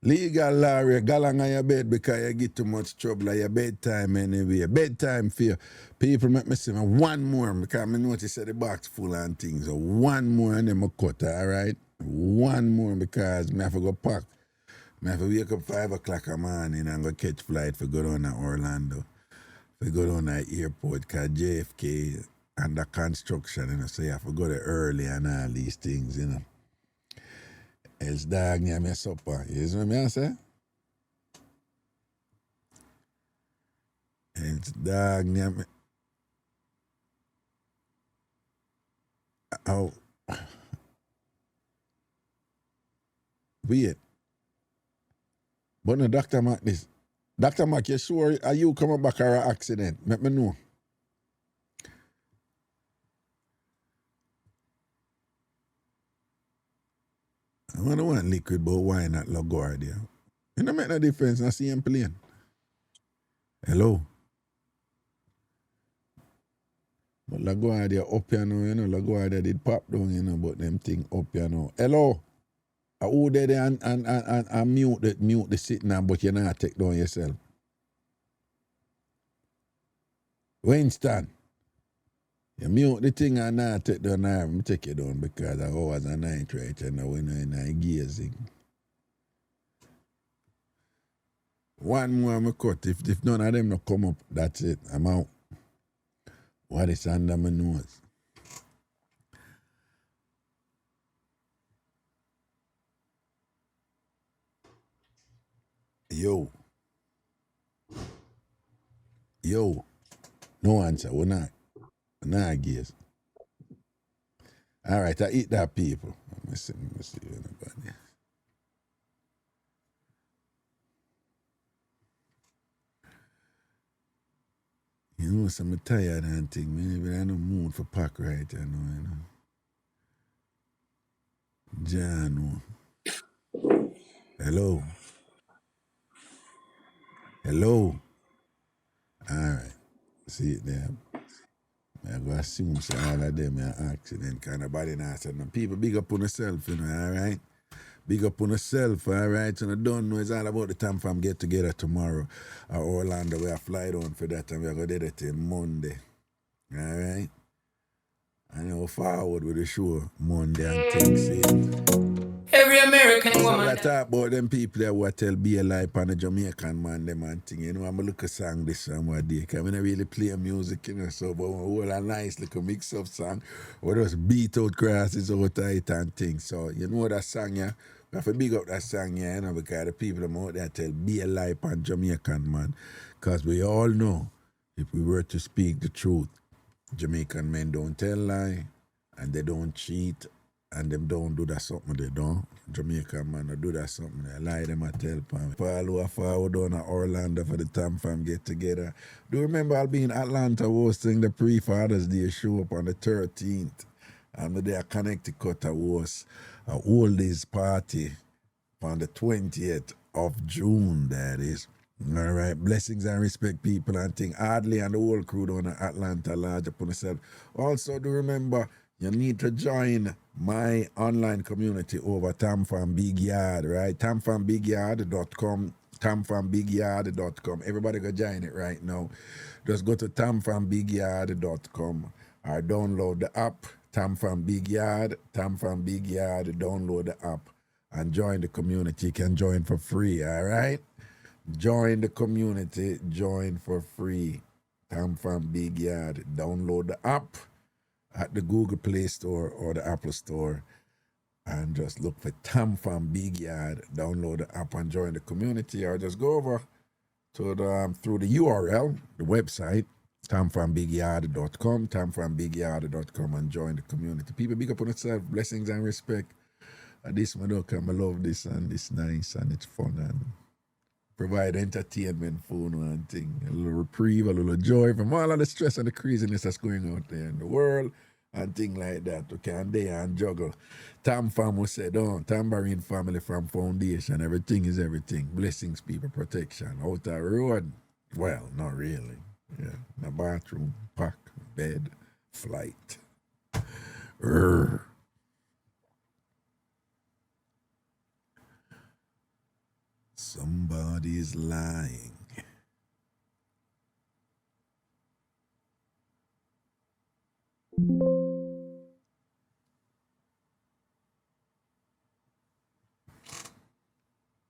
Legal Larry, go along on your bed because you get too much trouble at your bedtime anyway. Bedtime for you. People make me say one more because I notice that the box full and things. So one more and then I cut, all right? One more because I have to go pack. I have to wake up 5 o'clock in the morning and go catch flight for go down to Orlando. For go down to the airport because JFK under construction, you know, so you have to go there early and all these things, you know. Else dog near me supper. You see what I say? Else dog near me. Oh. Wait. But no, Dr. Mac this. Dr. Mac, you sure are you coming back or an accident? Let me know. I don't want liquid, but why not LaGuardia? You don't make no difference, I see him playing. Hello? But LaGuardia up here now, you know, LaGuardia did pop down, you know, but them thing up here now. Hello? Who there and mute the sitting now, but you not take down yourself. Winston, you mute the thing and not take down now. I'm take it down because I was a night right and now we're in gazing. One more I'm cut. If none of them not come up, that's it. I'm out. What is under my nose? Yo. No answer. We're not gaze. All right, I eat that people. Let me see anybody. You know, so I'm tired and thing. Maybe I no mood for pack right, you know. Jano. Hello. All right. See it there. I go assume say all of them are accident kind of body not say no. People big up on yourself, you know, all right? Big up on yourself, all right? So I don't know it's all about the TamFam get together tomorrow. Orlando, we are fly down for that and we are going to do that till Monday. All right? And then we'll forward with the show Monday and things. Every American So woman. I talk about them people that will tell be alive on the Jamaican man, them and thing. You know, I'm going to look a song this song one day because I don't really play music, you know, so but all a nice little mix-up song or just beat out crosses out tight and things. So you know that song, yeah? We have to big up that song, yeah, you know, because the people them out there tell be alive on Jamaican man. Because we all know if we were to speak the truth, Jamaican men don't tell lie and they don't cheat and them don't do that something they don't. Jamaican man don't do that something they lie them and tell them. Paul who are forward down at Orlando for the TamFam get together. Do you remember I'll be in Atlanta hosting the pre-Father's Day show up on the 13th? And the day at Connecticut I was a oldies party on the 20th of June, that is. All right, blessings and respect people and thing. Hardly and the whole crew down at Atlanta large upon yourself. Also, do remember, you need to join my online community over TamFam Big Yard, right? TamFamBigYard.com, TamFamBigYard.com. Everybody go join it right now. Just go to TamFamBigYard.com or download the app, TamFam Big Yard, TamFam Big Yard, download the app and join the community. You can join for free, all right? Join the community, join for free. TamFam Big Yard. Download the app at the Google Play Store or the Apple Store and just look for TamFam Big Yard. Download the app and join the community or just go over to the through the URL, the website, TamFamBigYard.com, TamFamBigYard.com and join the community. People big up on yourself, blessings and respect. This one don't come, I love this and it's nice and it's fun and provide entertainment, fun and thing, a little reprieve, a little joy from all of the stress and the craziness that's going out there in the world and things like that. We can there and juggle. TamFam will say, don't, Tambourine family from foundation, everything is everything. Blessings, people, protection. Out the road, well, not really. Yeah, the bathroom, park, bed, flight. Somebody's lying.